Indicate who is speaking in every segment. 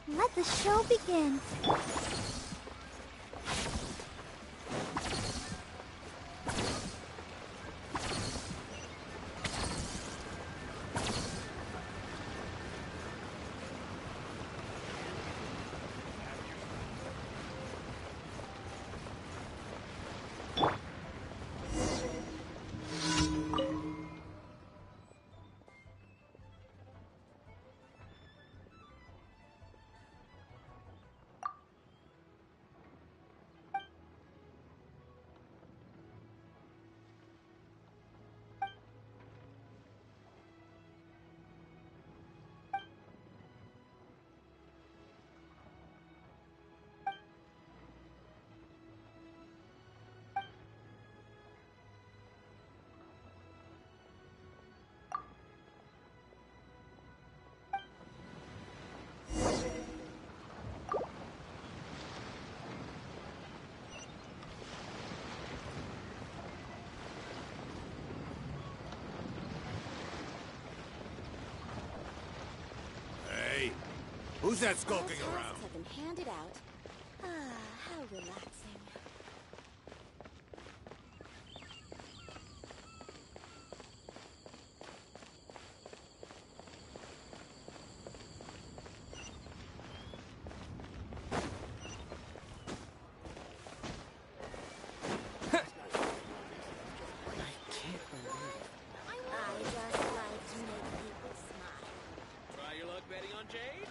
Speaker 1: Let the show begin.
Speaker 2: Who's that skulking around?
Speaker 1: Have been handed out. Ah, how relaxing. I just like to make people smile.
Speaker 3: Try your luck betting on Jade?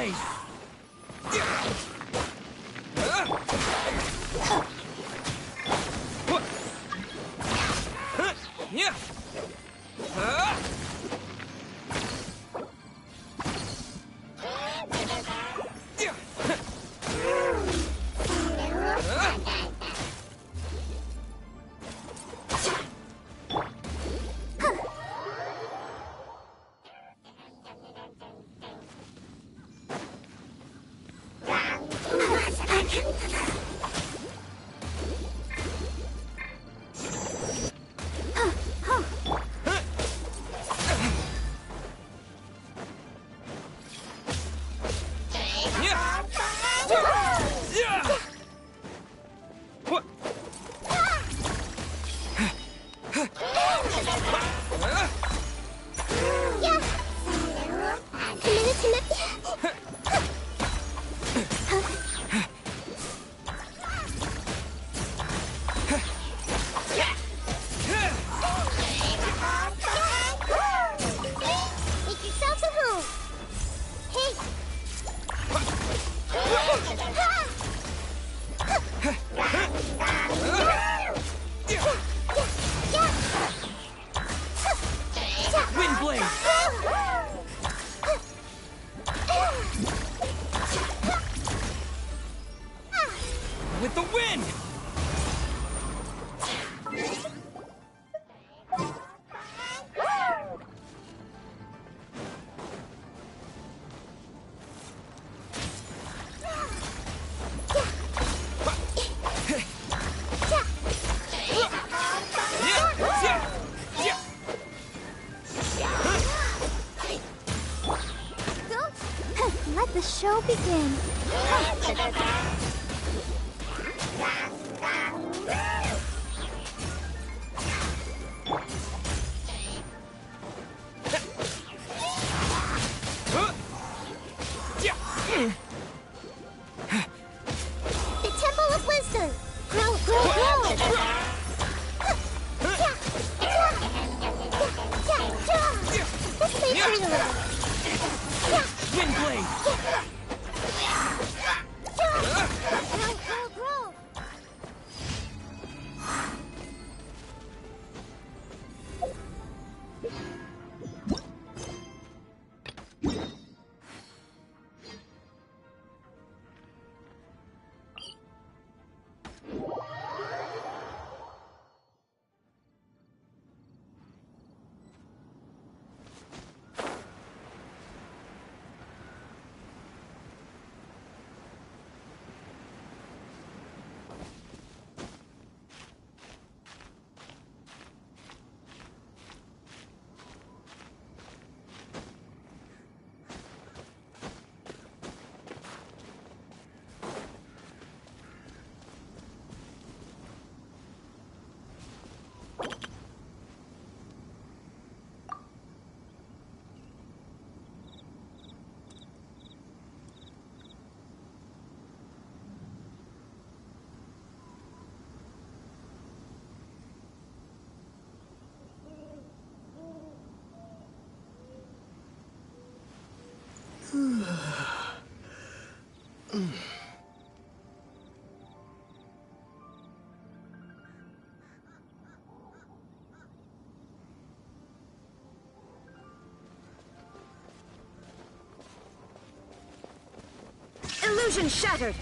Speaker 3: blade! Yeah!
Speaker 1: Make yourselves at home. Hey.
Speaker 3: Wind blade! With the wind!
Speaker 1: Let the show begin. The Temple of Wisdom. Grow, grow, grow. This may hurt a little.
Speaker 3: Wind blade!
Speaker 1: Grow, grow, grow.
Speaker 4: Illusion shattered!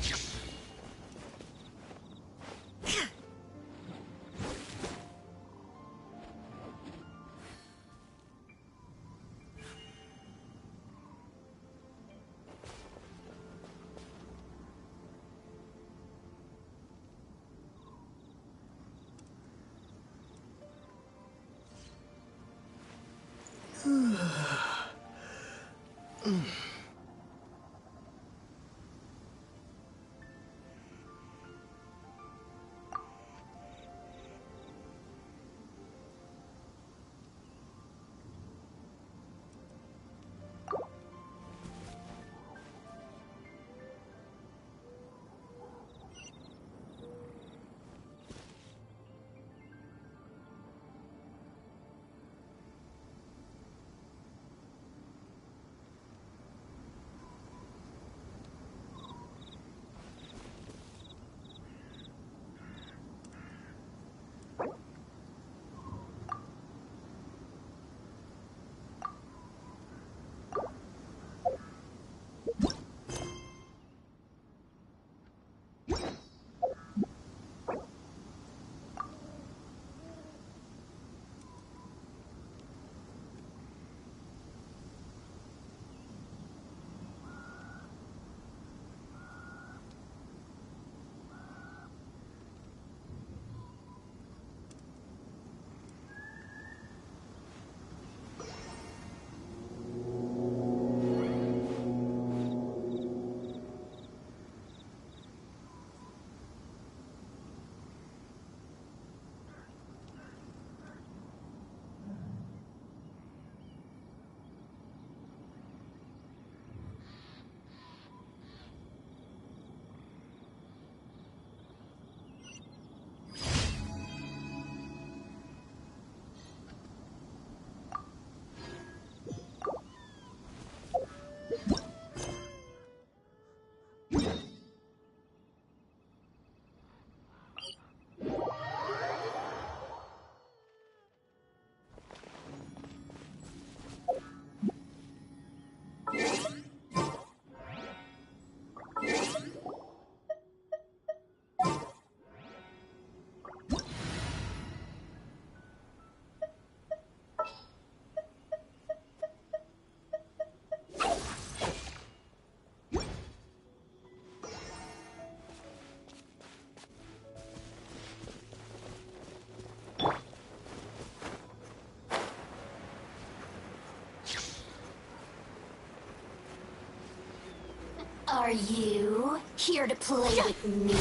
Speaker 1: Are you here to play with me?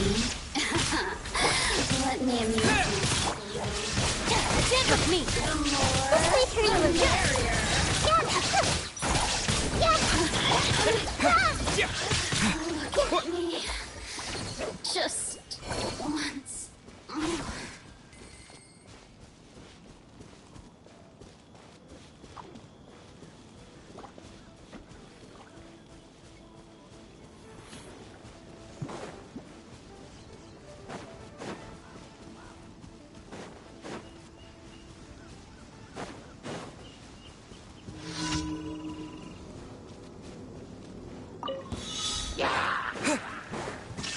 Speaker 1: Let me amuse you. Dance with me! Let's play Tree Look at me. Just once.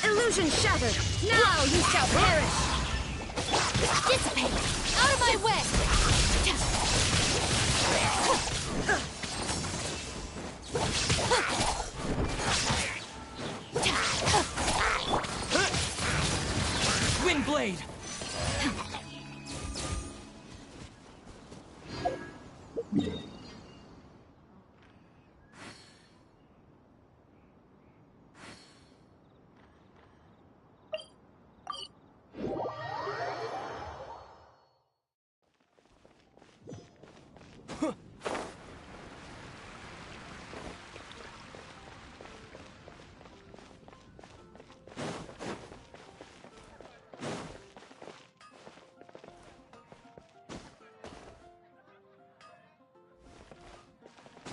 Speaker 4: Illusion shattered! Now you shall perish!
Speaker 1: Dissipate! Out of my way!
Speaker 3: Wind blade.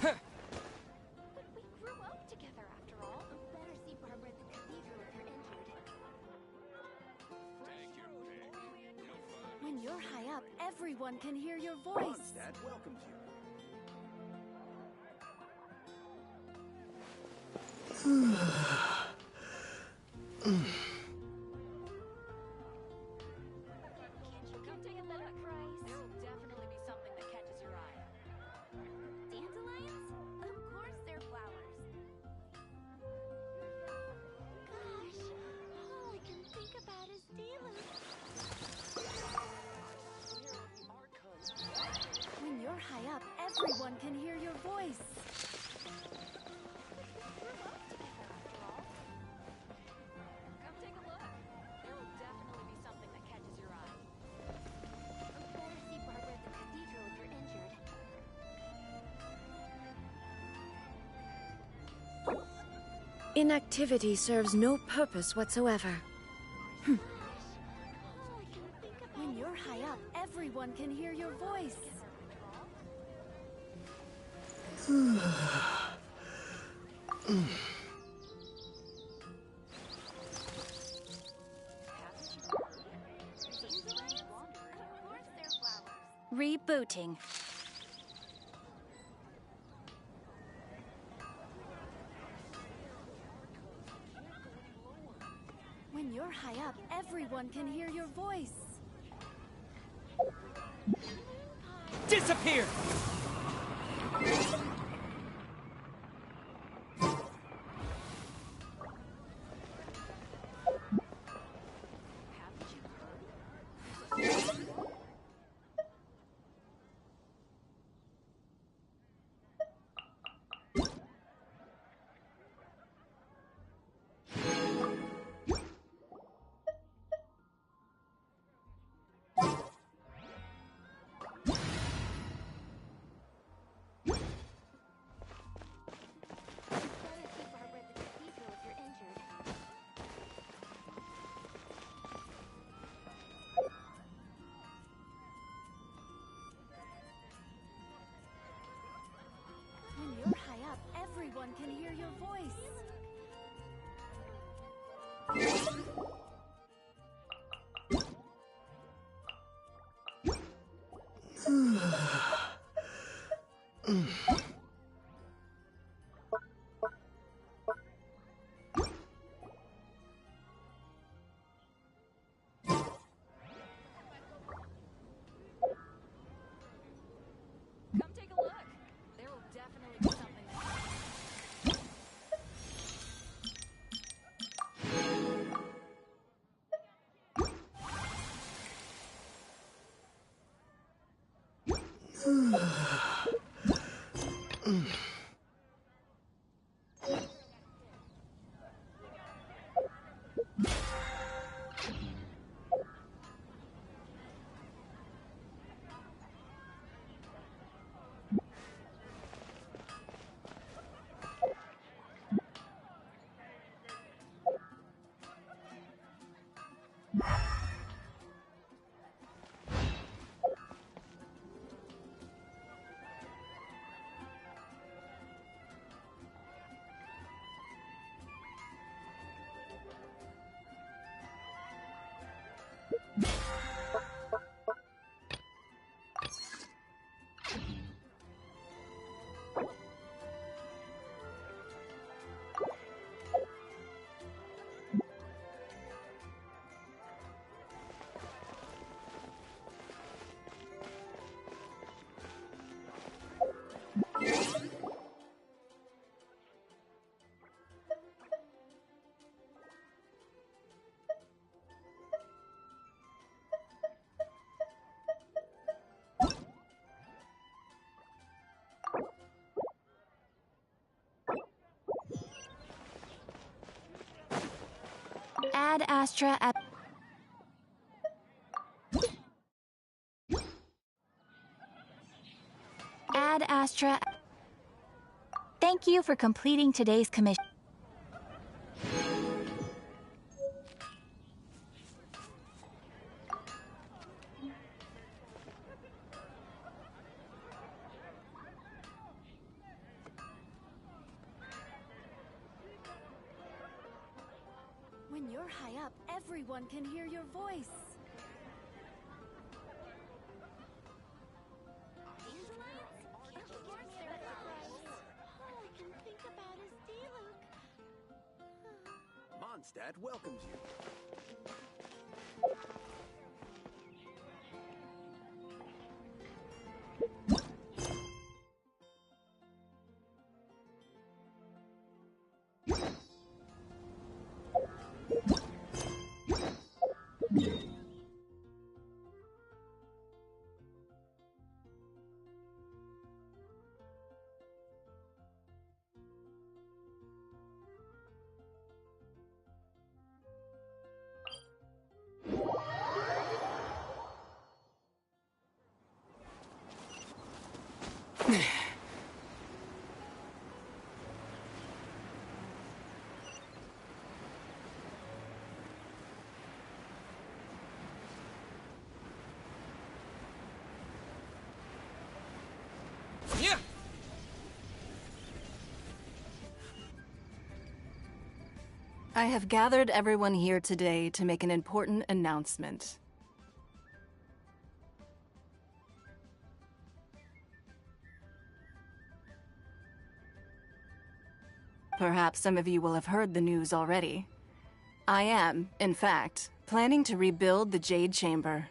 Speaker 1: We grew up together after all. Better see Barbara at the cathedral if you're injured.
Speaker 5: When you're high up, everyone can hear your voice.
Speaker 2: Dad welcomes you.
Speaker 1: Come take a look, Christ. There will definitely be something that catches your eye. Dandelions? Of course they're flowers. Gosh, all I can think about is Delos.
Speaker 5: When you're high up, everyone can hear your voice.
Speaker 1: Come take a look. There will definitely be something that catches your eye. Better see Barbara at the cathedral if you're injured.
Speaker 5: Inactivity serves no purpose whatsoever.
Speaker 1: All I can think about
Speaker 5: When you're high up, everyone can hear your voice.
Speaker 1: dandelions? Of course they're flowers.
Speaker 5: Rebooting. When you're high up, everyone can hear your voice.
Speaker 3: Disappear!
Speaker 1: Better see Barbara at the cathedral if you're injured.
Speaker 5: When you're high up, everyone can hear your voice.
Speaker 1: Come take a look. There will definitely be something that...
Speaker 5: Ad Astra at Ad Astra. Thank you for completing today's commission.
Speaker 1: When you're high up, everyone can hear your voice.
Speaker 2: Mondstadt welcomes you.
Speaker 3: Yeah.
Speaker 6: I have gathered everyone here today to make an important announcement. Perhaps some of you will have heard the news already. I am, in fact, planning to rebuild the Jade Chamber.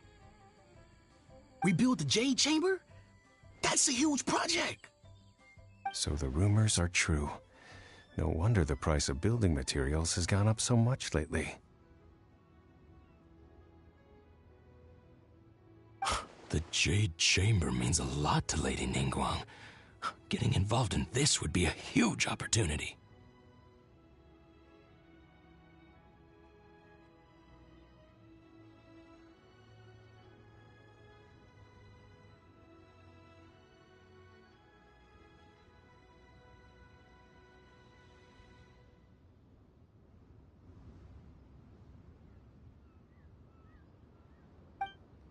Speaker 7: Rebuild the Jade Chamber? That's a huge project!
Speaker 8: So the rumors are true. No wonder the price of building materials has gone up so much lately.
Speaker 7: The Jade Chamber means a lot to Lady Ningguang. Getting involved in this would be a huge opportunity.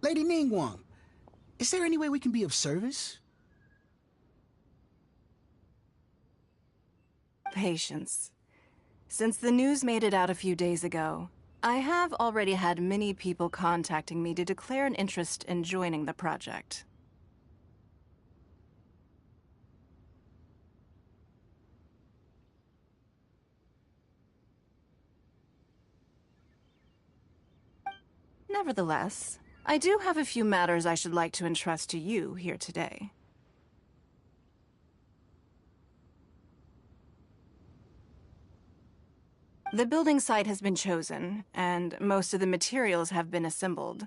Speaker 9: Lady Ningguang, is there any way we can be of service?
Speaker 6: Patience. Since the news made it out a few days ago, I have already had many people contacting me to declare an interest in joining the project. Nevertheless, I do have a few matters I should like to entrust to you here today. The building site has been chosen, and most of the materials have been assembled.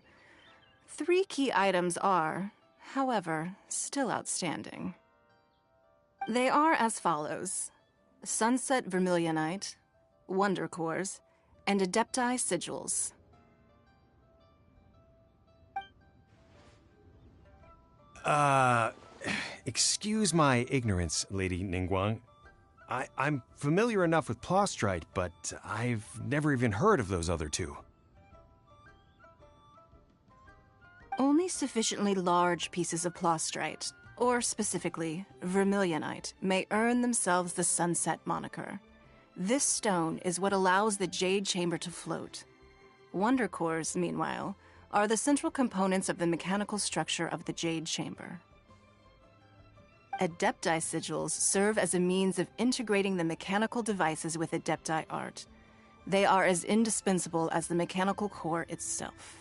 Speaker 6: 3 key items are, however, still outstanding. They are as follows: Sunset Vermilionite, Wonder Cores, and Adepti Sigils.
Speaker 8: Excuse my ignorance, Lady Ningguang. I'm familiar enough with Plostrite, but I've never even heard of those other two.
Speaker 6: sufficiently large pieces of plastrite, or specifically, vermilionite, may earn themselves the Sunset moniker. This stone is what allows the Jade Chamber to float. Wonder cores, meanwhile, are the central components of the mechanical structure of the Jade Chamber. Adepti sigils serve as a means of integrating the mechanical devices with Adepti art. They are as indispensable as the mechanical core itself.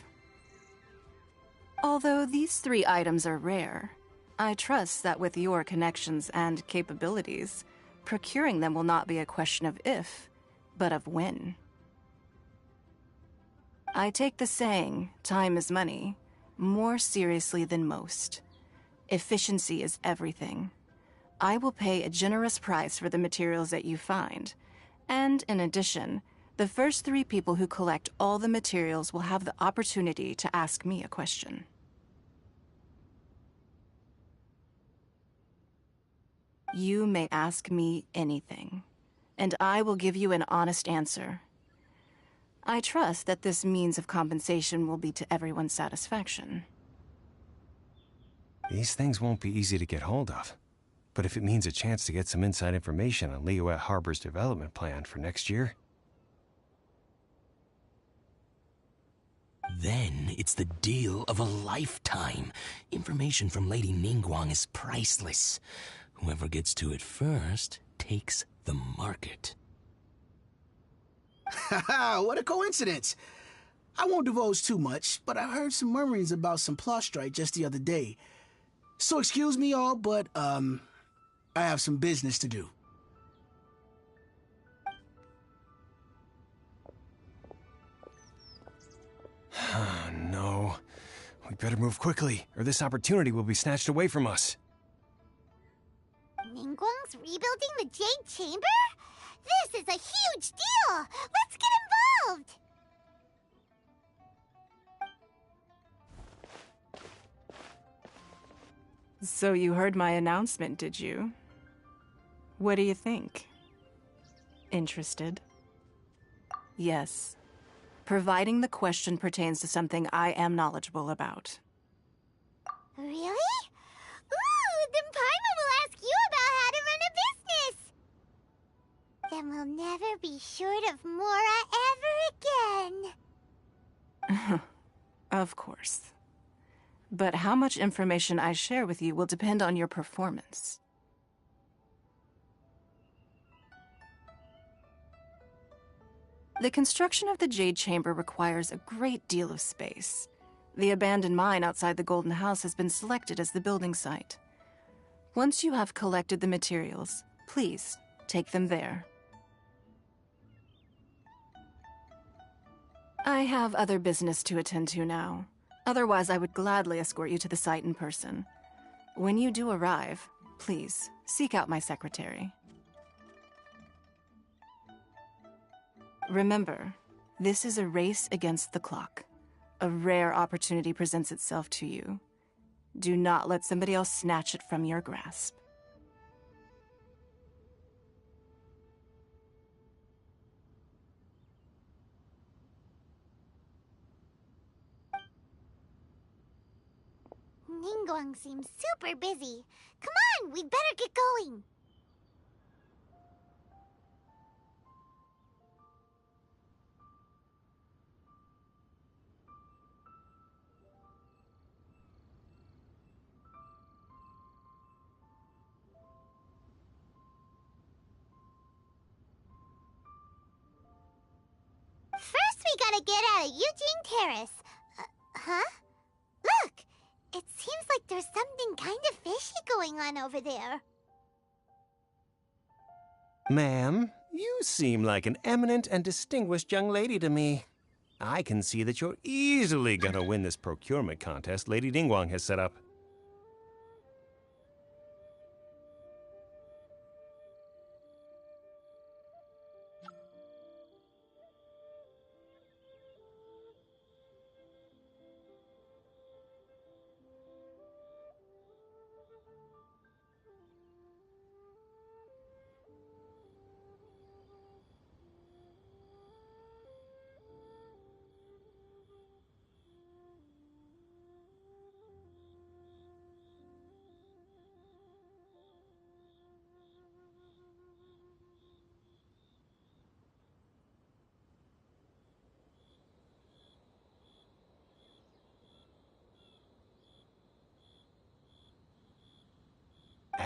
Speaker 6: Although these 3 items are rare, I trust that with your connections and capabilities, procuring them will not be a question of if, but of when. I take the saying, time is money, more seriously than most. Efficiency is everything. I will pay a generous price for the materials that you find, and in addition, the first 3 people who collect all the materials will have the opportunity to ask me a question. You may ask me anything, and I will give you an honest answer. I trust that this means of compensation will be to everyone's satisfaction.
Speaker 8: These things won't be easy to get hold of. But if it means a chance to get some inside information on Liyuet Harbor's development plan for next year...
Speaker 7: Then it's the deal of a lifetime. Information from Lady Ningguang is priceless. Whoever gets to it first takes the market.
Speaker 9: Haha, what a coincidence. I won't divulge too much, but I heard some murmurings about some plastrite just the other day. So excuse me all, but, I have some business to do.
Speaker 8: No. We better move quickly, or this opportunity will be snatched away from us.
Speaker 10: Ningguang's rebuilding the Jade Chamber? This is a huge deal! Let's get involved!
Speaker 6: So you heard my announcement, did you? What do you think? Interested? Yes. Providing the question pertains to something I am knowledgeable about.
Speaker 10: Really? Ooh, then Paimon will ask you about how to run a business! Then we'll never be short of Mora ever again.
Speaker 6: Of course. But how much information I share with you will depend on your performance. The construction of the Jade Chamber requires a great deal of space. The abandoned mine outside the Golden House has been selected as the building site. Once you have collected the materials, please take them there. I have other business to attend to now. Otherwise, I would gladly escort you to the site in person. When you do arrive, please seek out my secretary. Remember, this is a race against the clock. A rare opportunity presents itself to you. Do not let somebody else snatch it from your grasp.
Speaker 10: Ningguang seems super busy. Come on, we'd better get going. First, we gotta get out of Eugene Terrace. Huh? Look! It seems like there's something kind of fishy going on over there.
Speaker 8: Ma'am, you seem like an eminent and distinguished young lady to me. I can see that you're easily gonna win this procurement contest Lady Ningguang has set up.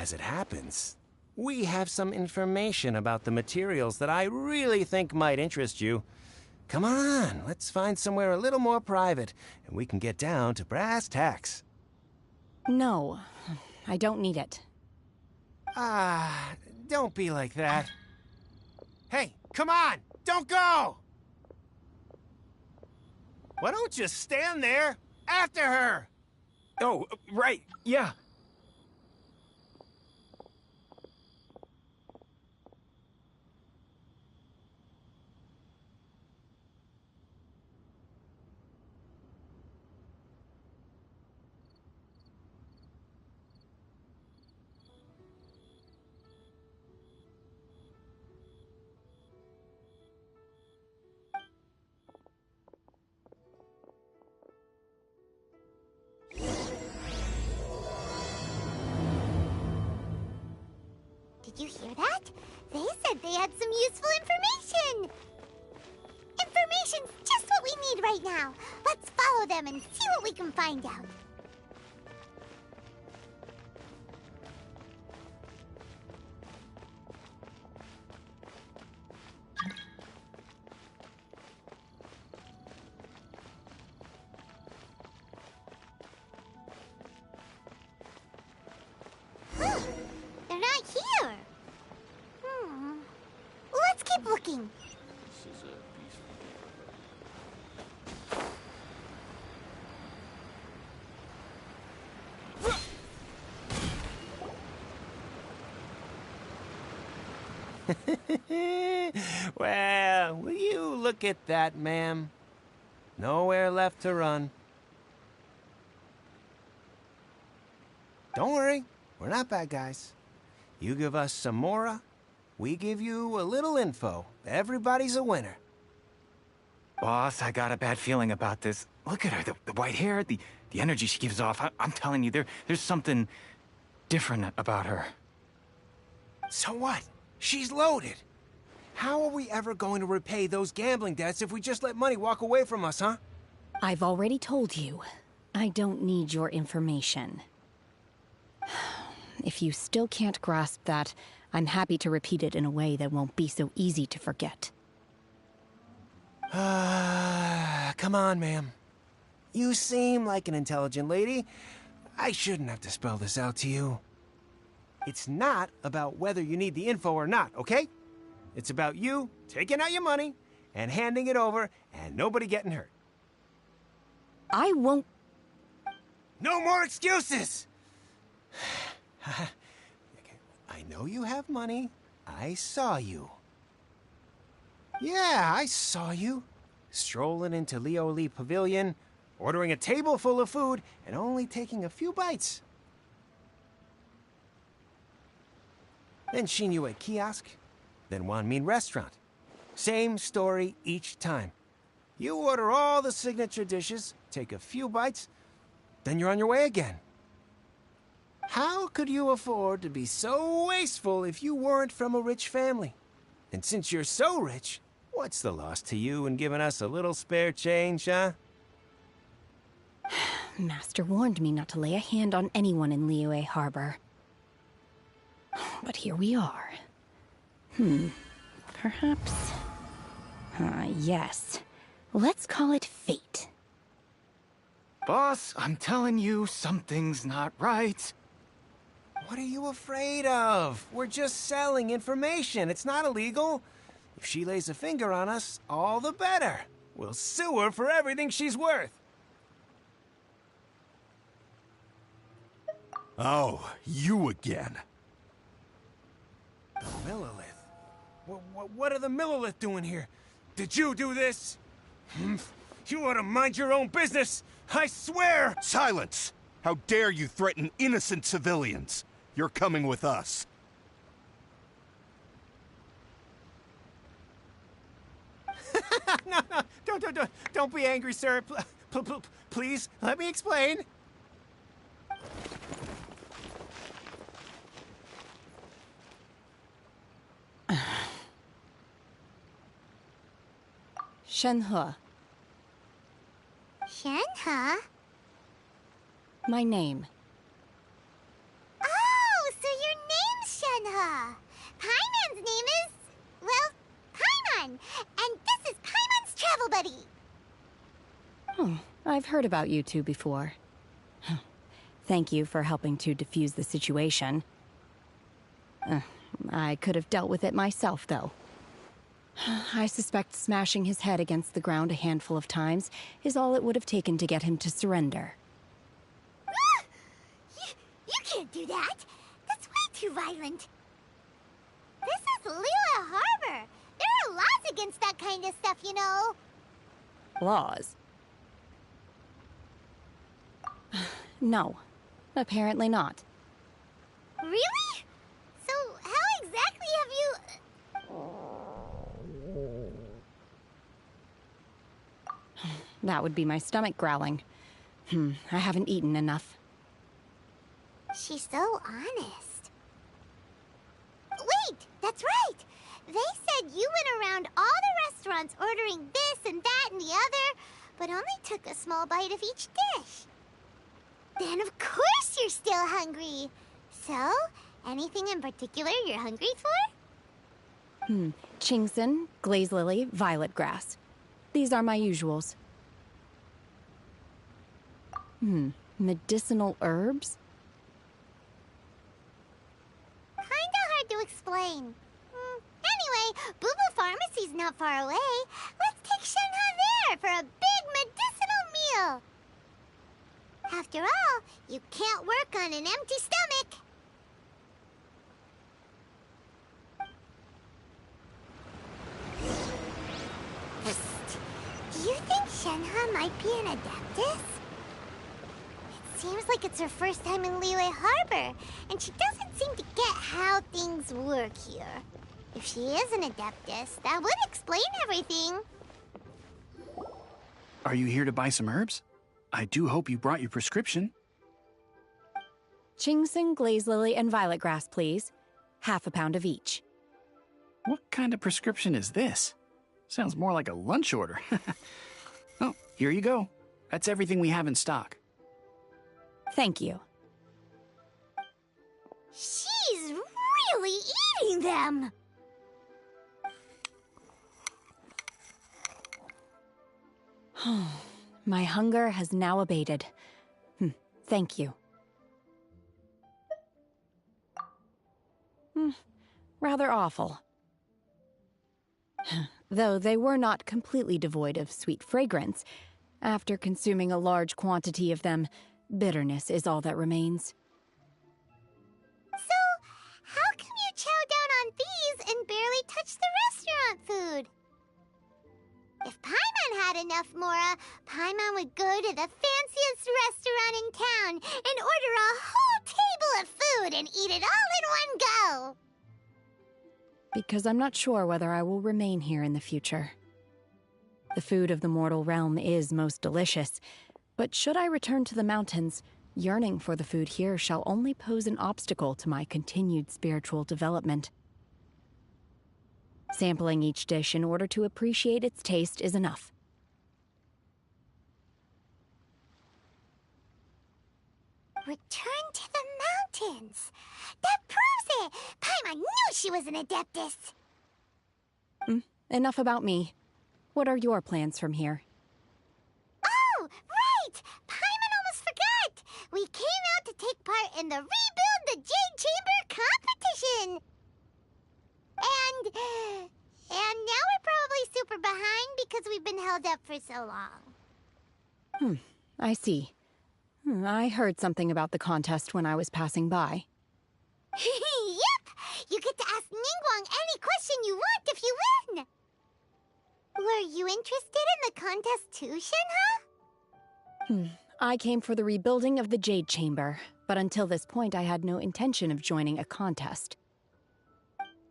Speaker 8: As it happens, we have some information about the materials that I really think might interest you. Come on, let's find somewhere a little more private, and we can get down to brass tacks.
Speaker 11: No, I don't need it.
Speaker 8: Don't be like that. Hey, come on! Don't go! Why don't you stand there after her?
Speaker 3: Oh, right, yeah.
Speaker 10: Did you hear that? They said they had some useful information. Information's just what we need right now. Let's follow them and see what we can find out. Huh, they're not here. Let's keep looking.
Speaker 8: Well, will you look at that, ma'am? Nowhere left to run. Don't worry, we're not bad guys. You give us some mora, we give you a little info. Everybody's a winner.
Speaker 3: Boss, I got a bad feeling about this. Look at her, the white hair, the energy she gives off. I'm telling you, there's something different about her.
Speaker 8: So what? She's loaded. How are we ever going to repay those gambling debts if we just let money walk away from us, huh?
Speaker 11: I've already told you, I don't need your information. If you still can't grasp that, I'm happy to repeat it in a way that won't be so easy to forget.
Speaker 8: Come on, ma'am. You seem like an intelligent lady. I shouldn't have to spell this out to you. It's not about whether you need the info or not, okay? It's about you taking out your money and handing it over and nobody getting hurt.
Speaker 11: I won't...
Speaker 8: No more excuses! I know you have money. I saw you. Yeah, I saw you. Strolling into Leo Lee Pavilion, ordering a table full of food, and only taking a few bites. Then Shinyue Kiosk, then Wanmin Restaurant. Same story each time. You order all the signature dishes, take a few bites, then you're on your way again. How could you afford to be so wasteful if you weren't from a rich family? And since you're so rich, what's the loss to you in giving us a little spare change, huh?
Speaker 11: Master warned me not to lay a hand on anyone in Liyue Harbor. But here we are. Perhaps... yes. Let's call it fate.
Speaker 3: Boss, I'm telling you, something's not right.
Speaker 8: What are you afraid of? We're just selling information. It's not illegal. If she lays a finger on us, all the better. We'll sue her for everything she's worth.
Speaker 2: Oh, you again.
Speaker 8: The Millilith. What are the Millilith doing here? Did you do this? You ought to mind your own business. I swear!
Speaker 2: Silence! How dare you threaten innocent civilians? You're coming with us.
Speaker 8: No, don't be angry, sir. Please, let me explain.
Speaker 11: Shenhe.
Speaker 10: Shenhe?
Speaker 11: My name.
Speaker 10: Oh, so you're Paimon's name is, well, Paimon. And this is Paimon's travel buddy.
Speaker 11: Oh, I've heard about you two before. Thank you for helping to defuse the situation. I could have dealt with it myself, though. I suspect smashing his head against the ground a handful of times is all it would have taken to get him to surrender.
Speaker 10: You can't do that. That's way too violent. This is Liyue Harbor. There are laws against that kind of stuff, you know.
Speaker 11: Laws? No, apparently not.
Speaker 10: Really? So how exactly have you...
Speaker 11: That would be my stomach growling. I haven't eaten enough.
Speaker 10: She's so honest. Wait, that's right. They said you went around all the restaurants ordering this and that and the other, but only took a small bite of each dish. Then of course you're still hungry. So, anything in particular you're hungry for?
Speaker 11: Chingson, glaze lily, violet grass. These are my usuals. Medicinal herbs?
Speaker 10: Kinda hard to explain. Anyway, Boo Boo Pharmacy's not far away. Let's take Shenhe there for a big medicinal meal. After all, you can't work on an empty stomach. Psst. Do you think Shenhe might be an Adeptus? Seems like it's her first time in Liyue Harbor, and she doesn't seem to get how things work here. If she is an Adeptus, that would explain everything.
Speaker 12: Are you here to buy some herbs? I do hope you brought your prescription.
Speaker 11: Chingson, glaze lily, and violet grass, please. Half a pound of each.
Speaker 12: What kind of prescription is this? Sounds more like a lunch order. Oh, here you go. That's everything we have in stock.
Speaker 11: Thank you.
Speaker 10: She's really eating them!
Speaker 11: My hunger has now abated. Thank you. Rather awful. Though they were not completely devoid of sweet fragrance, after consuming a large quantity of them, bitterness is all that remains.
Speaker 10: So, how come you chow down on these and barely touch the restaurant food? If Paimon had enough Mora, Paimon would go to the fanciest restaurant in town and order a whole table of food and eat it all in one go.
Speaker 11: Because I'm not sure whether I will remain here in the future. The food of the mortal realm is most delicious, but should I return to the mountains, yearning for the food here shall only pose an obstacle to my continued spiritual development. Sampling each dish in order to appreciate its taste is enough.
Speaker 10: Return to the mountains. That proves it. Paimon knew she was an Adeptus.
Speaker 11: Enough about me. What are your plans from here?
Speaker 10: Oh, right! Paimon almost forgot! We came out to take part in the Rebuild the Jade Chamber competition! And now we're probably super behind because we've been held up for so long.
Speaker 11: I see. I heard something about the contest when I was passing by.
Speaker 10: Yep! You get to ask Ningguang any question you want if you win! Were you interested in the contest too, Shenhe?
Speaker 11: I came for the rebuilding of the Jade Chamber, but until this point I had no intention of joining a contest.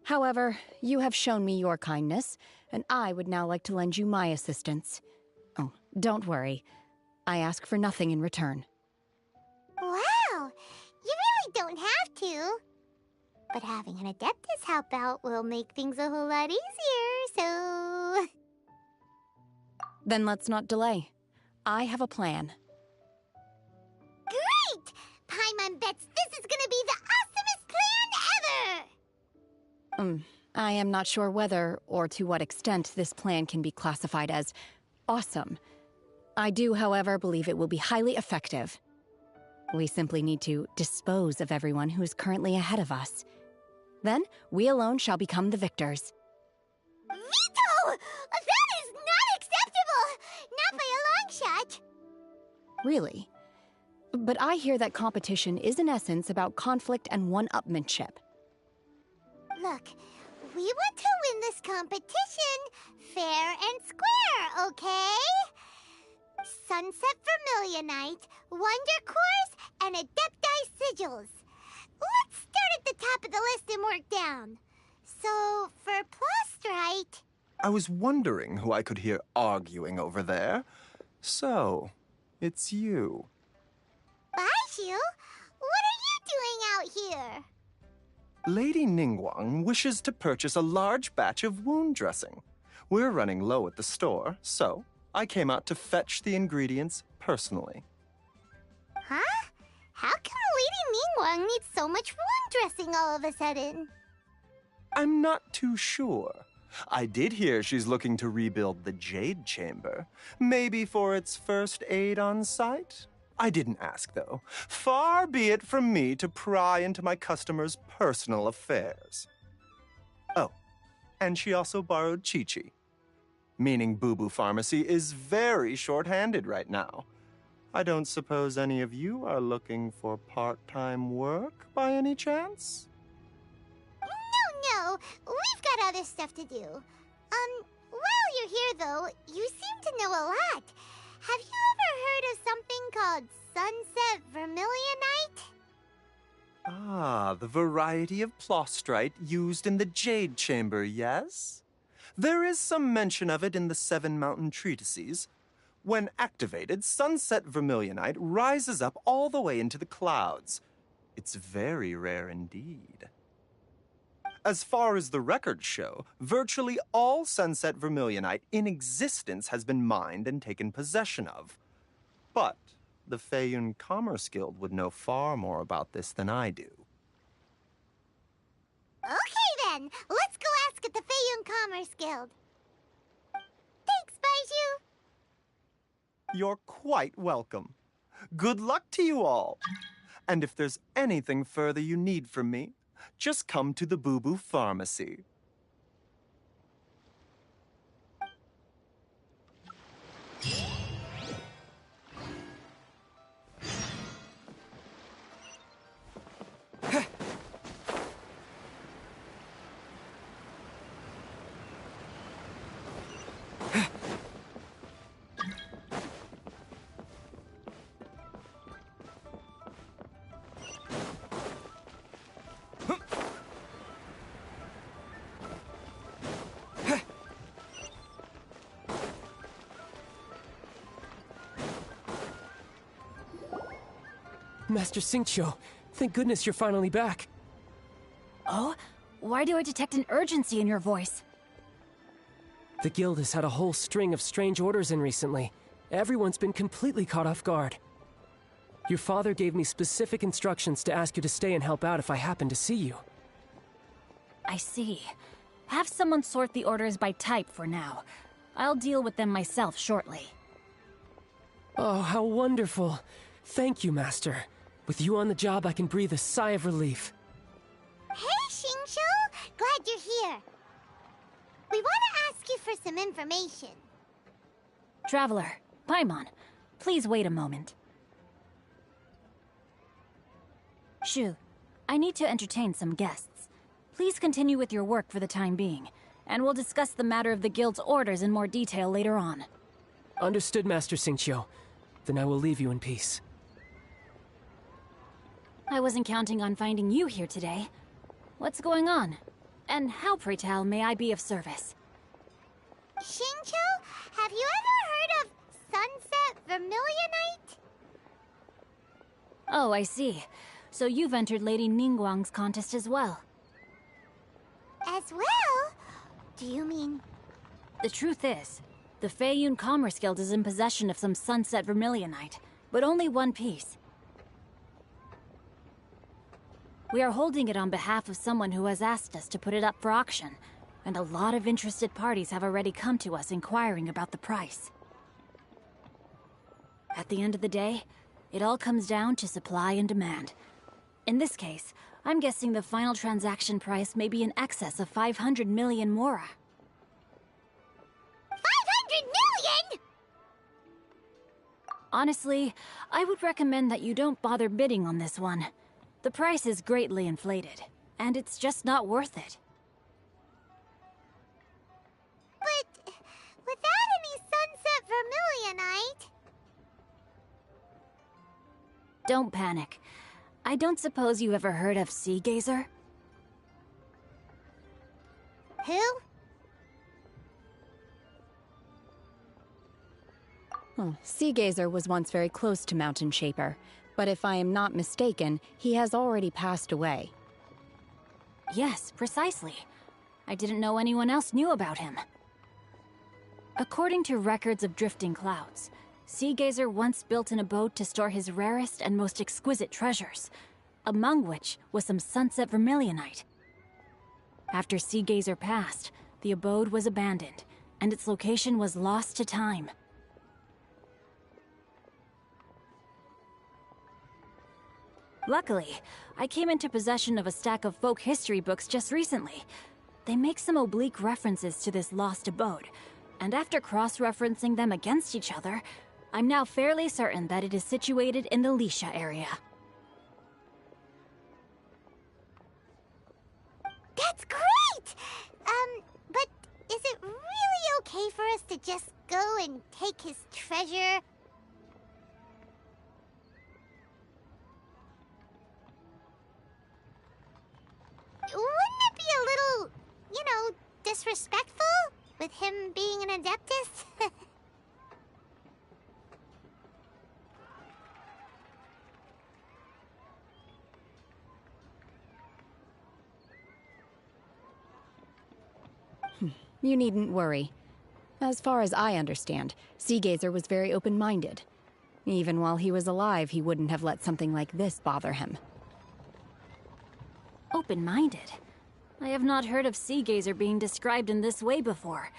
Speaker 11: However, you have shown me your kindness, and I would now like to lend you my assistance. Oh, don't worry. I ask for nothing in return.
Speaker 10: Wow! You really don't have to. But having an Adeptus help out will make things a whole lot easier, so...
Speaker 11: Then let's not delay. I have a plan.
Speaker 10: Great! Paimon bets this is gonna be the awesomest plan ever!
Speaker 11: I am not sure whether or to what extent this plan can be classified as awesome. I do, however, believe it will be highly effective. We simply need to dispose of everyone who is currently ahead of us. Then, we alone shall become the victors.
Speaker 10: Veto! That is not acceptable! Not by a long shot!
Speaker 11: Really? But I hear that competition is in essence about conflict and one-upmanship.
Speaker 10: Look, we want to win this competition fair and square, okay? Sunset Vermilionite, Wonder Cores, and Adepti Sigils. Let's start at the top of the list and work down. So, for Plostrite...
Speaker 13: I was wondering who I could hear arguing over there. So, it's you.
Speaker 10: Baiju? What are you doing out here?
Speaker 13: Lady Ningguang wishes to purchase a large batch of wound dressing. We're running low at the store, so I came out to fetch the ingredients personally.
Speaker 10: Huh? How come Lady Ningguang needs so much wound dressing all of a sudden?
Speaker 13: I'm not too sure. I did hear she's looking to rebuild the Jade Chamber. Maybe for its first aid on site? I didn't ask, though. Far be it from me to pry into my customers' personal affairs. Oh, and she also borrowed Chi-Chi. Meaning Boo Boo Pharmacy is very short-handed right now. I don't suppose any of you are looking for part-time work by any chance?
Speaker 10: No, we've got other stuff to do. While you're here, though, you seem to know a lot. Have you ever heard of something called Sunset Vermilionite?
Speaker 13: Ah, the variety of plostrite used in the Jade Chamber, yes? There is some mention of it in the Seven Mountain Treatises. When activated, Sunset Vermilionite rises up all the way into the clouds. It's very rare indeed. As far as the records show, virtually all Sunset Vermilionite in existence has been mined and taken possession of. But the Feiyun Commerce Guild would know far more about this than I do.
Speaker 10: Okay then, let's go ask at the Feiyun Commerce Guild. Thanks, Baiju.
Speaker 13: You're quite welcome. Good luck to you all. And if there's anything further you need from me, just come to the Boo Boo Pharmacy.
Speaker 14: Master Xingqiu, thank goodness you're finally back.
Speaker 4: Oh? Why do I detect an urgency in your voice?
Speaker 14: The guild has had a whole string of strange orders in recently. Everyone's been completely caught off guard. Your father gave me specific instructions to ask you to stay and help out if I happen to see you.
Speaker 4: I see. Have someone sort the orders by type for now. I'll deal with them myself shortly.
Speaker 14: Oh, how wonderful. Thank you, Master. With you on the job, I can breathe a sigh of relief.
Speaker 10: Hey, Xingqiu! Glad you're here. We want to ask you for some information.
Speaker 4: Traveler, Paimon, please wait a moment. Shu, I need to entertain some guests. Please continue with your work for the time being, and we'll discuss the matter of the guild's orders in more detail later on.
Speaker 14: Understood, Master Xingqiu. Then I will leave you in peace.
Speaker 4: I wasn't counting on finding you here today. What's going on? And how, pray tell, may I be of service?
Speaker 10: Xingqiu, have you ever heard of Sunset Vermilionite?
Speaker 4: Oh, I see. So you've entered Lady Ningguang's contest as well.
Speaker 10: As well? Do you mean...
Speaker 4: The truth is, the Feiyun Commerce Guild is in possession of some Sunset Vermilionite, but only one piece. We are holding it on behalf of someone who has asked us to put it up for auction, and a lot of interested parties have already come to us inquiring about the price. At the end of the day, it all comes down to supply and demand. In this case, I'm guessing the final transaction price may be in excess of 500 million mora.
Speaker 10: 500 million?!
Speaker 4: Honestly, I would recommend that you don't bother bidding on this one. The price is greatly inflated, and it's just not worth it.
Speaker 10: But without any sunset vermilionite...
Speaker 4: Don't panic. I don't suppose you ever heard of Sea Gazer?
Speaker 10: Who?
Speaker 11: Oh, Sea Gazer was once very close to Mountain Shaper, but if I am not mistaken, he has already passed away.
Speaker 4: Yes, precisely. I didn't know anyone else knew about him. According to records of drifting clouds, Sea Gazer once built an abode to store his rarest and most exquisite treasures, among which was some sunset vermilionite. After Sea Gazer passed, the abode was abandoned, and its location was lost to time. Luckily, I came into possession of a stack of folk history books just recently. They make some oblique references to this lost abode, and after cross-referencing them against each other, I'm now fairly certain that it is situated in the Lisha area.
Speaker 10: That's great! But is it really okay for us to just go and take his treasure? Wouldn't it be a little, disrespectful? With him being an Adeptus?
Speaker 11: You needn't worry. As far as I understand, Sea Gazer was very open-minded. Even while he was alive, he wouldn't have let something like this bother him.
Speaker 4: Open-minded? I have not heard of Sea Gazer being described in this way before.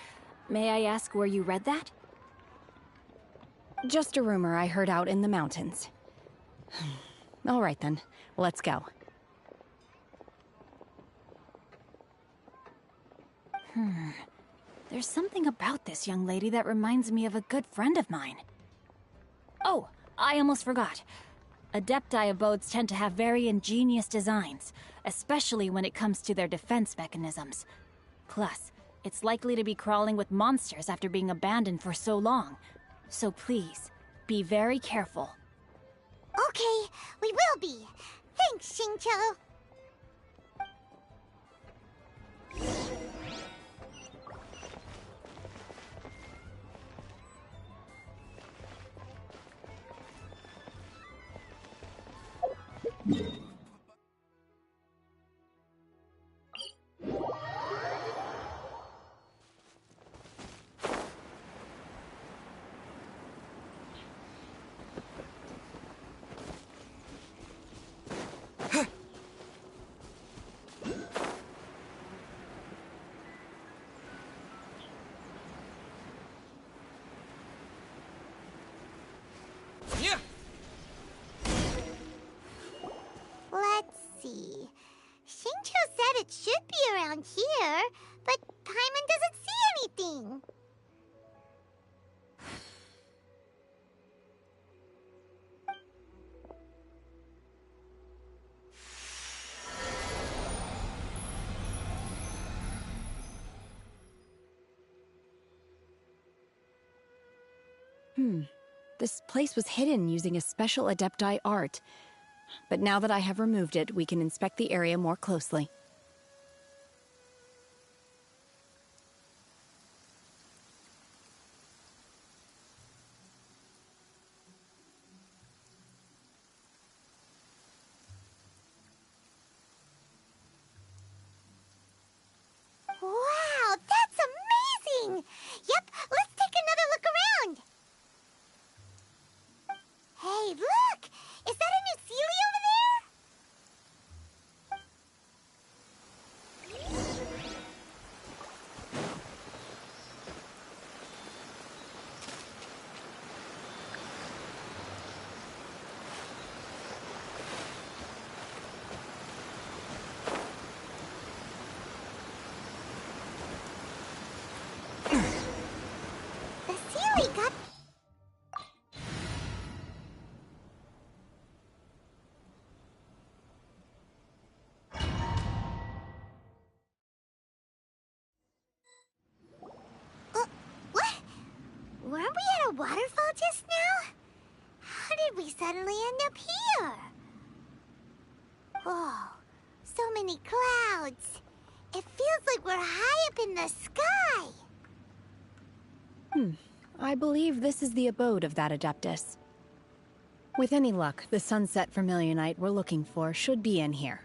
Speaker 4: May I ask where you read that?
Speaker 11: Just a rumor I heard out in the mountains. All right then, let's go.
Speaker 4: There's something about this young lady that reminds me of a good friend of mine. Oh, I almost forgot. Adepti abodes tend to have very ingenious designs, especially when it comes to their defense mechanisms. Plus, it's likely to be crawling with monsters after being abandoned for so long. So please, be very careful.
Speaker 10: Okay, we will be. Thanks, Xingqiu. Let's see. Xingqiu said it should be around here, but Paimon doesn't see anything.
Speaker 11: This place was hidden using a special Adepti art. But now that I have removed it, we can inspect the area more closely.
Speaker 10: Wow, that's amazing! Yep, let's take another look around. Hey, look! Is that a new Sealy over a waterfall just now? How did we suddenly end up here? Whoa, so many clouds. It feels like we're high up in the sky.
Speaker 11: I believe this is the abode of that Adeptus. With any luck, the sunset Vermilionite we're looking for should be in here.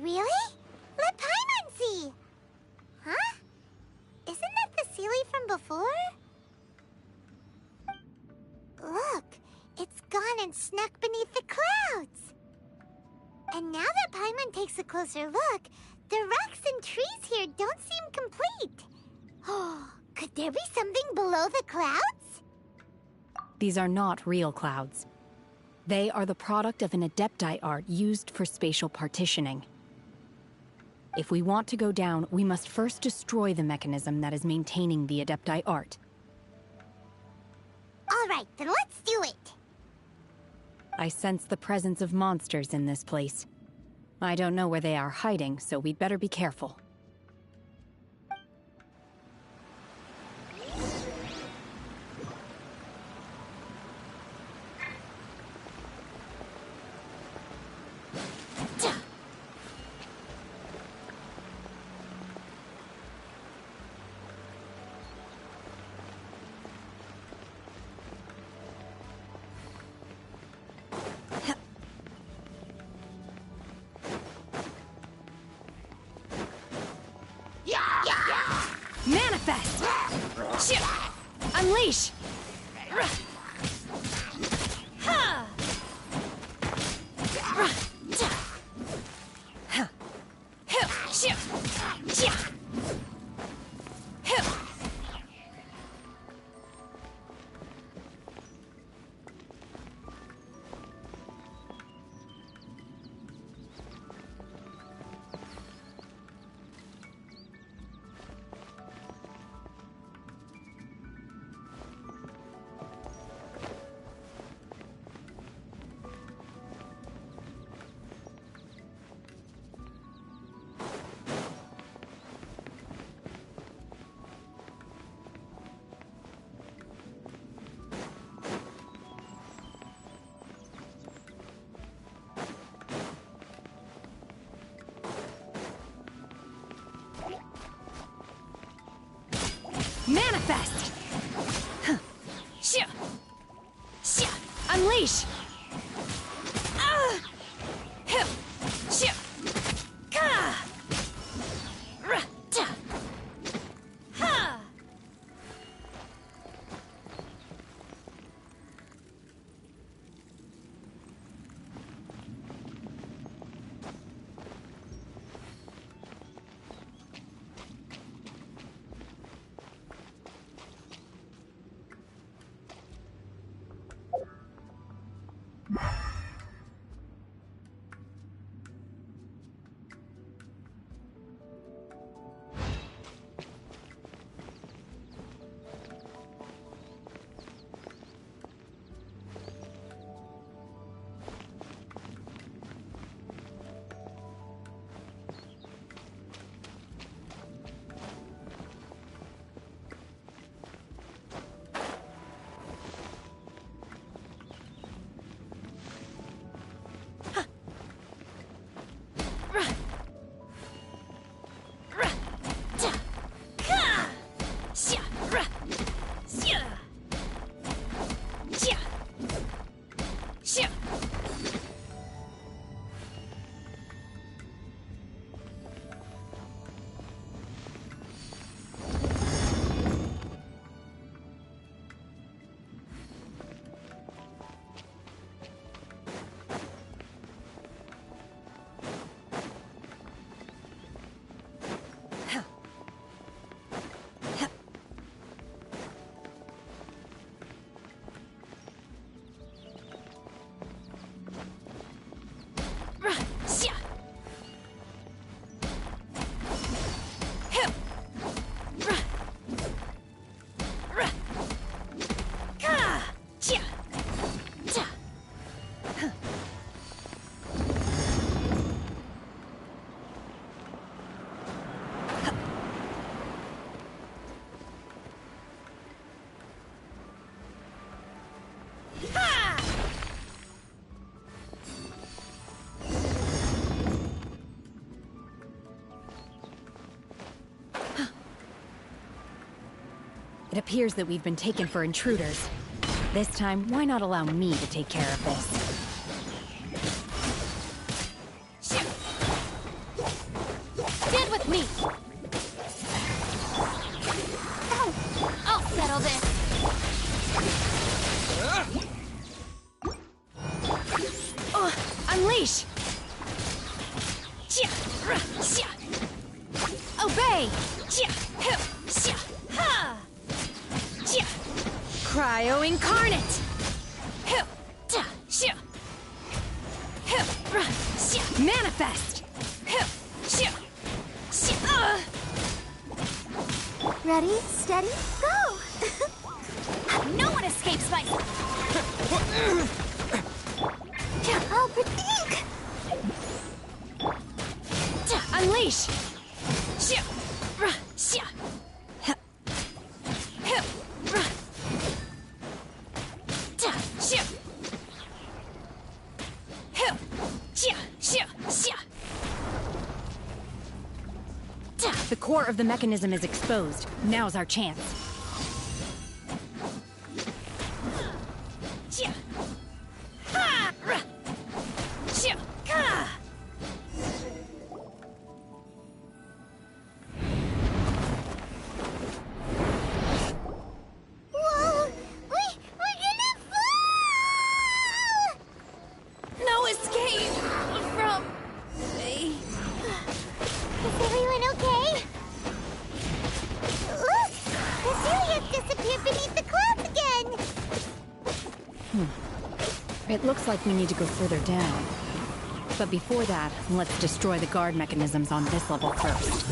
Speaker 10: Really? Let Paimon see! Huh? Isn't that the Sealy from before? Look, it's gone and snuck beneath the clouds. And now that Paimon takes a closer look, the rocks and trees here don't seem complete. Oh, could there be something below the clouds?
Speaker 11: These are not real clouds. They are the product of an Adepti art used for spatial partitioning. If we want to go down, we must first destroy the mechanism that is maintaining the Adepti art.
Speaker 10: All right, then let's do it.
Speaker 11: I sense the presence of monsters in this place. I don't know where they are hiding, so we'd better be careful. Manifest! Shoot! Unleash! Ha! Shoot! Manifest! Shoo! Shoo! Unleash! Shoo! Ka! Ha!
Speaker 4: Ha!
Speaker 11: It appears that we've been taken for intruders. This time, why not allow me to take care of this?
Speaker 4: Stand with me! I'll settle this!
Speaker 11: Unleash! Obey! Cryo Incarnate! Manifest!
Speaker 10: Ready, steady, go!
Speaker 4: No one escapes my...
Speaker 10: I'll protect!
Speaker 11: Unleash! The core of the mechanism is exposed. Now's our chance.
Speaker 10: Whoa! We're gonna fall!
Speaker 4: No escape from me.
Speaker 10: Is everyone okay? Look! Cecilia disappeared beneath the clouds again!
Speaker 11: It looks like we need to go further down. But before that, let's destroy the guard mechanisms on this level first.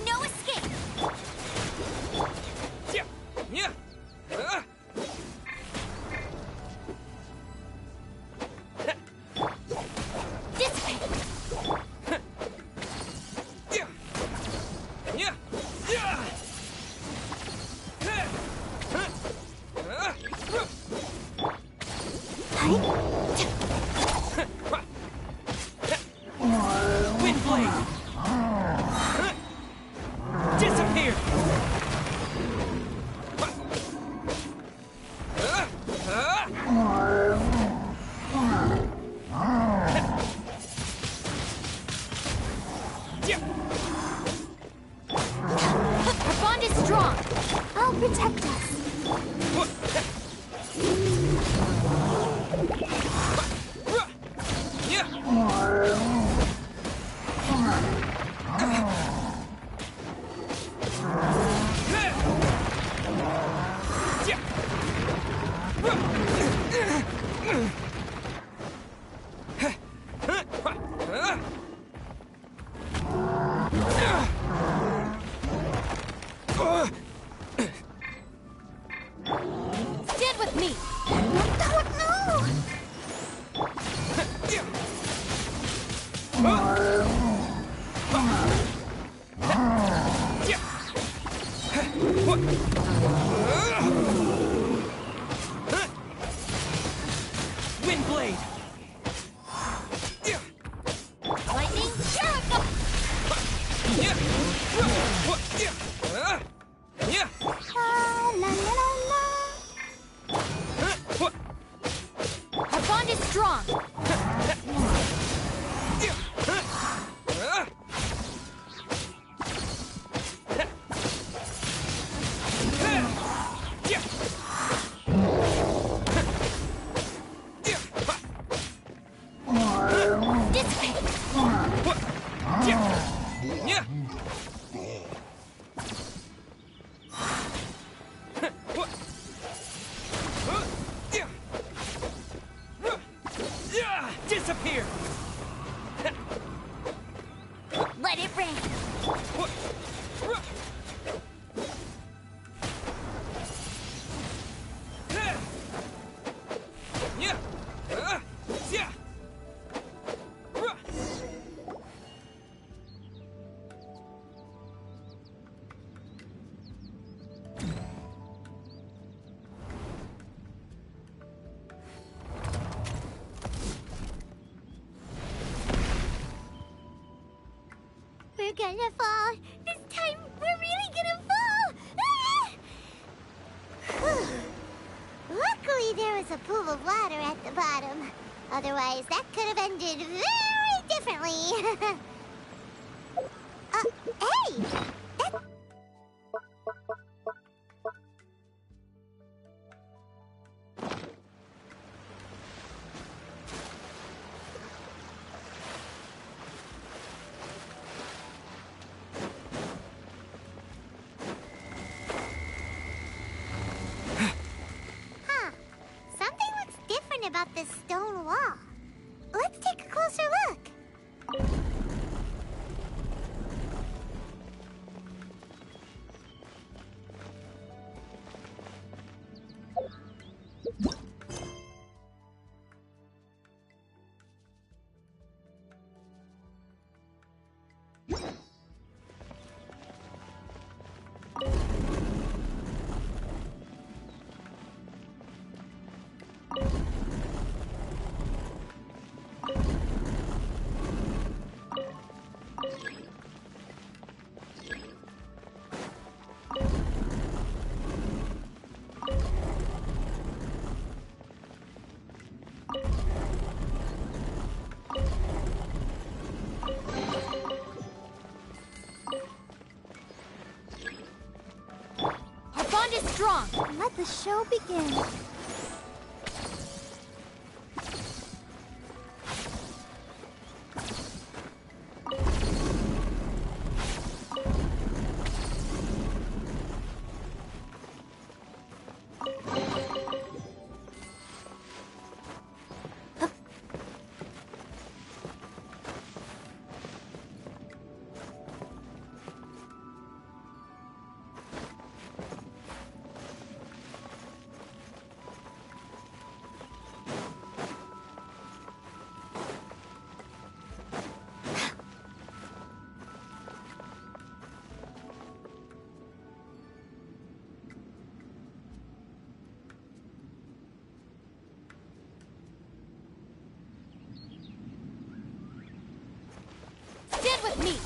Speaker 4: No escape!
Speaker 14: Windblade! Disappear!
Speaker 4: Our bond is strong!
Speaker 10: I'll protect us.
Speaker 4: Stand with me!
Speaker 14: Windblade!
Speaker 4: Lightning, terrible! Our bond is strong!
Speaker 14: Disappear!
Speaker 10: we're gonna fall. This time, we're really gonna fall. Ah! Luckily, there was a pool of water at the bottom. Otherwise, that could have ended very differently. Hey! Something looks different about this stone wall. Let's take a closer look.
Speaker 4: Our bond is strong.
Speaker 10: Let the show begin.
Speaker 4: Stand with me.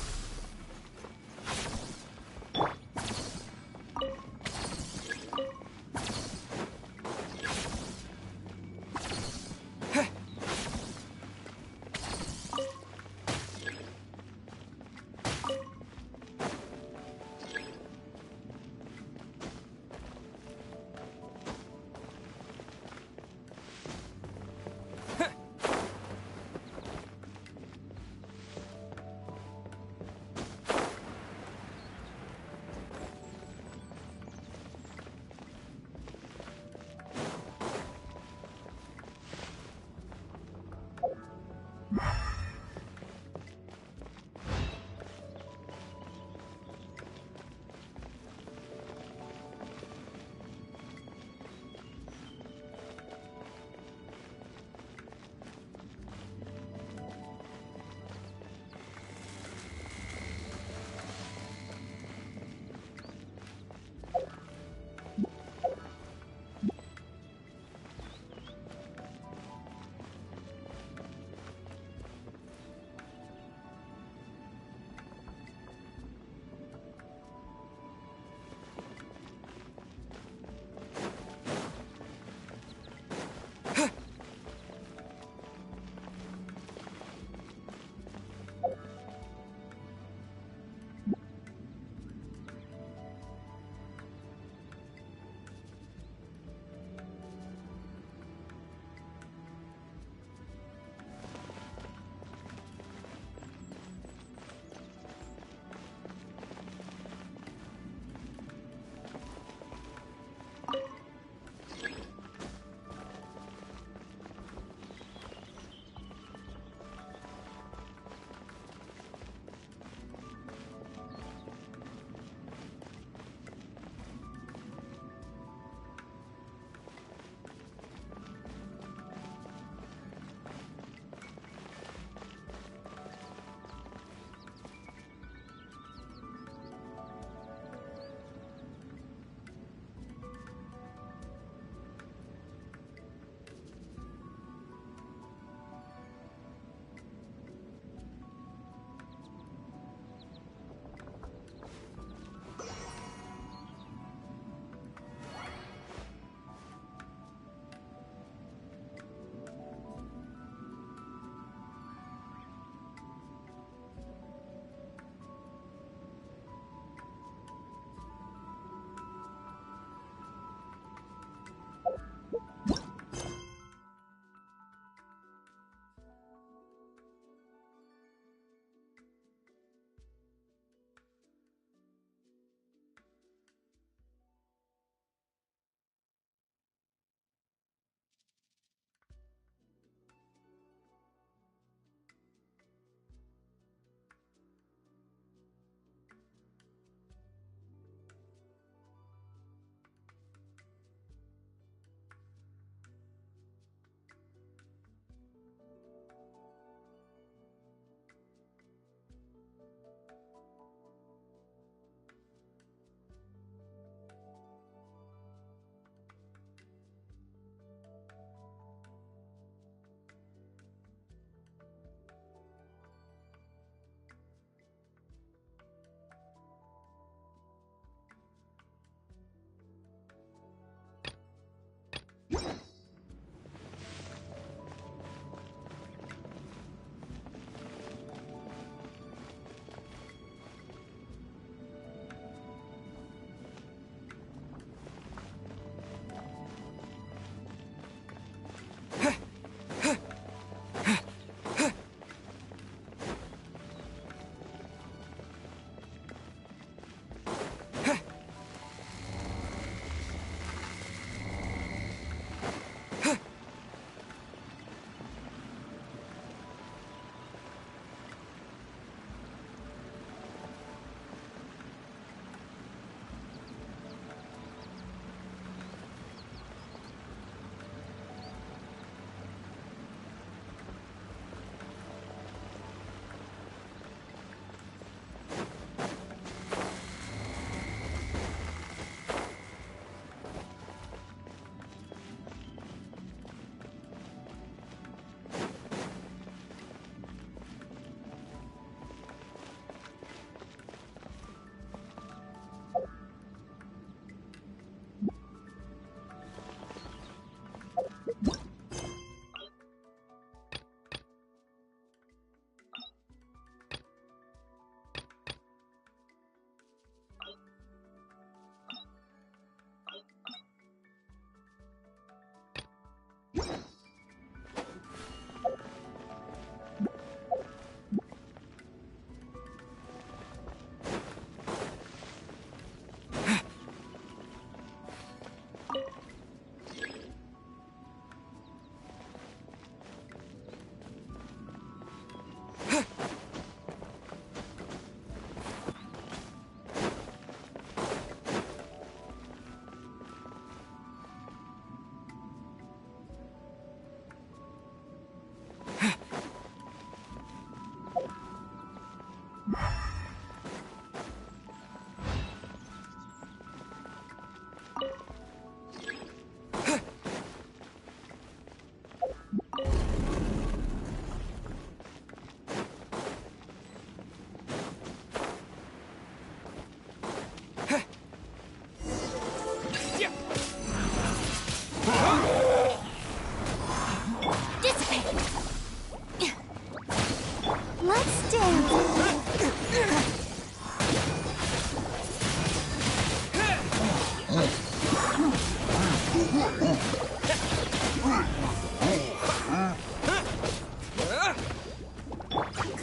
Speaker 10: Let's dance.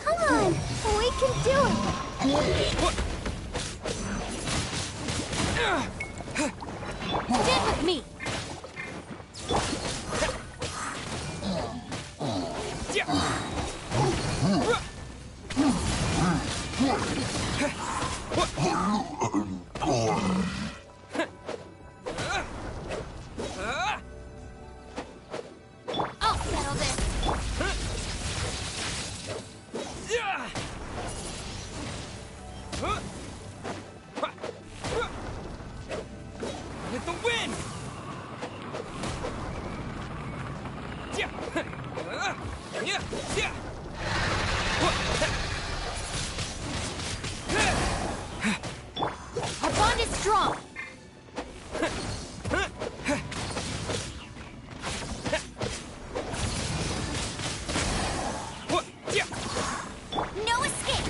Speaker 10: Come on, we can do it.
Speaker 4: Stand with me!
Speaker 1: I'll settle this.
Speaker 3: With the wind!
Speaker 4: Our bond is strong!
Speaker 10: No escape.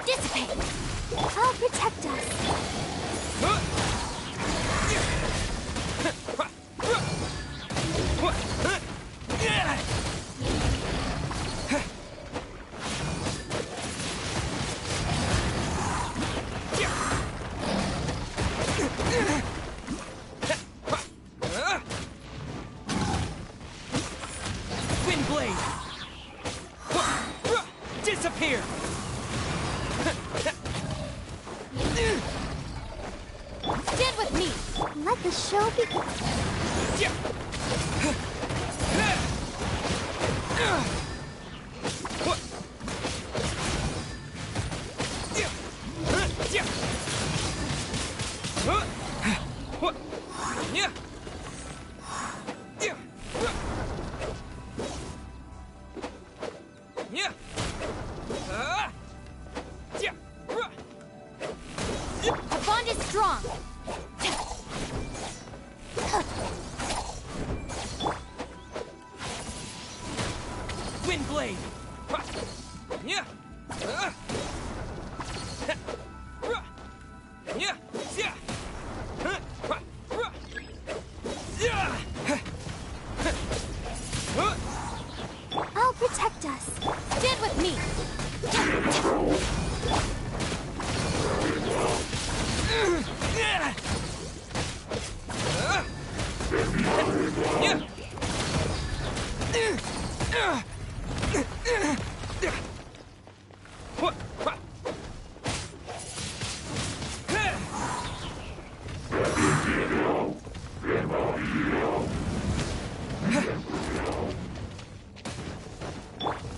Speaker 4: Dissipate!
Speaker 10: I'll protect us.
Speaker 3: Wind blade! Disappear!
Speaker 4: Stand with me!
Speaker 10: Let the show begin.
Speaker 4: Our bond is strong!
Speaker 3: Wind blade!
Speaker 10: I'll protect us.
Speaker 4: Stand with me!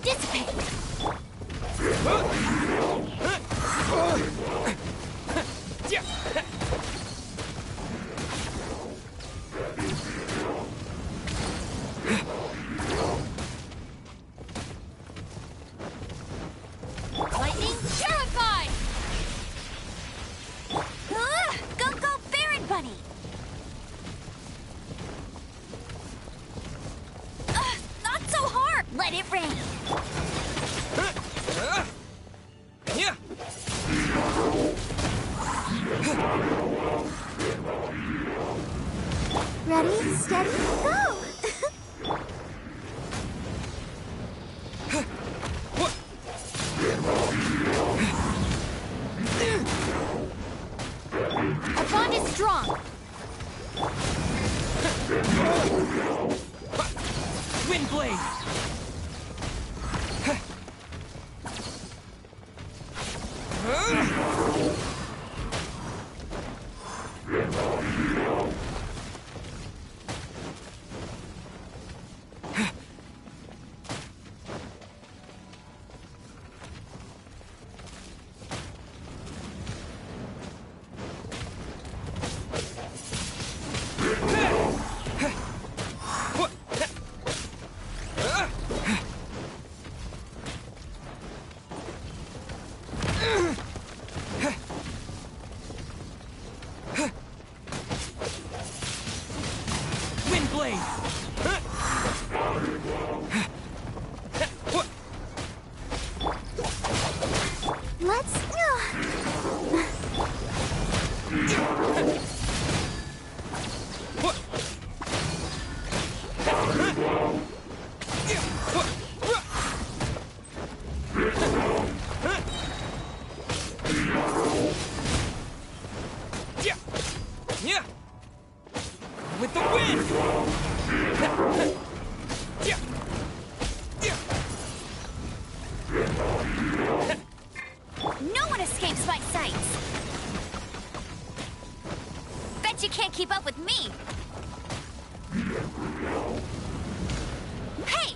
Speaker 10: Dissipate.
Speaker 4: Lightning purified!
Speaker 10: Go, go, Baron Bunny.
Speaker 4: Not so hard!
Speaker 10: Let it rain. Ready, steady, go.
Speaker 4: Our bond is strong!
Speaker 3: Wind blade!
Speaker 1: sights. Bet you can't keep up with me. Hey!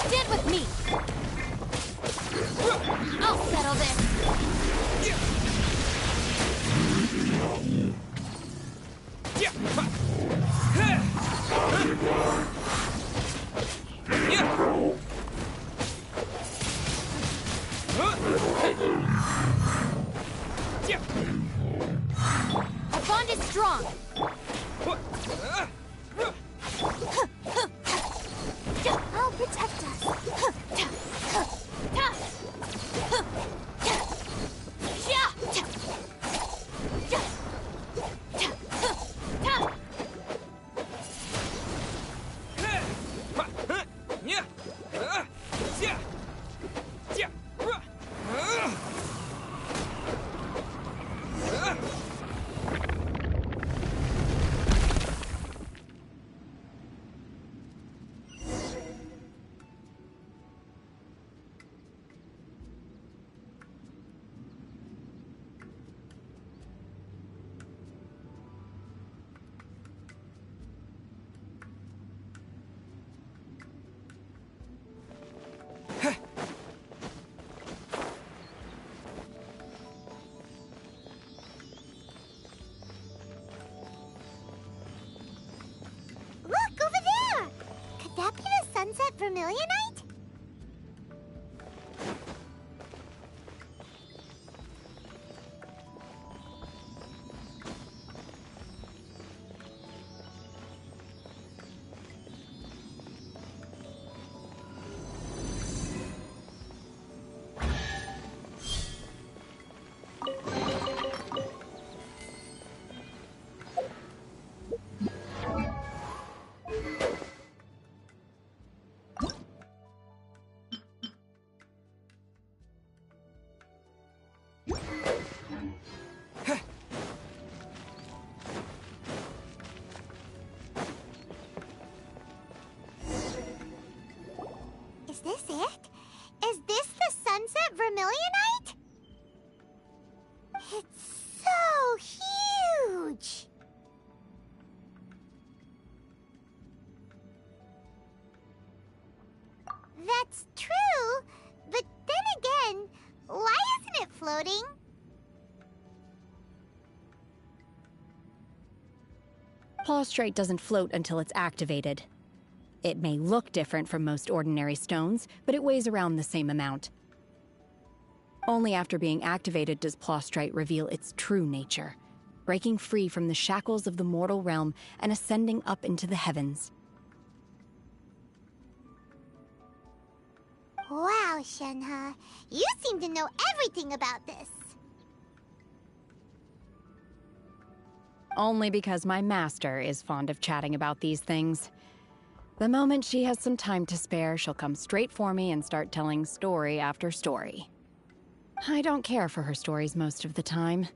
Speaker 4: Stand with me! I'll settle this! Our bond is strong!
Speaker 10: I'll protect us. Look, over there! Could that be the sunset vermilionite? Is this it? Is this the sunset vermilionite? It's so huge! That's true, but then again, why isn't it floating?
Speaker 11: Plaustrite doesn't float until it's activated. It may look different from most ordinary stones, but it weighs around the same amount. Only after being activated does Plaustrite reveal its true nature, breaking free from the shackles of the mortal realm and ascending up into the heavens.
Speaker 10: Wow, Shenhe, you seem to know everything about this.
Speaker 11: Only because my master is fond of chatting about these things. The moment she has some time to spare, she'll come straight for me and start telling story after story. I don't care for her stories most of the time.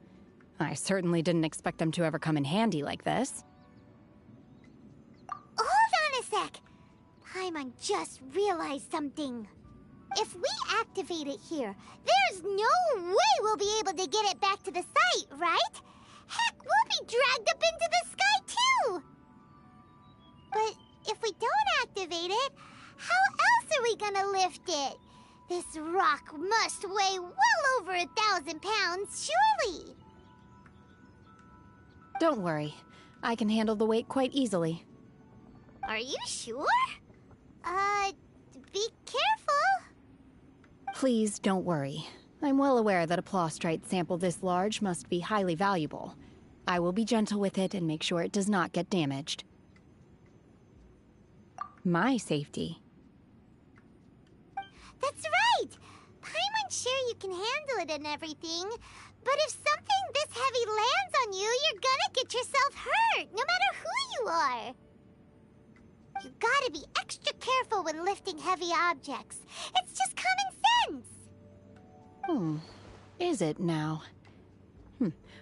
Speaker 11: I certainly didn't expect them to ever come in handy like this.
Speaker 10: Hold on a sec! Paimon just realized something. If we activate it here, there's no way we'll be able to get it back to the site, right? Heck, we'll be dragged up into the sky too! But if we don't activate it, how else are we gonna lift it? This rock must weigh well over 1,000 pounds, surely!
Speaker 11: Don't worry. I can handle the weight quite easily.
Speaker 10: Are you sure? Be careful!
Speaker 11: Please don't worry. I'm well aware that a plaustrite sample this large must be highly valuable. I will be gentle with it and make sure it does not get damaged. My safety.
Speaker 10: That's right! Paimon's sure you can handle it and everything, but if something this heavy lands on you, you're gonna get yourself hurt, no matter who you are. You gotta be extra careful when lifting heavy objects. It's just common sense.
Speaker 11: Is it now?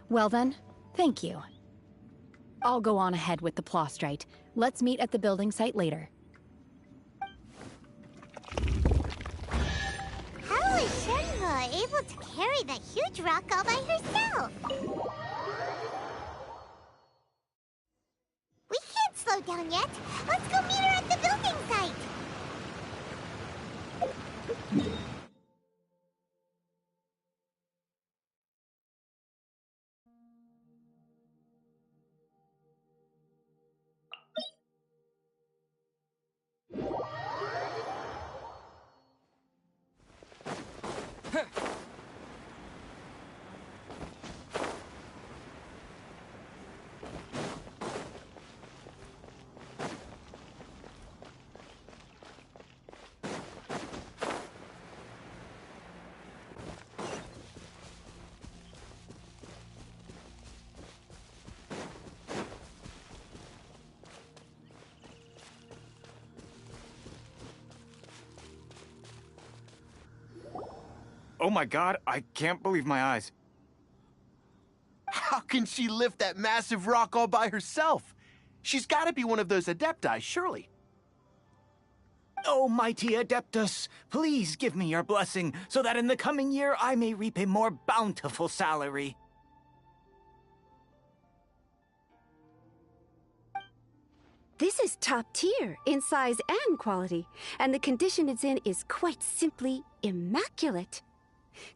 Speaker 11: Well then, thank you. I'll go on ahead with the Plostrite. Let's meet at the building site later.
Speaker 10: How is Shenhe able to carry that huge rock all by herself? We can't slow down yet. Let's go meet her at the building site.
Speaker 3: Oh my god, I can't believe my eyes.
Speaker 2: How can she lift that massive rock all by herself? She's got to be one of those Adepti, surely.
Speaker 3: Oh, mighty Adeptus, please give me your blessing, so that in the coming year I may reap a more bountiful salary.
Speaker 15: This is top tier in size and quality, and the condition it's in is quite simply immaculate.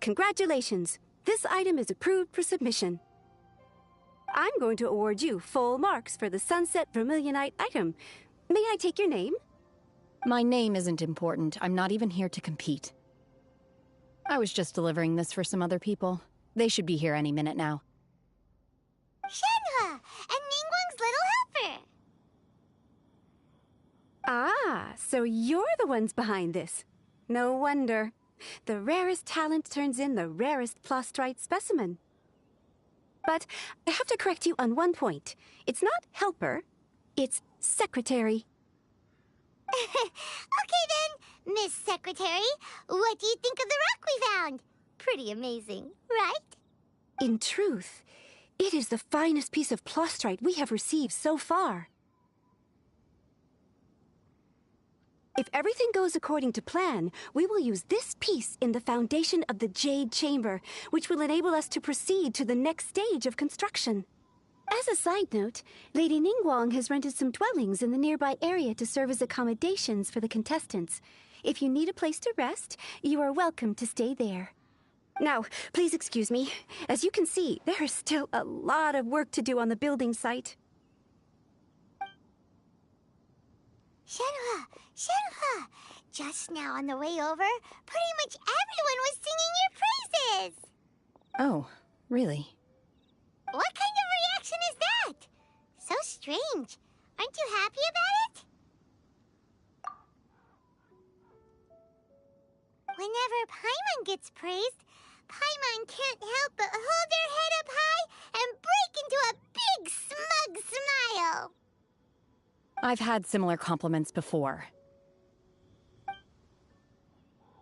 Speaker 15: Congratulations! This item is approved for submission. I'm going to award you full marks for the Sunset Vermilionite item. May I take your name?
Speaker 11: My name isn't important. I'm not even here to compete. I was just delivering this for some other people. They should be here any minute now.
Speaker 10: Shenhe and Ningguang's little helper.
Speaker 15: Ah, so you're the ones behind this. No wonder. The rarest talent turns in the rarest Plostrite specimen. But I have to correct you on one point. It's not helper, it's secretary.
Speaker 10: Okay then, Miss Secretary, what do you think of the rock we found? Pretty amazing, right?
Speaker 15: In truth, it is the finest piece of Plostrite we have received so far. If everything goes according to plan, we will use this piece in the foundation of the Jade Chamber, which will enable us to proceed to the next stage of construction. As a side note, Lady Ningguang has rented some dwellings in the nearby area to serve as accommodations for the contestants. If you need a place to rest, you are welcome to stay there. Now, please excuse me. As you can see, there is still a lot of work to do on the building site.
Speaker 10: Shenhe! Shenhe! Just now on the way over, pretty much everyone was singing your praises!
Speaker 11: Oh, really?
Speaker 10: What kind of reaction is that? So strange. Aren't you happy about it? Whenever Paimon gets praised, Paimon can't help but hold their head up high and break into a big smug smile.
Speaker 11: I've had similar compliments before.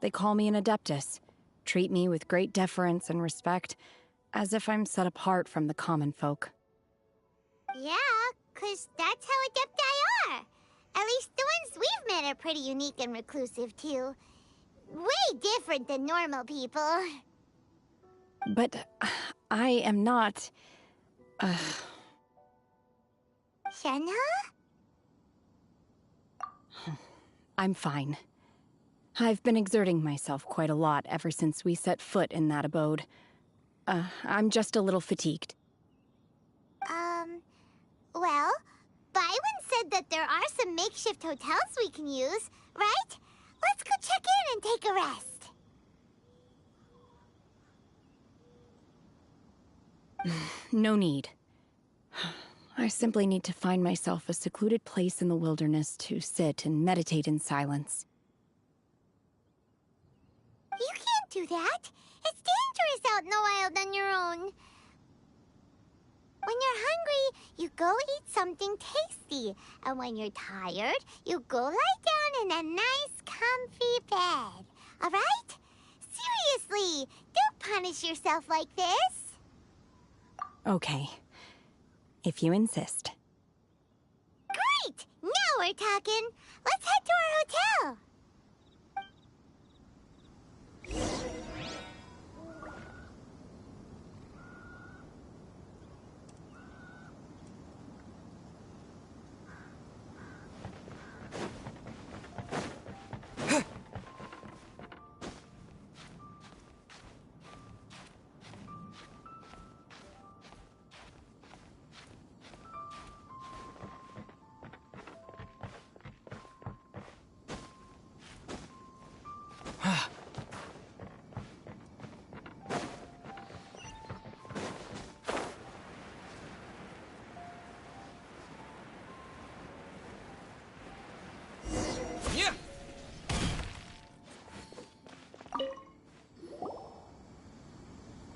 Speaker 11: They call me an Adeptus, treat me with great deference and respect, as if I'm set apart from the common folk.
Speaker 10: Yeah, 'cause that's how Adepti are. At least the ones we've met are pretty unique and reclusive, too. Way different than normal people.
Speaker 11: But I am not...
Speaker 10: Shenhe?
Speaker 11: I'm fine. I've been exerting myself quite a lot ever since we set foot in that abode. I'm just a little fatigued.
Speaker 10: Well, Byron said that there are some makeshift hotels we can use, right? Let's go check in and take a rest.
Speaker 11: No need. I simply need to find myself a secluded place in the wilderness to sit and meditate in silence.
Speaker 10: You can't do that. It's dangerous out in the wild on your own. When you're hungry, you go eat something tasty. And when you're tired, you go lie down in a nice, comfy bed. All right? Seriously, don't punish yourself like this.
Speaker 11: Okay. If you insist.
Speaker 10: we're talking. Let's head to our hotel.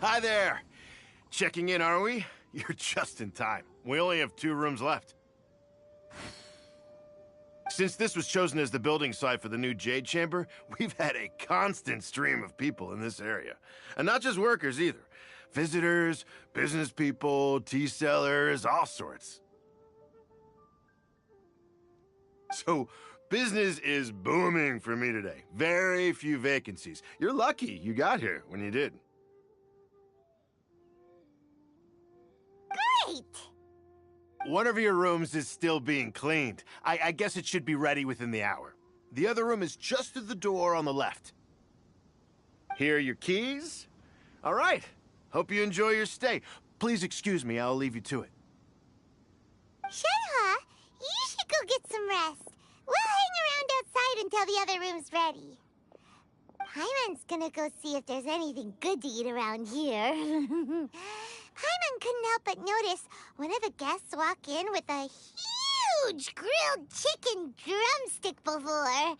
Speaker 2: Hi there. Checking in, are we? You're just in time. We only have 2 rooms left. Since this was chosen as the building site for the new Jade Chamber, we've had a constant stream of people in this area. And not just workers either. Visitors, business people, tea sellers, all sorts. So, business is booming for me today. Very few vacancies. You're lucky you got here when you did.
Speaker 10: Great!
Speaker 2: One of your rooms is still being cleaned. I guess it should be ready within the hour. The other room is just through the door on the left. Here are your keys. All right. Hope you enjoy your stay. Please excuse me, I'll leave you to it.
Speaker 10: Shenhe, you should go get some rest. We'll hang around outside until the other room's ready. Paimon's gonna go see if there's anything good to eat around here. Paimon couldn't help but notice one of the guests walk in with a huge grilled chicken drumstick before.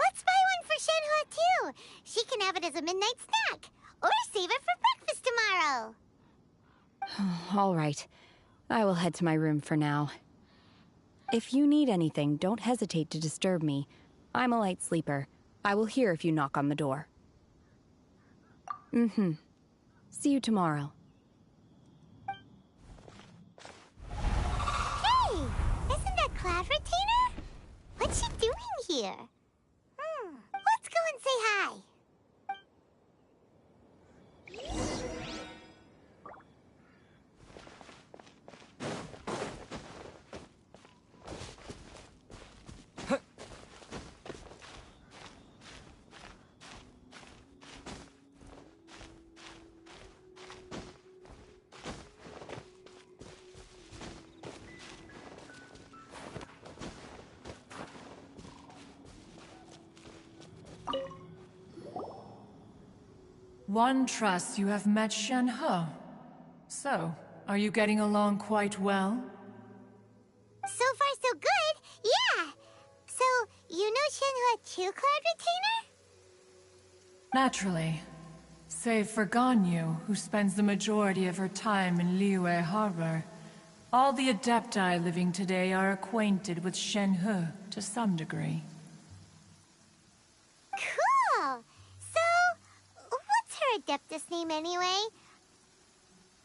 Speaker 10: Let's buy one for Shenhe too. She can have it as a midnight snack. Or save it for breakfast tomorrow.
Speaker 11: All right. I will head to my room for now. If you need anything, don't hesitate to disturb me. I'm a light sleeper. I will hear if you knock on the door. See you tomorrow.
Speaker 10: Hey! Isn't that Cloud Retainer? What's she doing here? Let's go and say hi.
Speaker 16: One trusts you have met Shenhe. So, are you getting along quite well?
Speaker 10: So far, so good. Yeah. So, you know Shenhe too, Cloud Retainer?
Speaker 16: Naturally. Save for Ganyu, who spends the majority of her time in Liyue Harbor. All the Adepti living today are acquainted with Shenhe to some degree.
Speaker 10: Cool. So, what's her Adeptus name anyway?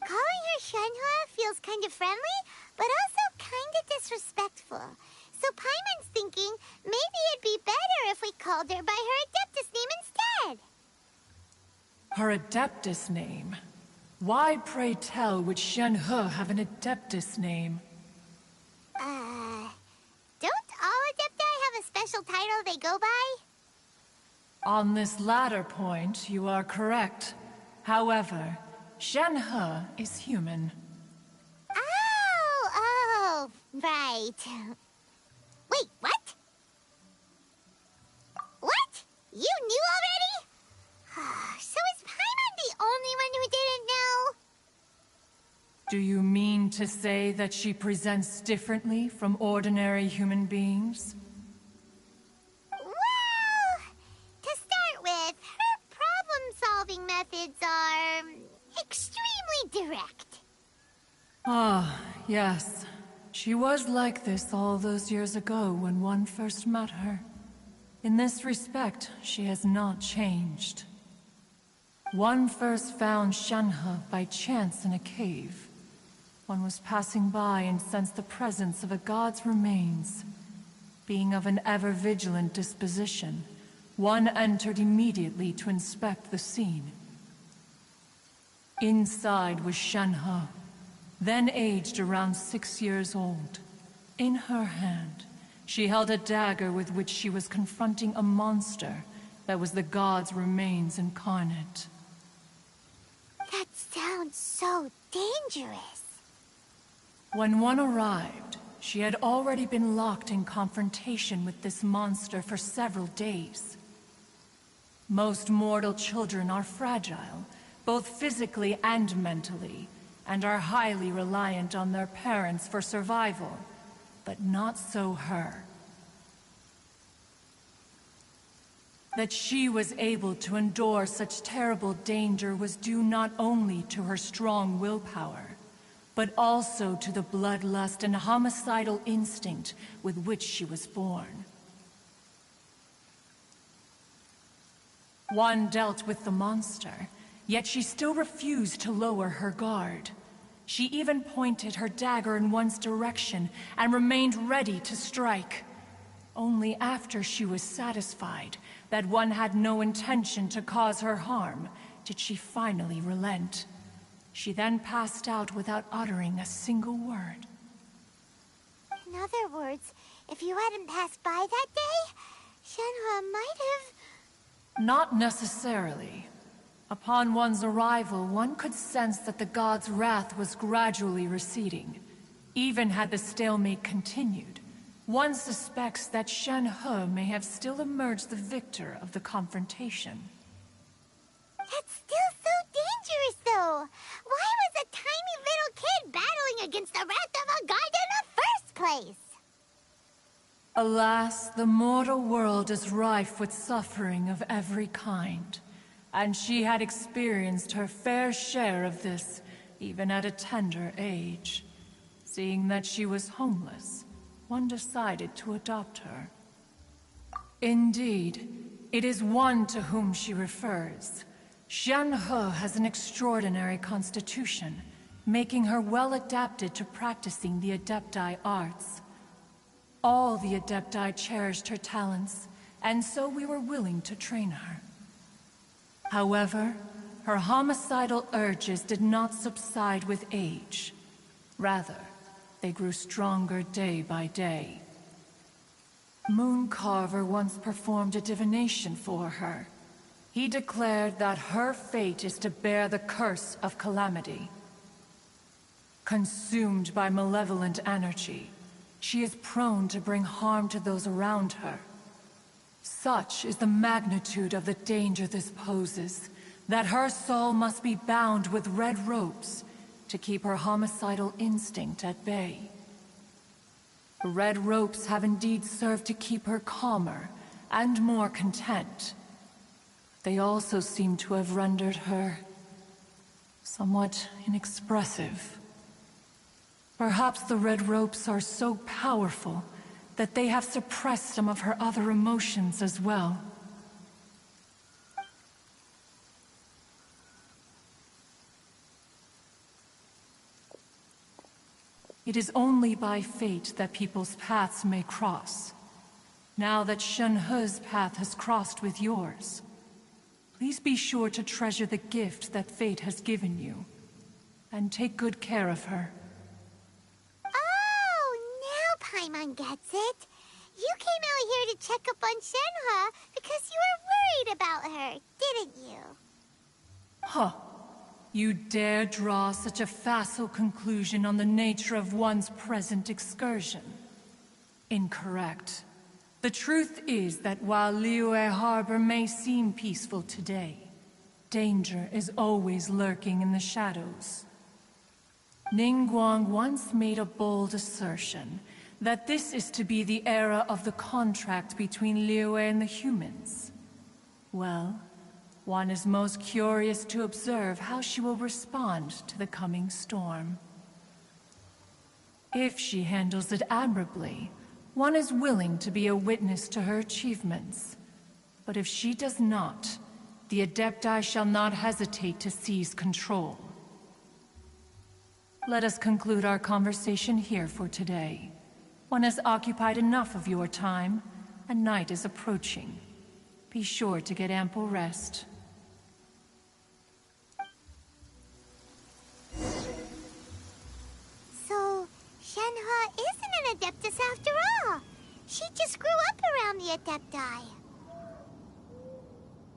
Speaker 10: Calling her Shenhe feels kind of friendly, but also kind of disrespectful. So Paimon's thinking maybe it'd be better if we called her by her Adeptus name instead.
Speaker 16: Her Adeptus name? Why, pray tell, would Shenhe have an Adeptus name?
Speaker 10: Don't all Adepti have a special title they go by?
Speaker 16: On this latter point, you are correct. However, Shenhe is human.
Speaker 10: Oh, right. Wait, what? What? You knew already? So is Paimon the only one who didn't know?
Speaker 16: Do you mean to say that she presents differently from ordinary human beings?
Speaker 10: Well, to start with, her problem-solving methods are extremely direct.
Speaker 16: Ah, yes. She was like this all those years ago when one first met her. In this respect, she has not changed. One first found Shenhe by chance in a cave. One was passing by and sensed the presence of a god's remains. Being of an ever-vigilant disposition, one entered immediately to inspect the scene. Inside was Shenhe, then aged around 6 years old. In her hand, she held a dagger with which she was confronting a monster that was the god's remains incarnate.
Speaker 10: That sounds so dangerous.
Speaker 16: When one arrived, she had already been locked in confrontation with this monster for several days. Most mortal children are fragile, both physically and mentally, and are highly reliant on their parents for survival, but not so her. That she was able to endure such terrible danger was due not only to her strong willpower, but also to the bloodlust and homicidal instinct with which she was born. One dealt with the monster, yet she still refused to lower her guard. She even pointed her dagger in one's direction and remained ready to strike. Only after she was satisfied that one had no intention to cause her harm did she finally relent. She then passed out without uttering a single word.
Speaker 10: In other words, if you hadn't passed by that day, Shenhe might have...
Speaker 16: Not necessarily. Upon one's arrival, one could sense that the god's wrath was gradually receding. Even had the stalemate continued, one suspects that Shenhe may have still emerged the victor of the confrontation.
Speaker 10: That's still so dangerous, though. Why was a tiny little kid battling against the wrath of a god in the first place?
Speaker 16: Alas, the mortal world is rife with suffering of every kind, and she had experienced her fair share of this, even at a tender age. Seeing that she was homeless, one decided to adopt her. Indeed, it is one to whom she refers. Shenhe has an extraordinary constitution, making her well adapted to practicing the Adepti arts. All the Adepti cherished her talents, and so we were willing to train her. However, her homicidal urges did not subside with age. Rather, they grew stronger day by day. Mooncarver once performed a divination for her. He declared that her fate is to bear the curse of calamity. Consumed by malevolent energy, she is prone to bring harm to those around her. Such is the magnitude of the danger this poses, that her soul must be bound with red ropes to keep her homicidal instinct at bay. The red ropes have indeed served to keep her calmer and more content. They also seem to have rendered her somewhat inexpressive. Perhaps the red ropes are so powerful that they have suppressed some of her other emotions as well. It is only by fate that people's paths may cross. Now that Shenhe's path has crossed with yours, please be sure to treasure the gift that fate has given you, and take good care of her.
Speaker 10: Oh, now Paimon gets it. You came out here to check up on Shenhe because you were worried about her, didn't you?
Speaker 16: Huh. You dare draw such a facile conclusion on the nature of one's present excursion? Incorrect. The truth is that while Liyue Harbor may seem peaceful today, danger is always lurking in the shadows. Ningguang once made a bold assertion that this is to be the era of the contract between Liyue and the humans. Well, one is most curious to observe how she will respond to the coming storm. If she handles it admirably, one is willing to be a witness to her achievements. But if she does not, the Adepti shall not hesitate to seize control. Let us conclude our conversation here for today. One has occupied enough of your time, and night is approaching. Be sure to get ample rest.
Speaker 10: So, Shenhua isn't an Adeptus after all. She just grew up around the Adepti.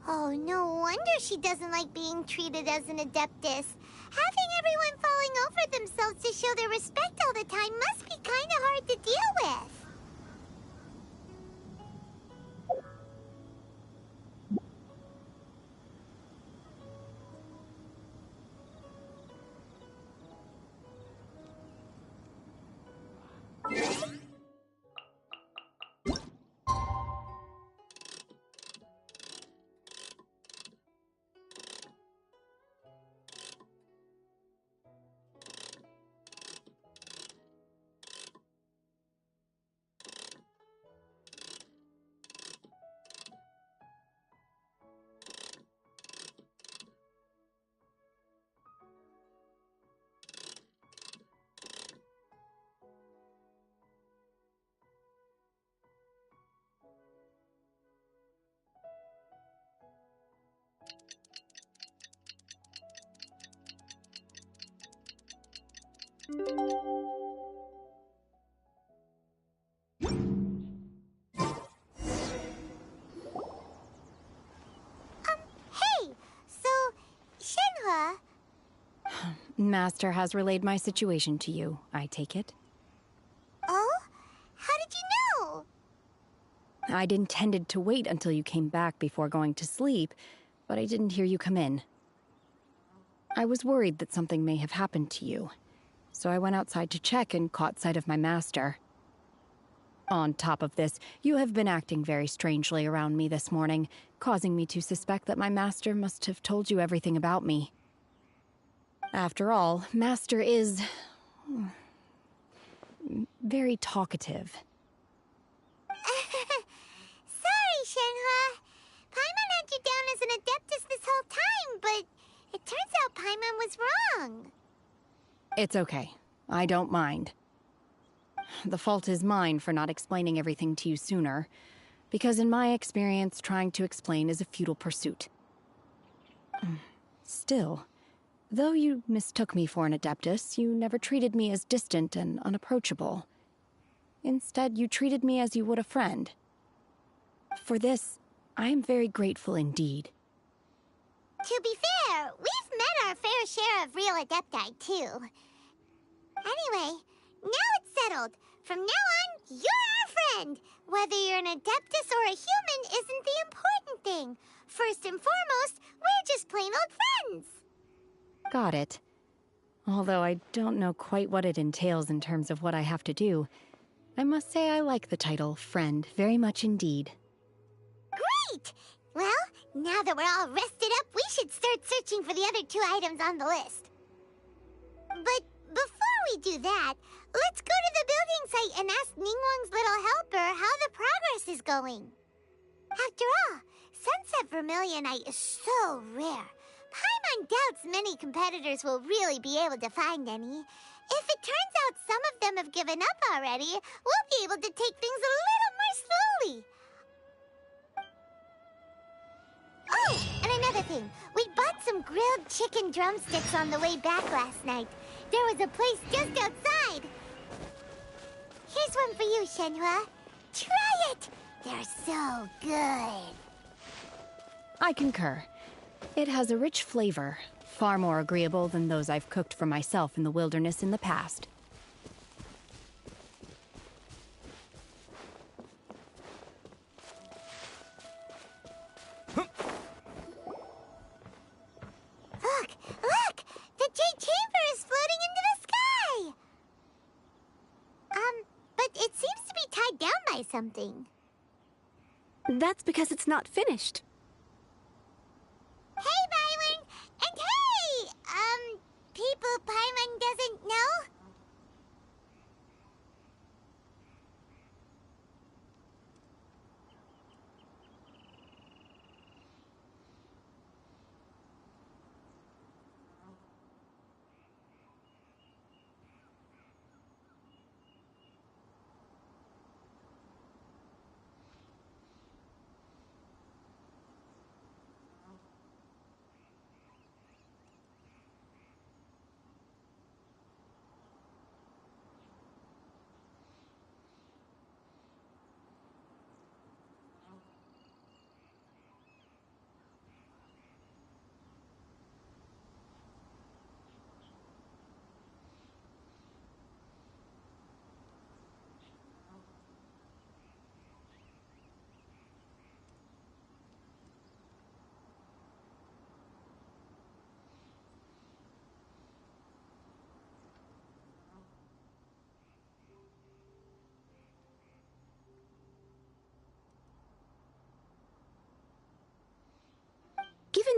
Speaker 10: Oh, no wonder she doesn't like being treated as an Adeptus. Having everyone falling over themselves to show their respect all the time must be kind of hard to deal with. Hey! So, Shenhua...
Speaker 11: Master has relayed my situation to you, I take it.
Speaker 10: Oh? How did you know?
Speaker 11: I'd intended to wait until you came back before going to sleep, but I didn't hear you come in. I was worried that something may have happened to you, so I went outside to check and caught sight of my master. On top of this, you have been acting very strangely around me this morning, causing me to suspect that my master must have told you everything about me. After all, Master is... very talkative.
Speaker 10: Sorry, Shenhua. Paimon had you down as an Adeptus this whole time, but it turns out Paimon was wrong.
Speaker 11: It's okay. I don't mind. The fault is mine for not explaining everything to you sooner, because in my experience, trying to explain is a futile pursuit. Still, though you mistook me for an Adeptus, you never treated me as distant and unapproachable. Instead, you treated me as you would a friend. For this, I am very grateful indeed.
Speaker 10: To be fair, we've met our fair share of real Adepti, too. Anyway, now it's settled. From now on, you're our friend. Whether you're an Adeptus or a human isn't the important thing. First and foremost, we're just plain old friends.
Speaker 11: Got it. Although I don't know quite what it entails in terms of what I have to do, I must say I like the title Friend very much indeed.
Speaker 10: Great! Well, now that we're all rested up, we should start searching for the other 2 items on the list. But before we do that, let's go to the building site and ask Ningguang's little helper how the progress is going. After all, Sunset Vermilionite is so rare. Paimon doubts many competitors will really be able to find any. If it turns out some of them have given up already, we'll be able to take things a little more slowly. Oh, and another thing. We bought some grilled chicken drumsticks on the way back last night. There was a place just outside. Here's one for you, Shenhua. Try it! They're so good.
Speaker 11: I concur. It has a rich flavor, far more agreeable than those I've cooked for myself in the wilderness in the past.
Speaker 10: Look! The Jade Chamber is floating into the sky! But it seems to be tied down by something.
Speaker 15: That's because it's not finished.
Speaker 10: Hey, Byron! And hey! People Paimon doesn't know?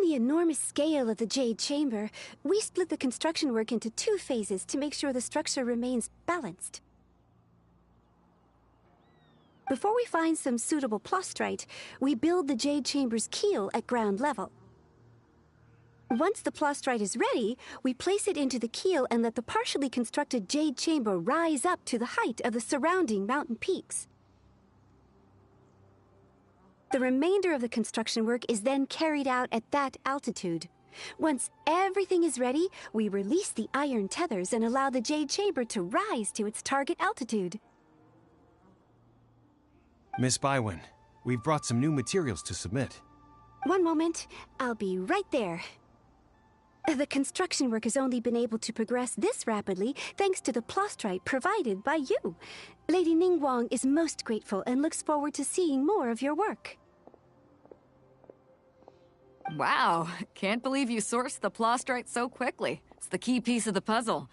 Speaker 15: the enormous scale of the Jade Chamber, we split the construction work into 2 phases to make sure the structure remains balanced. Before we find some suitable plastrite, we build the Jade Chamber's keel at ground level. Once the plastrite is ready, we place it into the keel and let the partially constructed Jade Chamber rise up to the height of the surrounding mountain peaks. The remainder of the construction work is then carried out at that altitude. Once everything is ready, we release the iron tethers and allow the Jade Chamber to rise to its target altitude.
Speaker 8: Miss Bywin, we've brought some new materials to submit.
Speaker 15: One moment, I'll be right there. The construction work has only been able to progress this rapidly thanks to the plastrite provided by you. Lady Ningguang is most grateful and looks forward to seeing more of your work.
Speaker 17: Wow, can't believe you sourced the plastrite so quickly. It's the key piece of the puzzle.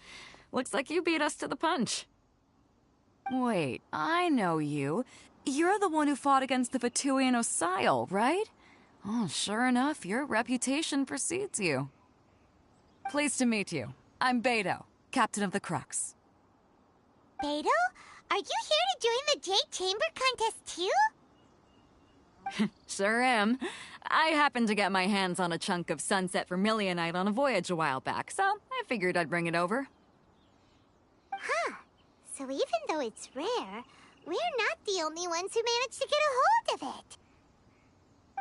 Speaker 17: Looks like you beat us to the punch. Wait, I know you. You're the one who fought against the Vatuian Osile, right? Oh, sure enough, your reputation precedes you. Pleased to meet you. I'm Beto, captain of the Crux.
Speaker 10: Beto? Are you here to join the Jade Chamber contest too?
Speaker 17: Sure am. I happened to get my hands on a chunk of sunset vermilionite on a voyage a while back, so I figured I'd bring it over.
Speaker 10: Huh. So even though it's rare, we're not the only ones who managed to get a hold of it.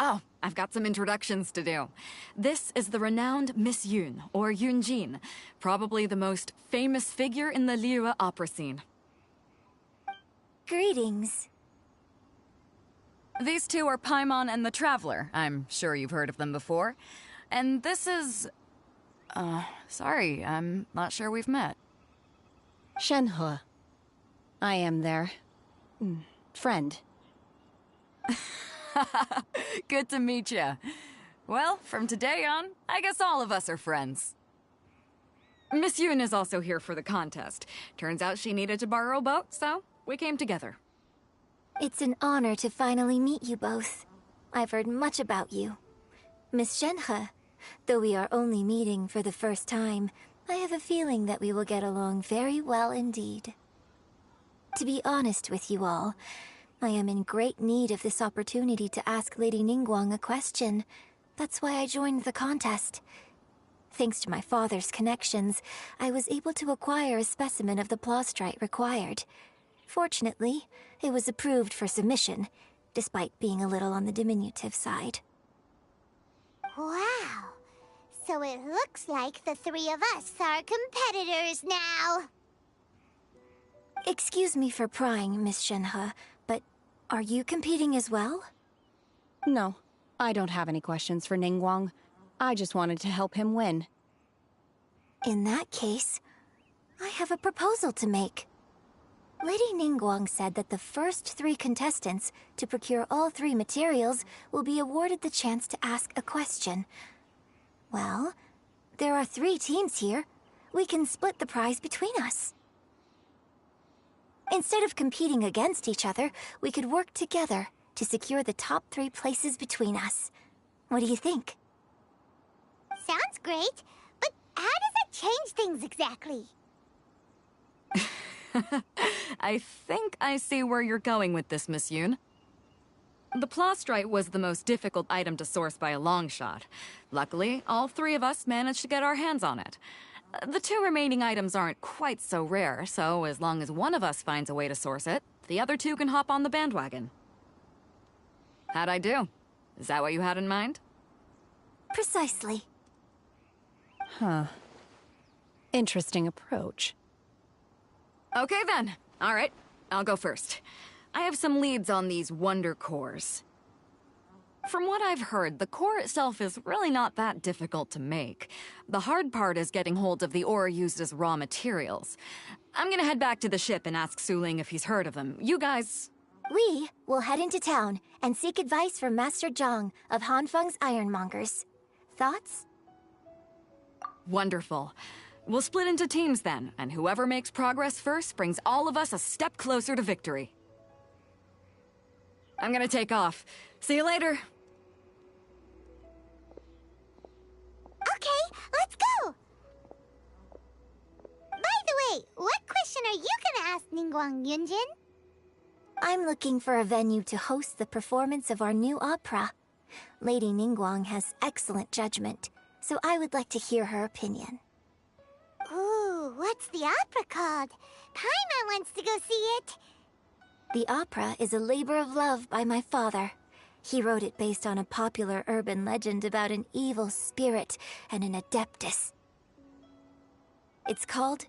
Speaker 17: Oh, I've got some introductions to do. This is the renowned Miss Yun, or Yunjin, probably the most famous figure in the Liyue opera scene.
Speaker 10: Greetings.
Speaker 17: These two are Paimon and the Traveler. I'm sure you've heard of them before. And this is... sorry, I'm not sure we've met.
Speaker 11: Shenhe. I am their... friend.
Speaker 17: Good to meet you. Well, from today on, I guess all of us are friends. Miss Yun is also here for the contest. Turns out she needed to borrow a boat, so we came together.
Speaker 10: It's an honor to finally meet you both. I've heard much about you. Miss Shenhe, though we are only meeting for the first time, I have a feeling that we will get along very well indeed. To be honest with you all, I am in great need of this opportunity to ask Lady Ningguang a question. That's why I joined the contest. Thanks to my father's connections, I was able to acquire a specimen of the plastrite required. Fortunately, it was approved for submission, despite being a little on the diminutive side. Wow. So it looks like the 3 of us are competitors now. Excuse me for prying, Miss Shenhe, but are you competing as well?
Speaker 11: No, I don't have any questions for Ningguang. I just wanted to help him win.
Speaker 10: In that case, I have a proposal to make. Lady Ningguang said that the first 3 contestants to procure all 3 materials will be awarded the chance to ask a question. Well, there are 3 teams here. We can split the prize between us. Instead of competing against each other, we could work together to secure the top 3 places between us. What do you think? Sounds great, but how does it change things exactly?
Speaker 17: I think I see where you're going with this, Miss Yun. The plastrite was the most difficult item to source by a long shot. Luckily, all 3 of us managed to get our hands on it. The 2 remaining items aren't quite so rare, so as long as one of us finds a way to source it, the other 2 can hop on the bandwagon. How'd I do? Is that what you had in mind?
Speaker 10: Precisely.
Speaker 11: Huh. Interesting approach.
Speaker 17: Okay then. All right, I'll go first. I have some leads on these wonder cores. From what I've heard, the core itself is really not that difficult to make. The hard part is getting hold of the ore used as raw materials. I'm gonna head back to the ship and ask Suling if he's heard of them. You guys...
Speaker 10: We will head into town and seek advice from Master Zhang of Hanfeng's Ironmongers. Thoughts?
Speaker 17: Wonderful. We'll split into teams then, and whoever makes progress first brings all of us a step closer to victory. I'm gonna take off. See you later.
Speaker 10: are you gonna ask Ningguang, Yunjin?
Speaker 18: I'm looking for a venue to host the performance of our new opera. Lady Ningguang has excellent judgment, so I would like to hear her opinion.
Speaker 10: Ooh, what's the opera called? Paimon wants to go see it.
Speaker 18: The opera is a labor of love by my father. He wrote it based on a popular urban legend about an evil spirit and an adeptus. It's called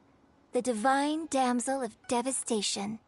Speaker 18: The Divine Damsel of Devastation.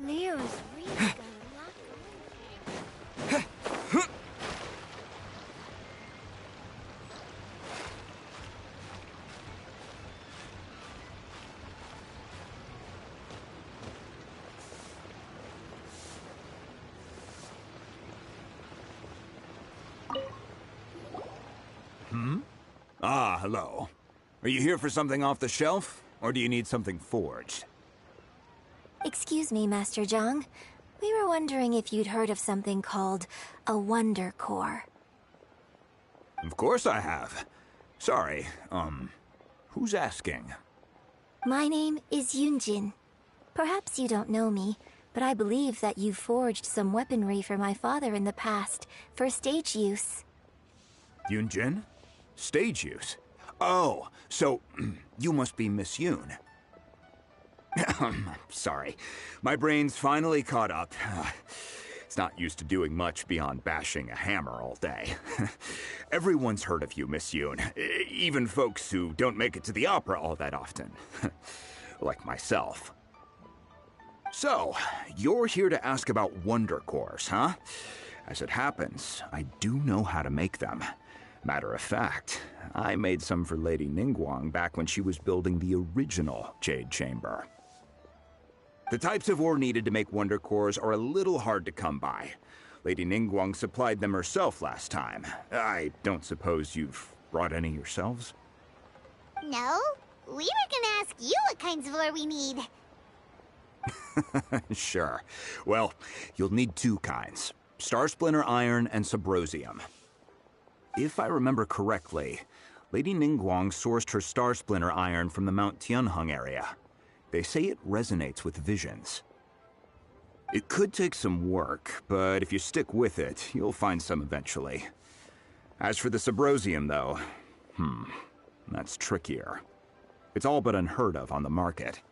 Speaker 10: Leo's really got a lot
Speaker 19: Ah, hello. Are you here for something off the shelf, or do you need something forged?
Speaker 18: Excuse me, Master Zhang. We were wondering if you'd heard of something called a Wonder Core.
Speaker 19: Of course I have. Sorry, who's asking?
Speaker 18: My name is Yunjin. Perhaps you don't know me, but I believe that you forged some weaponry for my father in the past, for stage use.
Speaker 19: Yunjin? Stage use? Oh, so you must be Miss Yoon. Sorry. My brain's finally caught up. It's not used to doing much beyond bashing a hammer all day. Everyone's heard of you, Miss Yoon. Even folks who don't make it to the opera all that often. Like myself. So, you're here to ask about Wonder Cores, huh? As it happens, I do know how to make them. Matter of fact, I made some for Lady Ningguang back when she was building the original Jade Chamber. The types of ore needed to make Wonder Cores are a little hard to come by. Lady Ningguang supplied them herself last time. I don't suppose you've brought any yourselves?
Speaker 10: No, we were gonna ask you what kinds of ore we need.
Speaker 19: Sure. Well, you'll need two kinds. Star Splinter Iron and Subrosium. If I remember correctly, Lady Ningguang sourced her Star Splinter Iron from the Mount Tianheng area. They say it resonates with visions. It could take some work, but if you stick with it, you'll find some eventually. As for the Subrosium, though, that's trickier. It's all but unheard of on the market.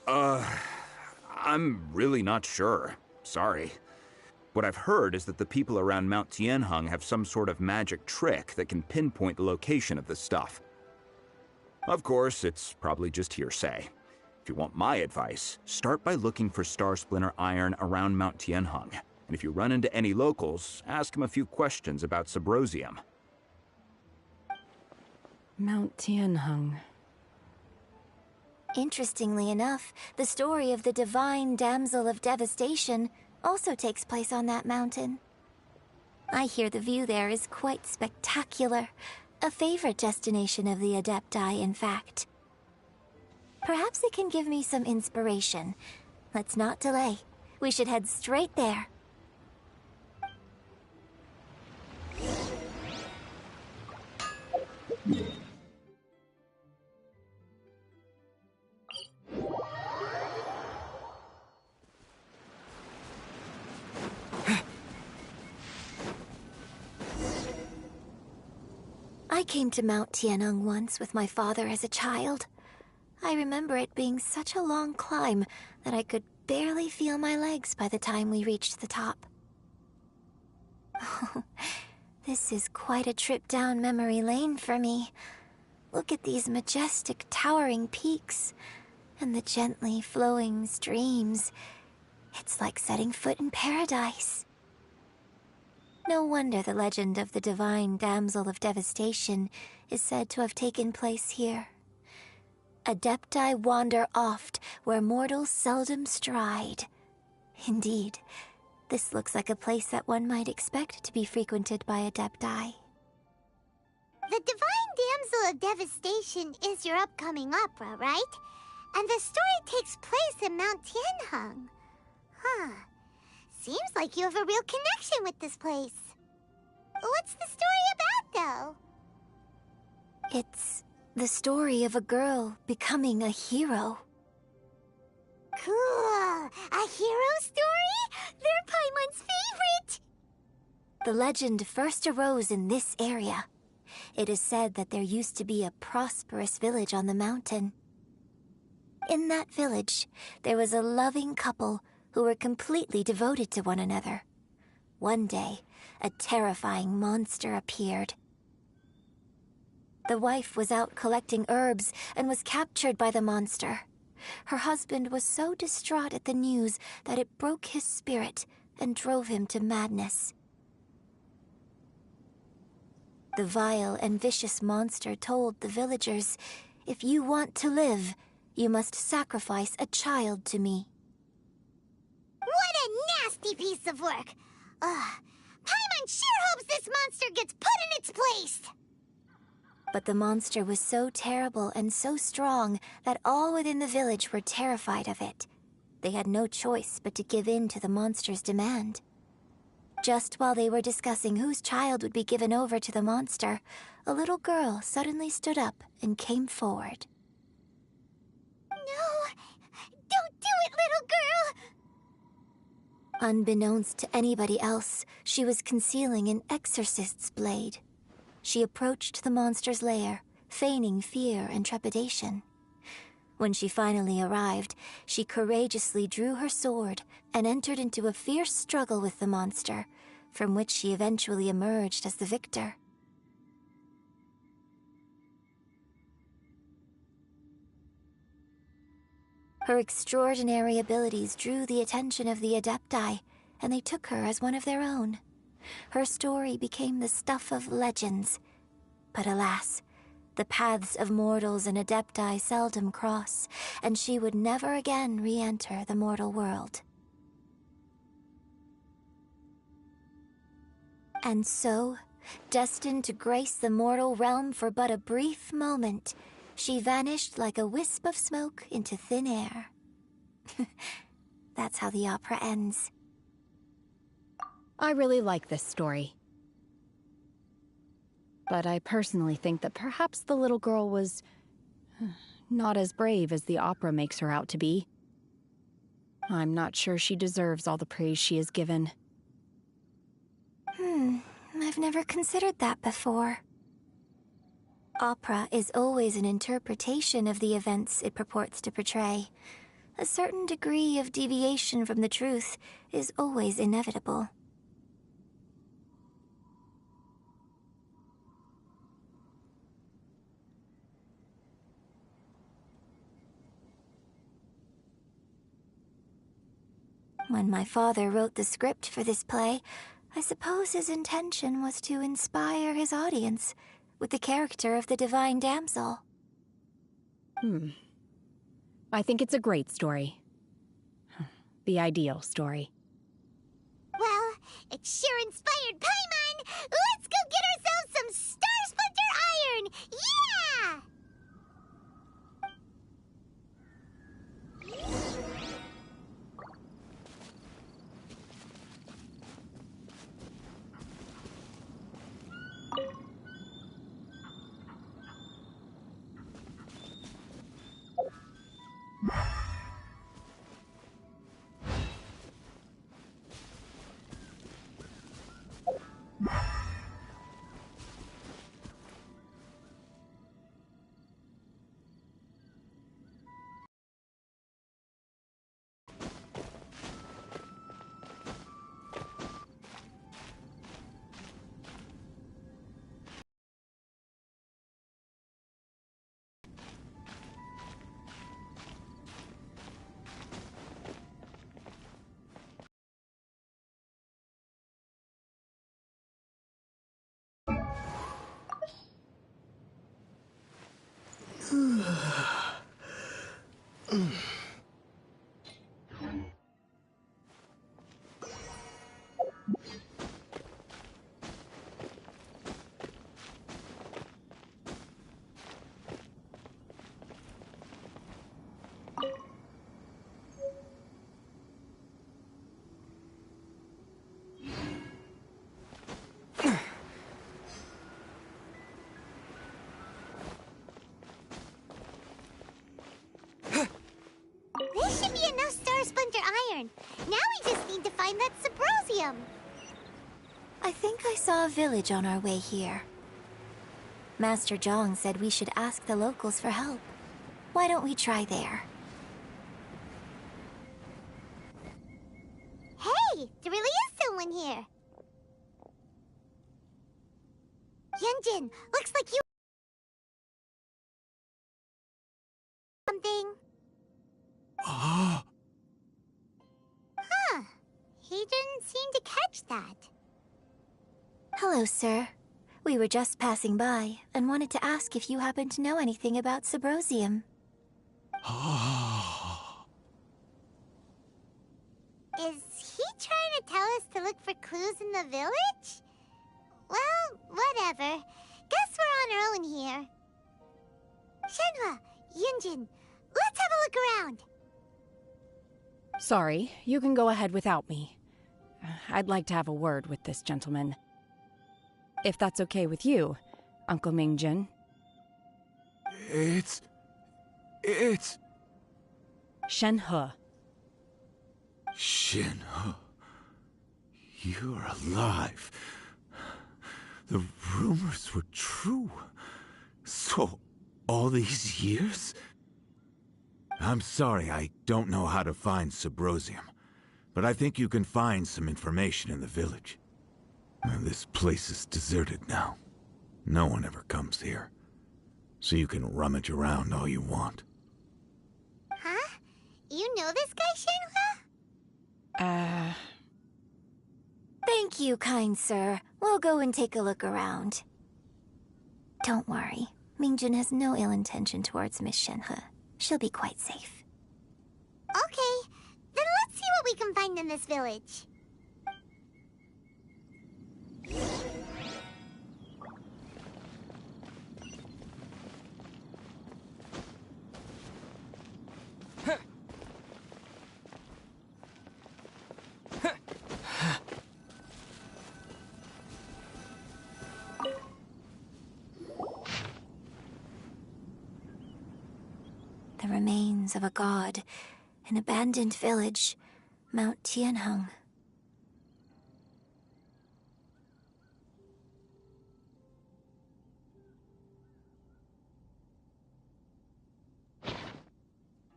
Speaker 19: I'm really not sure. Sorry. What I've heard is that the people around Mount Tianheng have some sort of magic trick that can pinpoint the location of the stuff. Of course, it's probably just hearsay. If you want my advice, start by looking for Star Splinter Iron around Mount Tianheng. And if you run into any locals, ask them a few questions about Subrosium.
Speaker 11: Mount Tianheng.
Speaker 18: Interestingly enough, the story of the Divine Damsel of Devastation also takes place on that mountain. I hear the view there is quite spectacular. A favorite destination of the Adepti, in fact. Perhaps it can give me some inspiration. Let's not delay. We should head straight there. came to Mount Tianeng once with my father as a child. I remember it being such a long climb that I could barely feel my legs by the time we reached the top. Oh, this is quite a trip down memory lane for me. Look at these majestic, towering peaks and the gently flowing streams. It's like setting foot in paradise. No wonder the legend of the divine damsel of devastation is said to have taken place here. Adepti wander oft where mortals seldom stride. Indeed, this looks like a place that one might expect to be frequented by Adepti.
Speaker 10: The Divine Damsel of Devastation is your upcoming opera, right? And the story takes place in Mount Tianheng. Huh. Seems like you have a real connection with this place. What's the story about, though?
Speaker 18: It's the story of a girl becoming a hero.
Speaker 10: Cool. A hero story? They're Paimon's favorite!
Speaker 18: The legend first arose in this area. It is said that there used to be a prosperous village on the mountain. In that village, there was a loving couple who were completely devoted to one another. One day, a terrifying monster appeared. The wife was out collecting herbs and was captured by the monster. Her husband was so distraught at the news that it broke his spirit and drove him to madness. The vile and vicious monster told the villagers, "If you want to live, you must sacrifice a child to me."
Speaker 10: What a nasty piece of work! Paimon sure hopes this monster gets put in its place!
Speaker 18: But the monster was so terrible and so strong that all within the village were terrified of it. They had no choice but to give in to the monster's demand. Just while they were discussing whose child would be given over to the monster, a little girl suddenly stood up and came forward.
Speaker 10: No! Don't do it, little girl!
Speaker 18: Unbeknownst to anybody else, she was concealing an exorcist's blade. She approached the monster's lair, feigning fear and trepidation. When she finally arrived, she courageously drew her sword and entered into a fierce struggle with the monster, from which she eventually emerged as the victor. Her extraordinary abilities drew the attention of the Adepti, and they took her as one of their own. Her story became the stuff of legends. But alas, the paths of mortals and Adepti seldom cross, and she would never again re-enter the mortal world. And so, destined to grace the mortal realm for but a brief moment, she vanished like a wisp of smoke into thin air. That's how the opera ends.
Speaker 11: I really like this story. But I personally think that perhaps the little girl was not as brave as the opera makes her out to be. I'm not sure she deserves all the praise she is given.
Speaker 18: I've never considered that before. Opera is always an interpretation of the events it purports to portray. A certain degree of deviation from the truth is always inevitable. When my father wrote the script for this play, I suppose his intention was to inspire his audience with the character of the Divine Damsel.
Speaker 11: I think it's a great story. The ideal story.
Speaker 10: Well, it sure inspired Paimon! Let's go get ourselves some Star Splinter Iron! Yeah! This should be enough Star Splinter iron. Now we just need to find that Subrosium.
Speaker 18: I think I saw a village on our way here. Master Zhang said we should ask the locals for help. Why don't we try there?
Speaker 10: Hey, there really is someone here. Yunjin, looks like you... something.
Speaker 19: Ah.
Speaker 10: Huh. He didn't seem to catch that.
Speaker 18: Hello, sir. We were just passing by and wanted to ask if you happen to know anything about Subrosium.
Speaker 10: Is he trying to tell us to look for clues in the village? Well, whatever. Guess we're on our own here. Shenhua, Yunjin, let's have a look around.
Speaker 11: Sorry, you can go ahead without me. I'd like to have a word with this gentleman. If that's okay with you, Uncle Mingjin.
Speaker 19: It's...
Speaker 11: Shenhe.
Speaker 19: Shenhe. You're alive. The rumors were true. So, all these years? I'm sorry, I don't know how to find Subrosium, but I think you can find some information in the village. This place is deserted now. No one ever comes here, so you can rummage around all you want.
Speaker 10: Huh? You know this guy, Shenhua?
Speaker 18: Thank you, kind sir. We'll go and take a look around. Don't worry. Mingjin has no ill intention towards Miss Shenhe. She'll be quite safe.
Speaker 10: Okay, then let's see what we can find in this village.
Speaker 18: The remains of a god, an abandoned village, Mount Tianheng.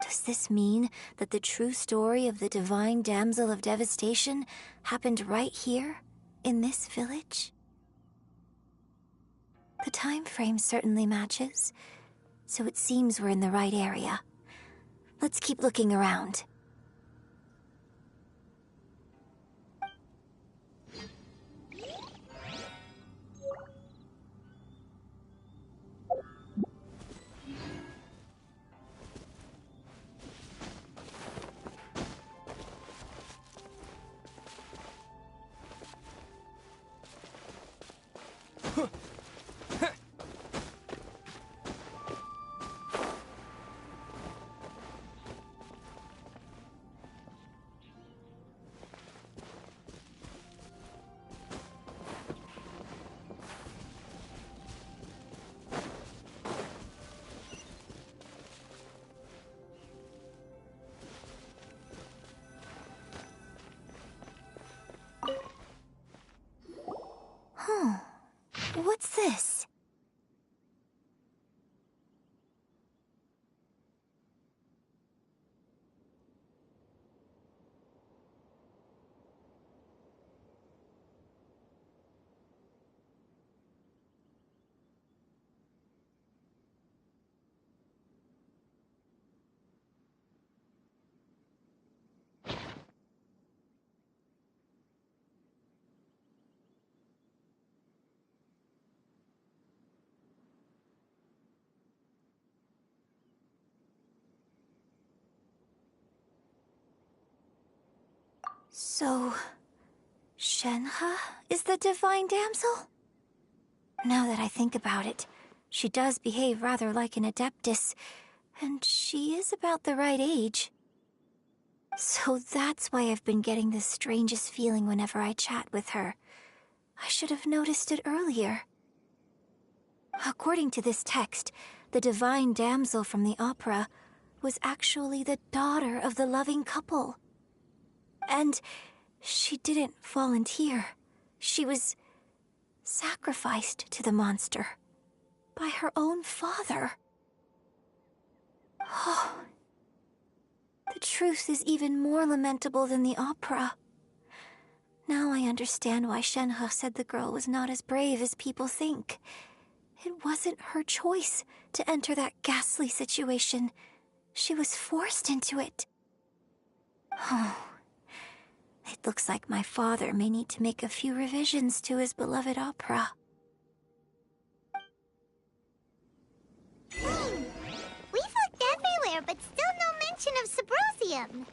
Speaker 18: Does this mean that the true story of the divine damsel of devastation happened right here, in this village? The time frame certainly matches, so it seems we're in the right area. Let's keep looking around. So, Shenhe is the divine damsel? Now that I think about it, she does behave rather like an adeptus, and she is about the right age. So that's why I've been getting the strangest feeling whenever I chat with her. I should have noticed it earlier. According to this text, the divine damsel from the opera was actually the daughter of the loving couple. And she didn't volunteer. She was sacrificed to the monster by her own father. Oh, the truth is even more lamentable than the opera. Now I understand why Shenhe said the girl was not as brave as people think. It wasn't her choice to enter that ghastly situation. She was forced into it. Oh, it looks like my father may need to make a few revisions to his beloved opera.
Speaker 10: We've looked everywhere, but still no mention of Symposium.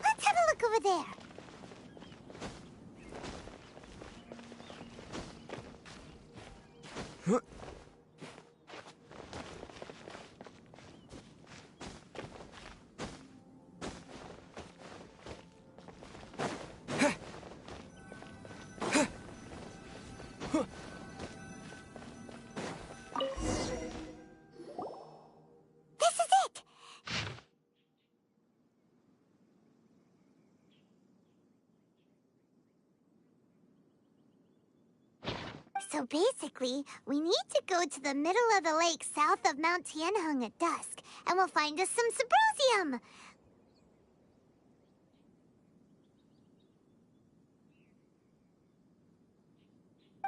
Speaker 10: Let's have a look over there. So basically, we need to go to the middle of the lake south of Mount Tianheng at dusk, and we'll find us some Symposium.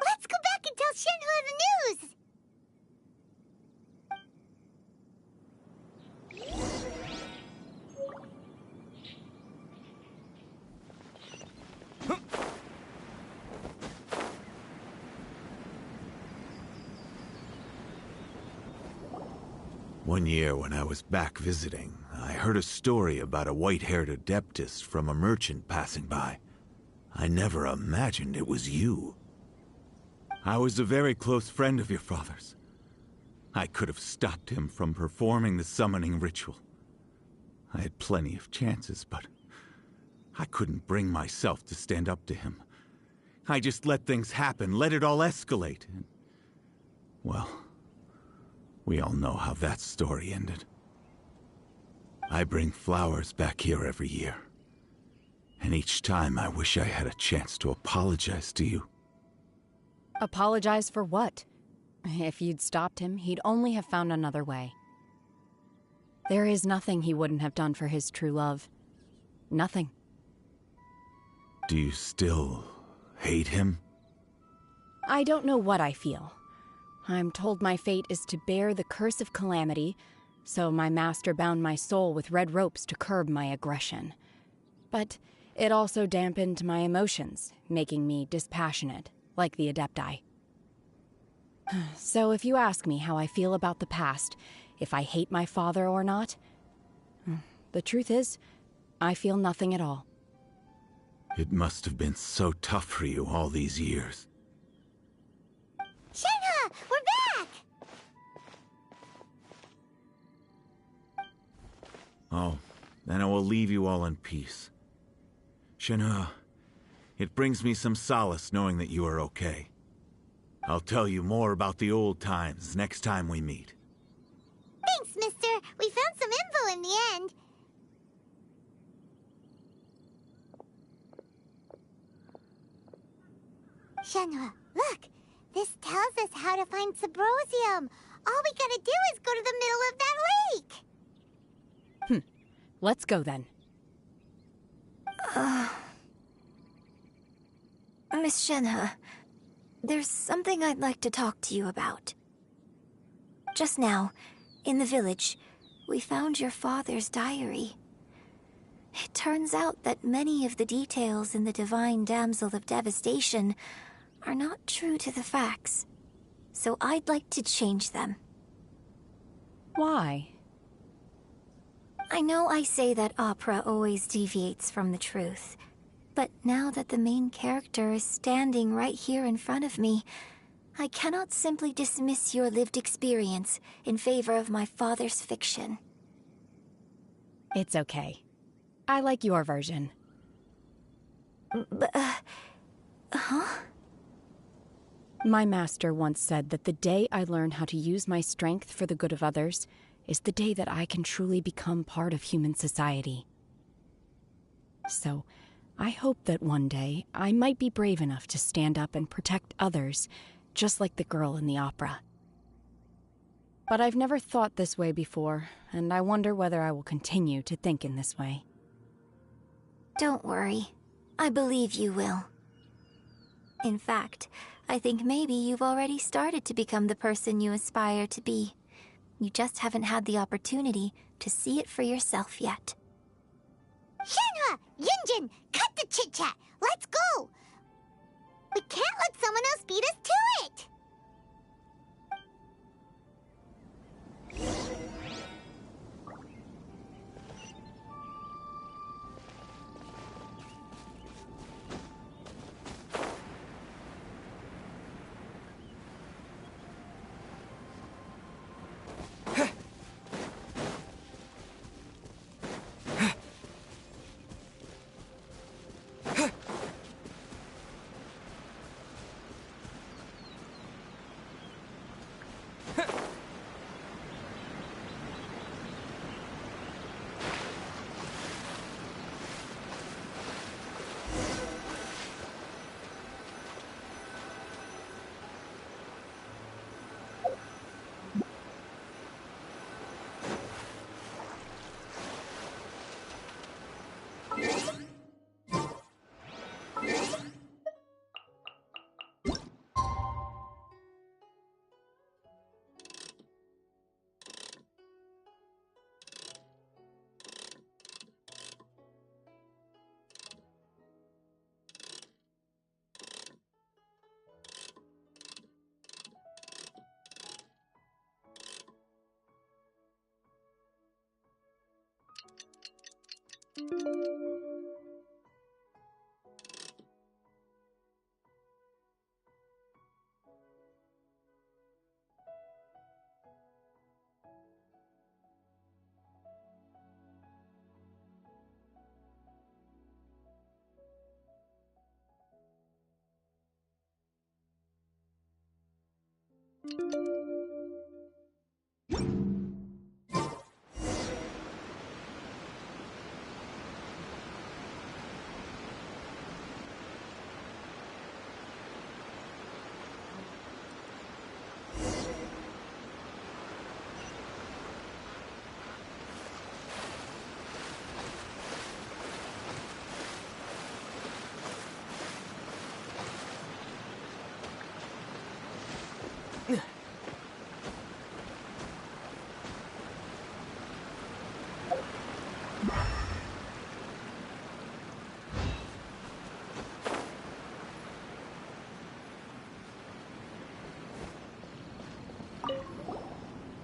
Speaker 10: Let's go back and tell Shenhe the news!
Speaker 20: One year when I was back visiting, I heard a story about a white-haired adeptus from a merchant passing by. I never imagined it was you. I was a very close friend of your father's. I could have stopped him from performing the summoning ritual. I had plenty of chances, but I couldn't bring myself to stand up to him. I just let things happen, let it all escalate, and... well... we all know how that story ended. I bring flowers back here every year. And each time I wish I had a chance to apologize to you.
Speaker 11: Apologize for what? If you'd stopped him, he'd only have found another way. There is nothing he wouldn't have done for his true love. Nothing.
Speaker 20: Do you still hate him?
Speaker 11: I don't know what I feel. I'm told my fate is to bear the curse of calamity, so my master bound my soul with red ropes to curb my aggression. But it also dampened my emotions, making me dispassionate, like the Adepti. So if you ask me how I feel about the past, if I hate my father or not, the truth is, I feel nothing at all.
Speaker 20: It must have been so tough for you all these years.
Speaker 10: Shenhe, we're back!
Speaker 20: Oh, then I will leave you all in peace. Shenhe, it brings me some solace knowing that you are okay. I'll tell you more about the old times next time we meet.
Speaker 10: Thanks, mister. We found some info in the end. Shenhe, look. This tells us how to find Symposium. All we gotta do is go to the middle of that lake.
Speaker 11: Let's go then.
Speaker 18: Miss Shenhe, there's something I'd like to talk to you about. Just now, in the village, we found your father's diary. It turns out that many of the details in the Divine Damsel of Devastation are not true to the facts, so I'd like to change them.
Speaker 11: Why?
Speaker 18: I know I say that opera always deviates from the truth, but now that the main character is standing right here in front of me, I cannot simply dismiss your lived experience in favor of my father's fiction.
Speaker 11: It's okay. I like your version.
Speaker 18: But, huh?
Speaker 11: My master once said that the day I learn how to use my strength for the good of others is the day that I can truly become part of human society. So, I hope that one day I might be brave enough to stand up and protect others, just like the girl in the opera. But I've never thought this way before, and I wonder whether I will continue to think in this way.
Speaker 18: Don't worry. I believe you will. In fact, I think maybe you've already started to become the person you aspire to be. You just haven't had the opportunity to see it for yourself yet.
Speaker 10: Shenhua! Yunjin! Cut the chit-chat! Let's go! We can't let someone else beat us to it!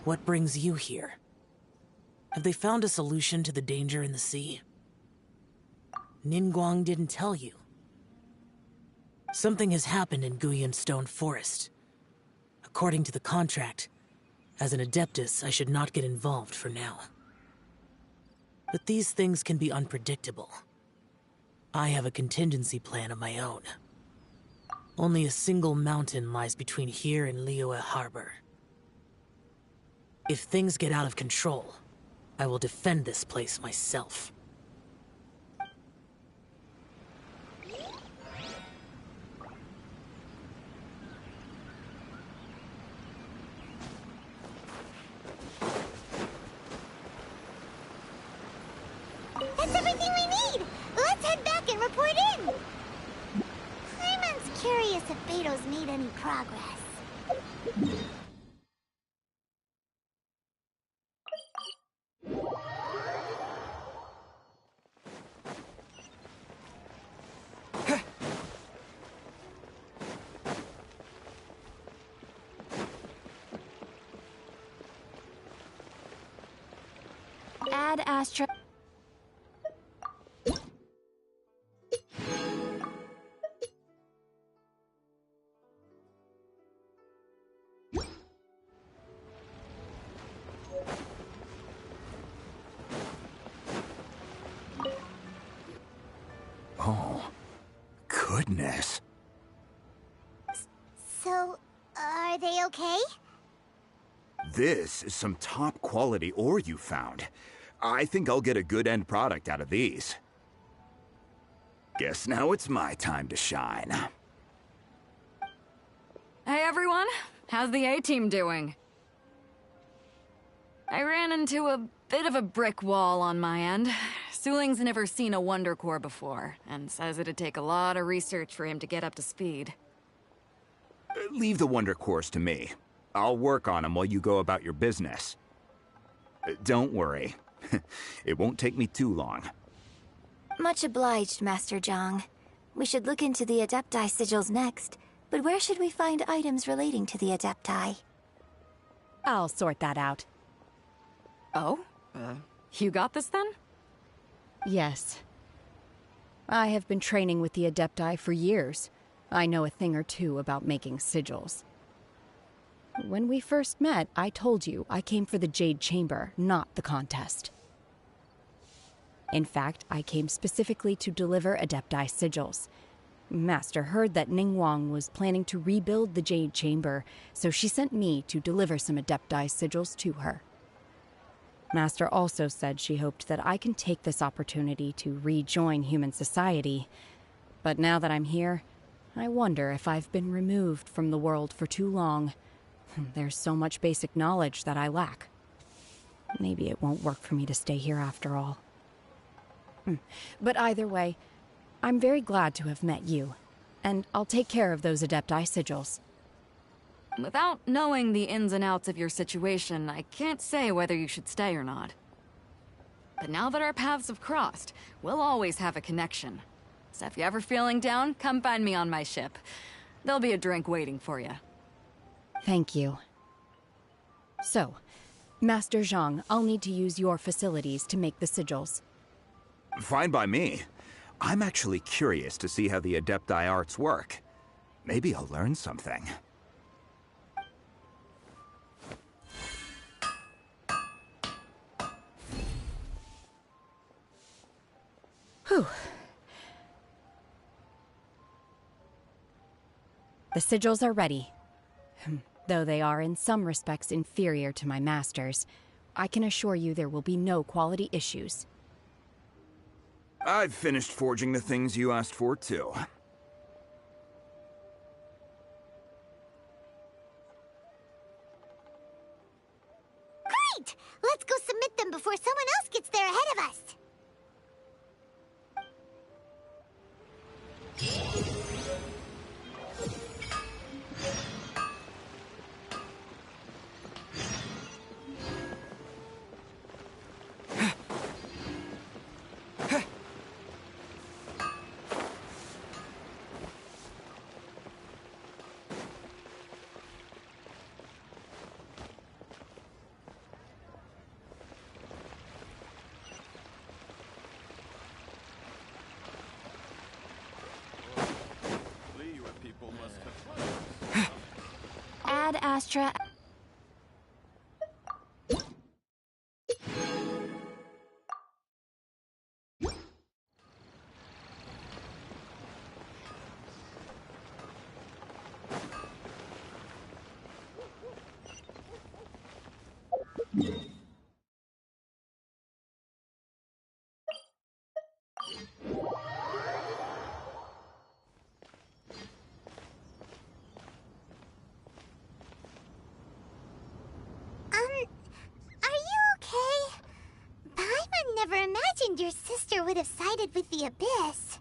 Speaker 21: What brings you here? Have they found a solution to the danger in the sea? Ningguang didn't tell you. Something has happened in Guyan Stone Forest. According to the contract, as an Adeptus, I should not get involved for now. But these things can be unpredictable. I have a contingency plan of my own. Only a single mountain lies between here and Liyue Harbor. If things get out of control, I will defend this place myself.
Speaker 10: That's everything we need! Let's head back and report in! Clayman's curious if Beto's made any progress.
Speaker 4: Ad Astra.
Speaker 19: Oh, goodness.
Speaker 10: So, are they okay?
Speaker 19: This is some top quality ore you found. I think I'll get a good end product out of these. Guess now it's my time to shine.
Speaker 17: Hey everyone, how's the A-team doing? I ran into a bit of a brick wall on my end. Suling's never seen a Wonder Core before, and says it'd take a lot of research for him to get up to speed.
Speaker 19: Leave the Wonder Cores to me. I'll work on them while you go about your business. Don't worry. It won't take me too long.
Speaker 18: Much obliged, Master Zhang. We should look into the Adepti sigils next, but where should we find items relating to the Adepti?
Speaker 11: I'll sort that out.
Speaker 17: Oh? You got this then?
Speaker 11: Yes. I have been training with the Adepti for years. I know a thing or two about making sigils. When we first met, I told you I came for the Jade Chamber, not the contest. In fact, I came specifically to deliver Adepti sigils. Master heard that Ningguang was planning to rebuild the Jade Chamber, so she sent me to deliver some Adepti sigils to her. Master also said she hoped that I can take this opportunity to rejoin human society. But now that I'm here, I wonder if I've been removed from the world for too long. There's so much basic knowledge that I lack. Maybe it won't work for me to stay here after all. But either way, I'm very glad to have met you, and I'll take care of those Adepti sigils.
Speaker 17: Without knowing the ins and outs of your situation, I can't say whether you should stay or not. But now that our paths have crossed, we'll always have a connection. So if you're ever feeling down, come find me on my ship. There'll be a drink waiting for you.
Speaker 11: Thank you. So, Master Zhang, I'll need to use your facilities to make the sigils.
Speaker 19: Fine by me. I'm actually curious to see how the Adepti arts work. Maybe I'll learn something.
Speaker 11: Whew. The sigils are ready. Though they are in some respects inferior to my master's, I can assure you there will be no quality issues.
Speaker 19: I've finished forging the things you asked for, too.
Speaker 10: Great! Let's go submit them before someone else gets there ahead of us.
Speaker 4: Ad Astra.
Speaker 10: Are you okay? Paimon never imagined your sister would have sided with the Abyss.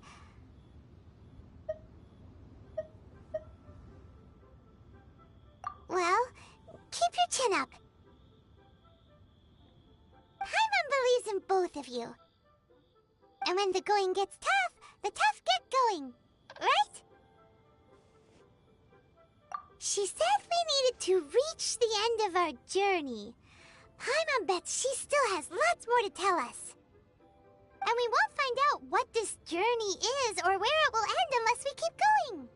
Speaker 10: Well, keep your chin up. Paimon believes in both of you. And when the going gets tough, the tough get going, right? She said we needed to reach the end of our journey. Paimon bets she still has lots more to tell us. And we won't find out what this journey is or where it will end unless we keep going.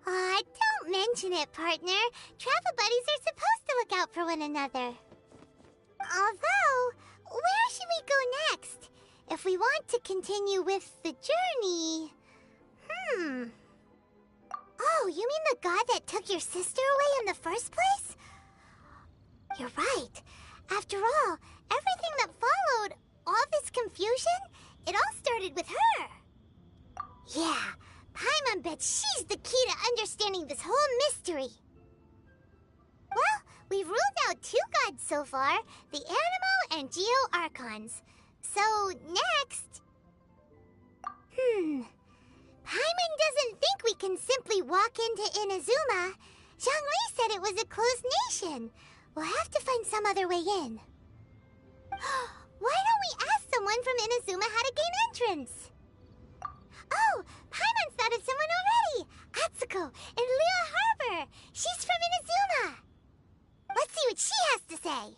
Speaker 10: Aw, don't mention it, partner. Travel buddies are supposed to look out for one another. Although, where should we go next? If we want to continue with the journey... Oh, you mean the god that took your sister away in the first place? You're right. After all, everything that followed, all this confusion, it all started with her. Yeah, Paimon bets she's the key to understanding this whole mystery. Well, we've ruled out 2 gods so far, the Animo and Geo Archons. So, next... Paimon doesn't think we can simply walk into Inazuma. Zhongli said it was a closed nation. We'll have to find some other way in. Why don't we ask someone from Inazuma how to gain entrance? Oh, Paimon's thought of someone already! Atsuko in Liyue Harbor! She's from Inazuma! Let's see what she has to say!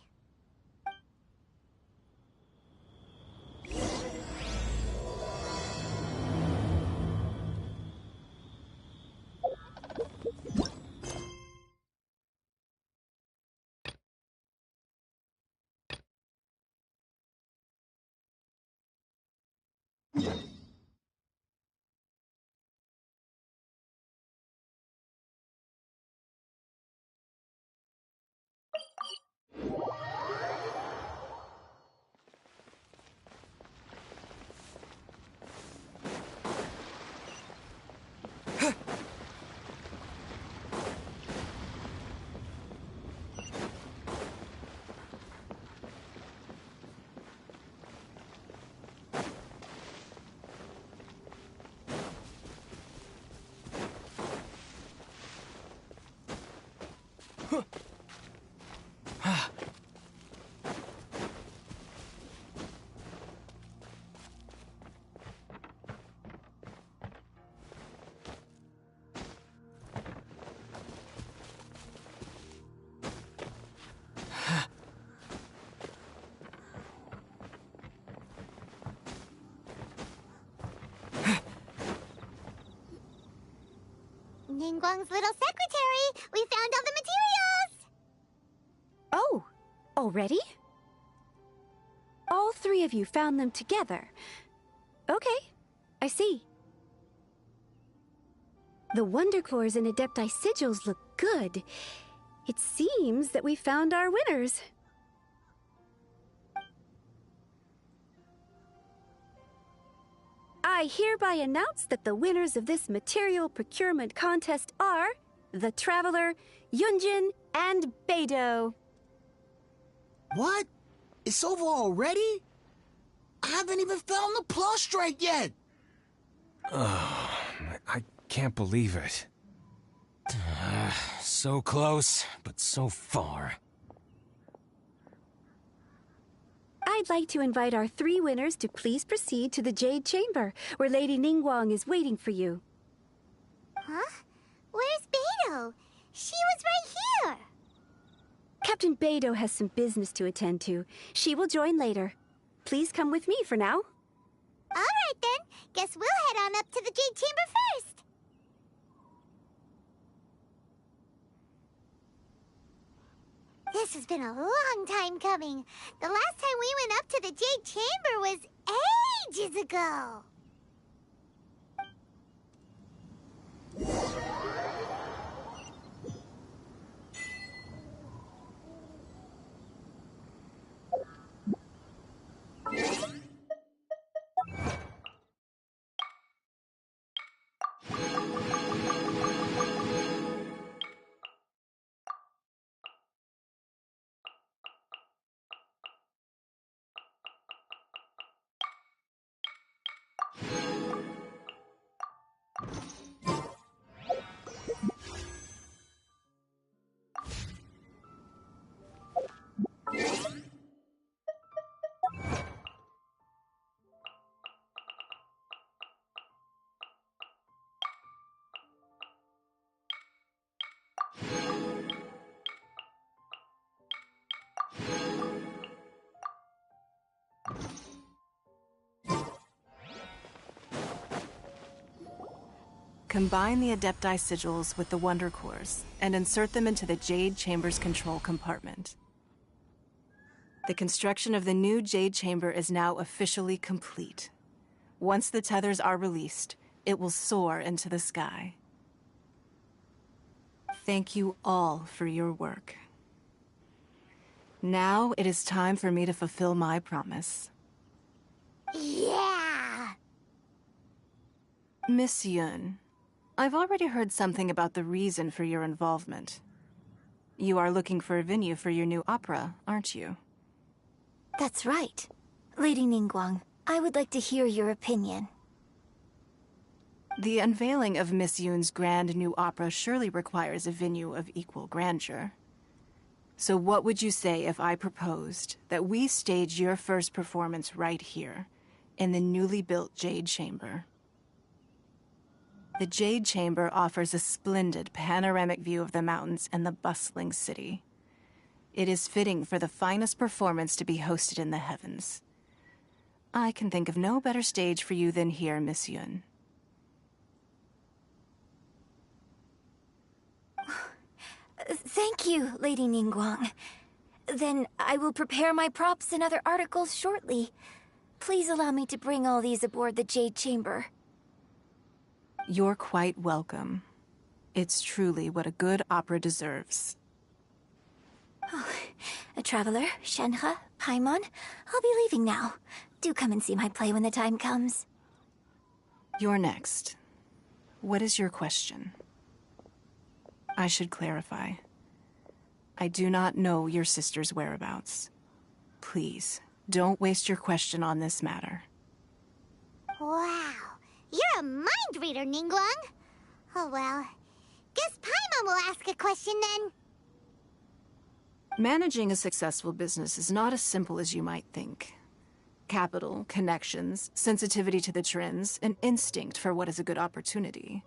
Speaker 10: Ningguang's little secretary! We found all the materials!
Speaker 15: Oh, already? All 3 of you found them together. Okay, I see. The Wonder Cores and Adepti sigils look good. It seems that we found our winners. I hereby announce that the winners of this material procurement contest are the Traveler, Yunjin, and Beidou.
Speaker 9: What? It's over already? I haven't even found the plush strike yet!
Speaker 8: Oh, I can't believe it.
Speaker 7: So close, but so far.
Speaker 15: I'd like to invite our 3 winners to please proceed to the Jade Chamber, where Lady Ningguang is waiting for you.
Speaker 10: Huh? Where's Beidou? She was right here!
Speaker 15: Captain Beidou has some business to attend to. She will join later. Please come with me for now.
Speaker 10: Alright then, guess we'll head on up to the Jade Chamber first! This has been a long time coming. The last time we went up to the Jade Chamber was ages ago.
Speaker 6: Combine the Adepti sigils with the Wonder Cores and insert them into the Jade Chamber's control compartment. The construction of the new Jade Chamber is now officially complete. Once the tethers are released, it will soar into the sky. Thank you all for your work. Now it is time for me to fulfill my promise.
Speaker 10: Yeah!
Speaker 6: Miss Yun, I've already heard something about the reason for your involvement. You are looking for a venue for your new opera, aren't you?
Speaker 18: That's right. Lady Ningguang, I would like to hear your opinion.
Speaker 6: The unveiling of Miss Yun's grand new opera surely requires a venue of equal grandeur. So what would you say if I proposed that we stage your first performance right here, in the newly built Jade Chamber? The Jade Chamber offers a splendid panoramic view of the mountains and the bustling city. It is fitting for the finest performance to be hosted in the heavens. I can think of no better stage for you than here, Miss Yun.
Speaker 18: Thank you, Lady Ningguang. Then I will prepare my props and other articles shortly. Please allow me to bring all these aboard the Jade Chamber.
Speaker 6: You're quite welcome. It's truly what a good opera deserves.
Speaker 18: Oh, a traveler, Shenhe, Paimon, I'll be leaving now. Do come and see my play when the time comes.
Speaker 6: You're next. What is your question? I should clarify. I do not know your sister's whereabouts. Please, don't waste your question on this matter.
Speaker 10: Wow, you're a mind reader, Ningguang. Oh well, guess Paimon will ask a question then.
Speaker 6: Managing a successful business is not as simple as you might think. Capital, connections, sensitivity to the trends, and instinct for what is a good opportunity.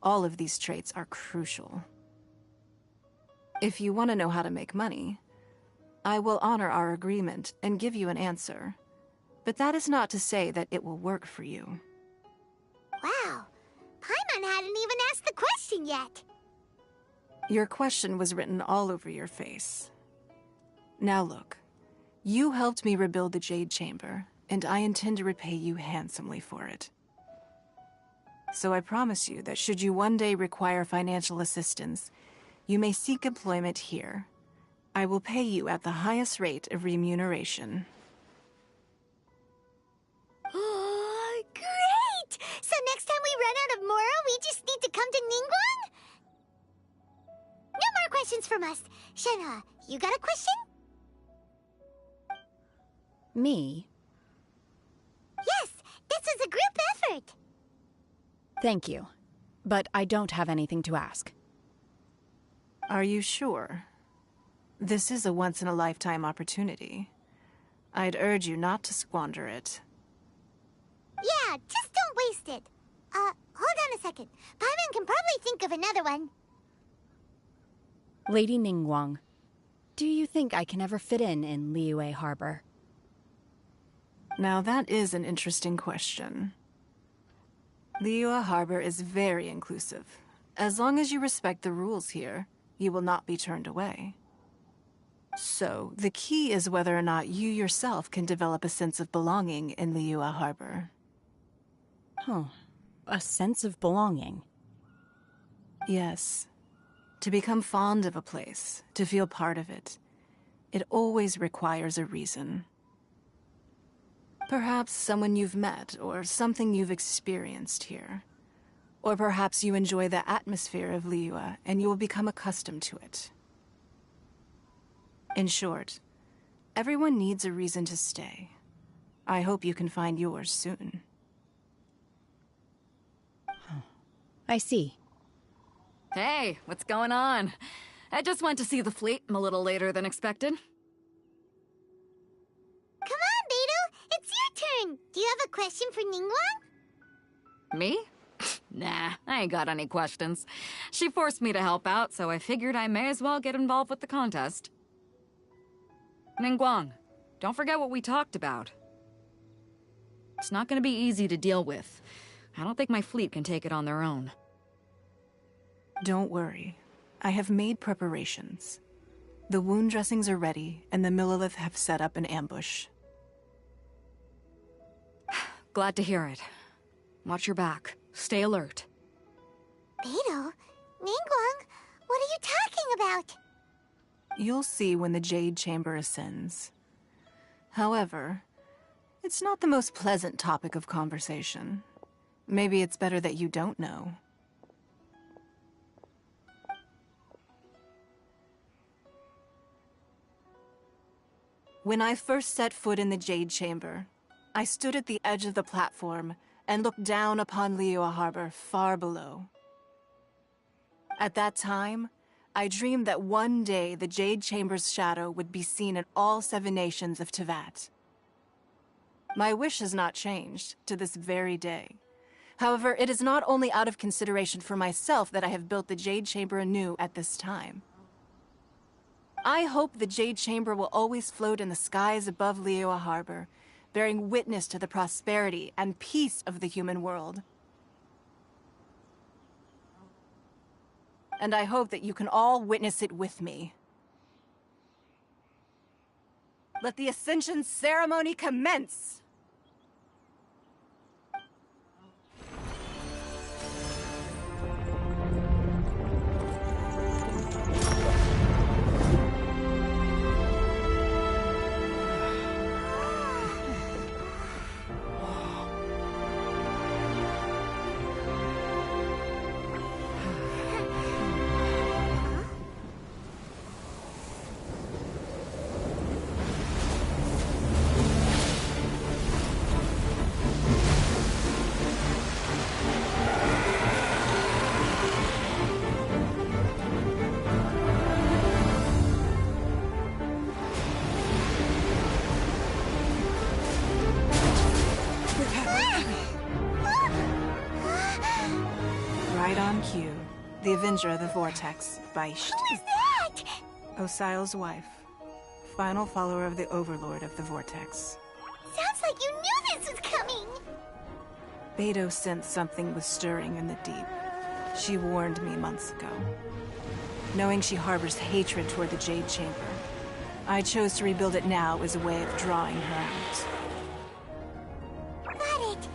Speaker 6: All of these traits are crucial. If you want to know how to make money, I will honor our agreement and give you an answer. But that is not to say that it will work for you.
Speaker 10: Wow, Paimon hadn't even asked the question yet.
Speaker 6: Your question was written all over your face. Now look, you helped me rebuild the Jade Chamber, and I intend to repay you handsomely for it. So I promise you that should you one day require financial assistance, you may seek employment here. I will pay you at the highest rate of remuneration.
Speaker 10: Oh, great! So next time we run out of Moro, we just need to come to Ningguang? No more questions from us. Shenhe, you got a question?
Speaker 11: Me?
Speaker 10: Yes, this is a group effort.
Speaker 11: Thank you. But I don't have anything to ask.
Speaker 6: Are you sure? This is a once-in-a-lifetime opportunity. I'd urge you not to squander it.
Speaker 10: Yeah, just don't waste it. Hold on a second. Paimon can probably think of another one.
Speaker 11: Lady Ningguang, do you think I can ever fit in Liyue Harbor?
Speaker 6: Now that is an interesting question. Liyue Harbor is very inclusive. As long as you respect the rules here, you will not be turned away. So, the key is whether or not you yourself can develop a sense of belonging in Liyue Harbor.
Speaker 11: Huh. A sense of belonging?
Speaker 6: Yes. To become fond of a place, to feel part of it, it always requires a reason. Perhaps someone you've met, or something you've experienced here. Or perhaps you enjoy the atmosphere of Liyue, and you will become accustomed to it. In short, everyone needs a reason to stay. I hope you can find yours soon.
Speaker 11: I see.
Speaker 17: Hey, what's going on? I just went to see the fleet. I'm a little later than expected.
Speaker 10: Come on, Beidou! It's your turn! Do you have a question for Ningguang?
Speaker 17: Me? Nah, I ain't got any questions. She forced me to help out, so I figured I may as well get involved with the contest. Ningguang, don't forget what we talked about. It's not gonna be easy to deal with. I don't think my fleet can take it on their own.
Speaker 6: Don't worry. I have made preparations. The wound dressings are ready, and the Millilith have set up an ambush.
Speaker 17: Glad to hear it. Watch your back. Stay alert.
Speaker 10: Beidou? Ningguang? What are you talking about?
Speaker 6: You'll see when the Jade Chamber ascends. However, it's not the most pleasant topic of conversation. Maybe it's better that you don't know. When I first set foot in the Jade Chamber, I stood at the edge of the platform and looked down upon Liyue Harbor far below. At that time, I dreamed that one day the Jade Chamber's shadow would be seen in all 7 nations of Teyvat. My wish has not changed to this very day. However, it is not only out of consideration for myself that I have built the Jade Chamber anew at this time. I hope the Jade Chamber will always float in the skies above Liyue Harbor, bearing witness to the prosperity and peace of the human world. And I hope that you can all witness it with me. Let the Ascension ceremony commence! Right on cue. The Avenger of the Vortex, Beisht.
Speaker 10: Who is that?
Speaker 6: Osial's wife. Final follower of the Overlord of the Vortex.
Speaker 10: Sounds like you knew this was coming!
Speaker 6: Beidou sensed something was stirring in the deep. She warned me months ago. Knowing she harbors hatred toward the Jade Chamber, I chose to rebuild it now as a way of drawing her out.
Speaker 10: Got it.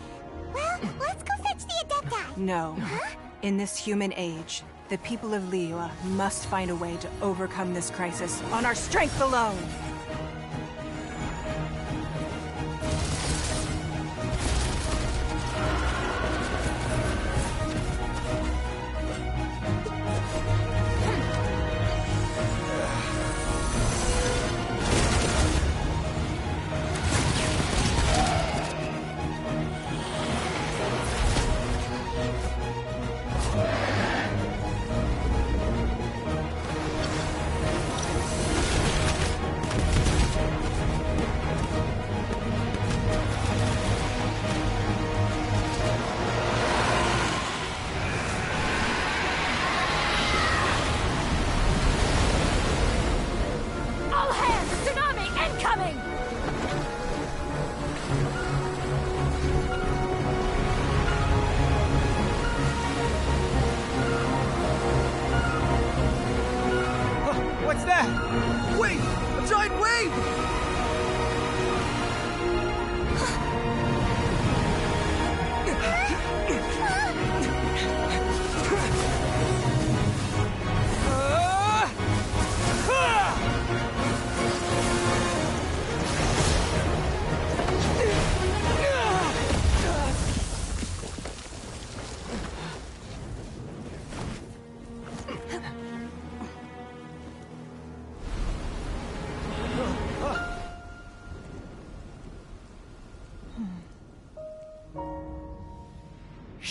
Speaker 10: Well, let's go fetch the Adepti.
Speaker 6: No.
Speaker 10: Huh?
Speaker 6: In this human age, the people of Liyue must find a way to overcome this crisis on our strength alone!
Speaker 8: What's that? Wait! A giant wave!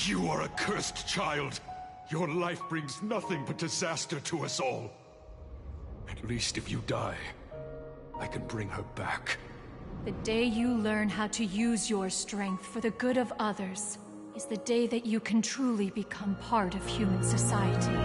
Speaker 5: You are a cursed child. Your life brings nothing but disaster to us all. At least if you die, I can bring her back.
Speaker 16: The day you learn how to use your strength for the good of others is the day that you can truly become part of human society.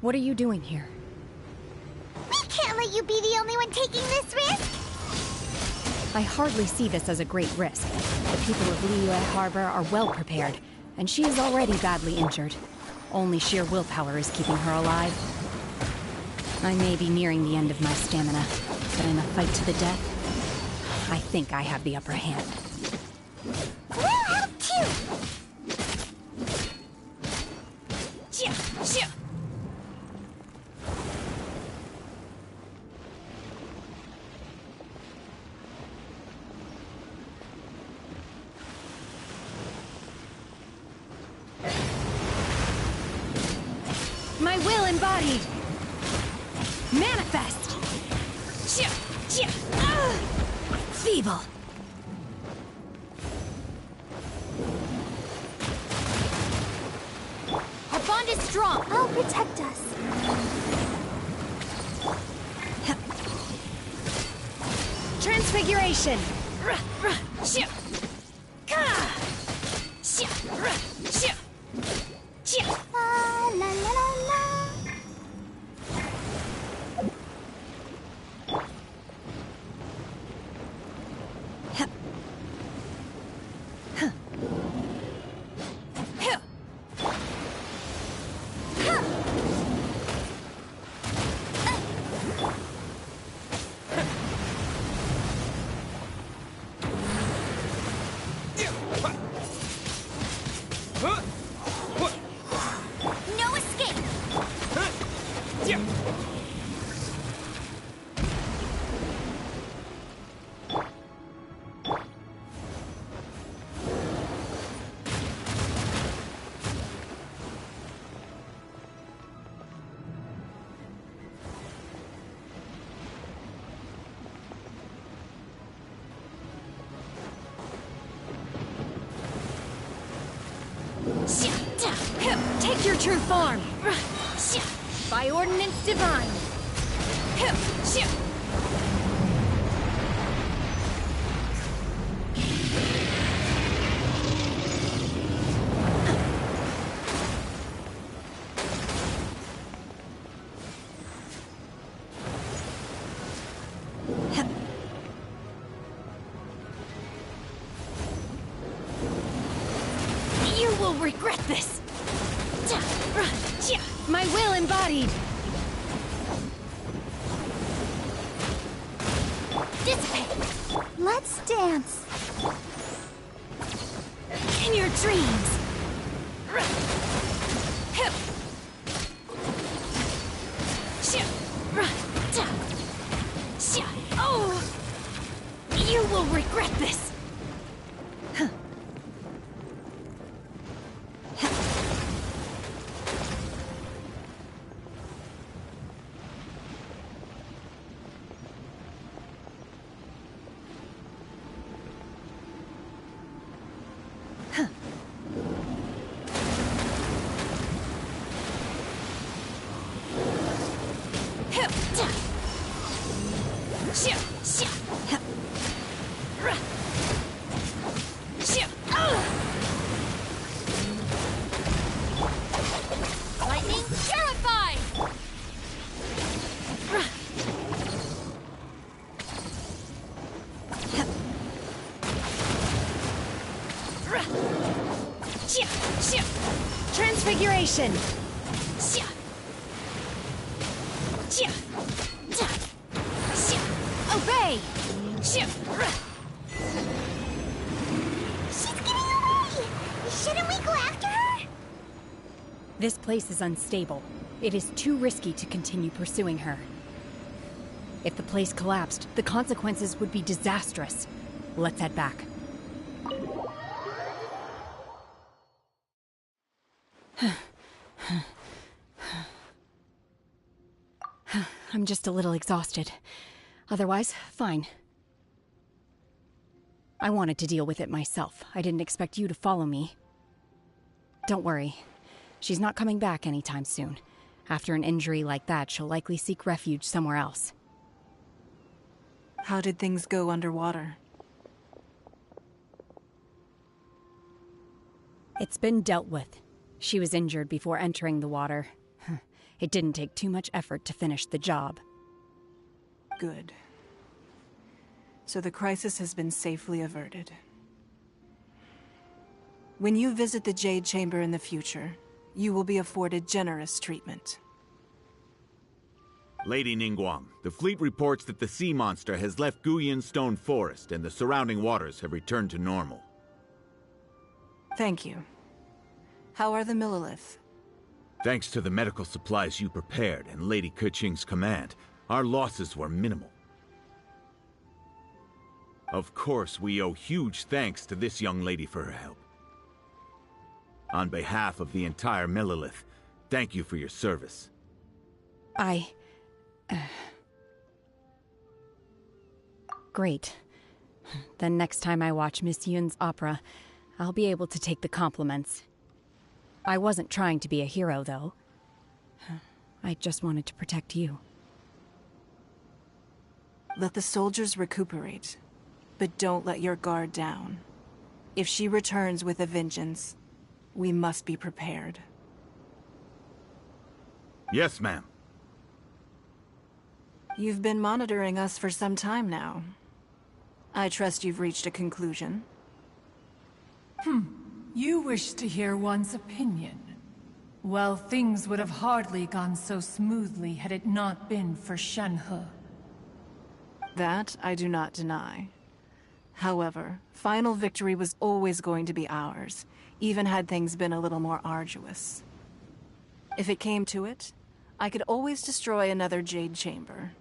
Speaker 11: What are you doing here?
Speaker 10: We can't let you be the only one taking this risk!
Speaker 11: I hardly see this as a great risk. The people of Liyue Harbor are well prepared, and she is already badly injured. Only sheer willpower is keeping her alive. I may be nearing the end of my stamina, but in a fight to the death, I think I have the upper hand.
Speaker 10: We'll help too!
Speaker 11: My will embodied! Manifest! Feeble!
Speaker 10: Our bond is strong! I'll protect us.
Speaker 11: Transfiguration!
Speaker 10: La la la la. No escape!
Speaker 11: Take your true form! By ordinance divine! You will regret this! My will embodied!
Speaker 10: Dissipate! Let's dance!
Speaker 11: In your dreams! Oh! You will regret this!
Speaker 10: Lightning purified!
Speaker 11: Transfiguration! Obey!
Speaker 10: She's getting away! Shouldn't we go after her?
Speaker 11: This place is unstable. It is too risky to continue pursuing her. If the place collapsed, the consequences would be disastrous. Let's head back. I'm just a little exhausted. Otherwise, fine. I wanted to deal with it myself. I didn't expect you to follow me. Don't worry. She's not coming back anytime soon. After an injury like that, she'll likely seek refuge somewhere else.
Speaker 6: How did things go underwater?
Speaker 11: It's been dealt with. She was injured before entering the water. It didn't take too much effort to finish the job.
Speaker 6: Good. So the crisis has been safely averted. When you visit the Jade Chamber in the future, you will be afforded generous treatment.
Speaker 20: Lady Ningguang, the fleet reports that the sea monster has left Guyan Stone Forest and the surrounding waters have returned to normal.
Speaker 6: Thank you. How are the Millilith?
Speaker 20: Thanks to the medical supplies you prepared and Lady Keqing's command, our losses were minimal. Of course, we owe huge thanks to this young lady for her help. On behalf of the entire Millilith, thank you for your service.
Speaker 11: Great. Then next time I watch Miss Yun's opera, I'll be able to take the compliments. I wasn't trying to be a hero, though. I just wanted to protect you.
Speaker 6: Let the soldiers recuperate, but don't let your guard down. If she returns with a vengeance, we must be prepared.
Speaker 20: Yes, ma'am.
Speaker 6: You've been monitoring us for some time now. I trust you've reached a conclusion.
Speaker 16: You wish to hear one's opinion. Well, things would have hardly gone so smoothly had it not been for Shenhe.
Speaker 6: That I do not deny. However, final victory was always going to be ours, even had things been a little more arduous. If it came to it, I could always destroy another Jade Chamber.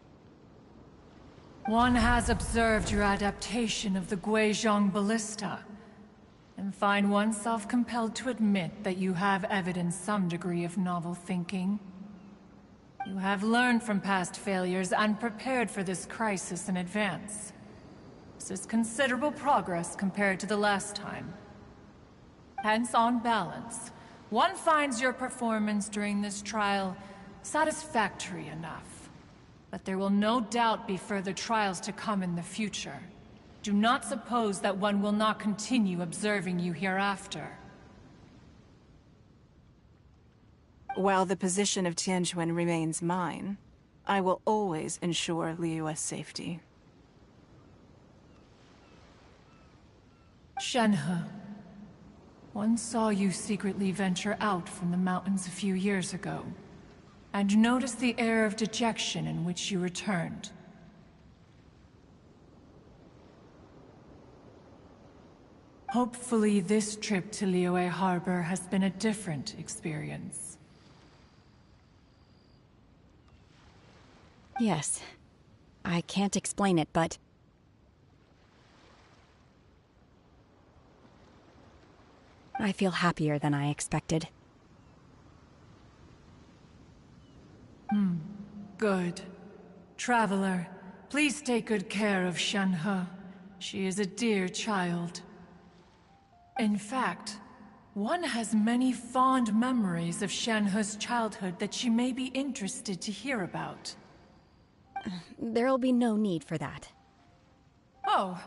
Speaker 16: One has observed your adaptation of the Guizhong Ballista, and find oneself compelled to admit that you have evidenced some degree of novel thinking. You have learned from past failures and prepared for this crisis in advance. This is considerable progress compared to the last time. Hence, on balance, one finds your performance during this trial satisfactory enough. But there will no doubt be further trials to come in the future. Do not suppose that one will not continue observing you hereafter.
Speaker 6: While the position of Tianquan remains mine, I will always ensure Liyue's safety.
Speaker 16: Shenhe, one saw you secretly venture out from the mountains a few years ago, and noticed the air of dejection in which you returned. Hopefully this trip to Liyue Harbor has been a different experience.
Speaker 11: Yes. I can't explain it, but... I feel happier than I expected.
Speaker 16: Good. Traveler, please take good care of Shenhe. She is a dear child. In fact, one has many fond memories of Shenhe's childhood that she may be interested to hear about.
Speaker 11: There'll be no need for that.
Speaker 16: Oh.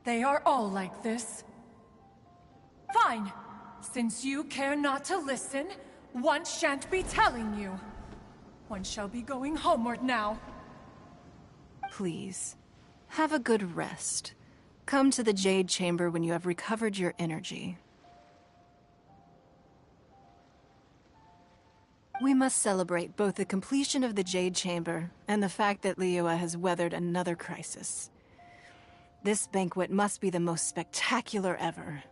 Speaker 16: They are all like this. Fine. Since you care not to listen, one shan't be telling you. One shall be going homeward now.
Speaker 6: Please, have a good rest. Come to the Jade Chamber when you have recovered your energy. We must celebrate both the completion of the Jade Chamber and the fact that Liyue has weathered another crisis. This banquet must be the most spectacular ever.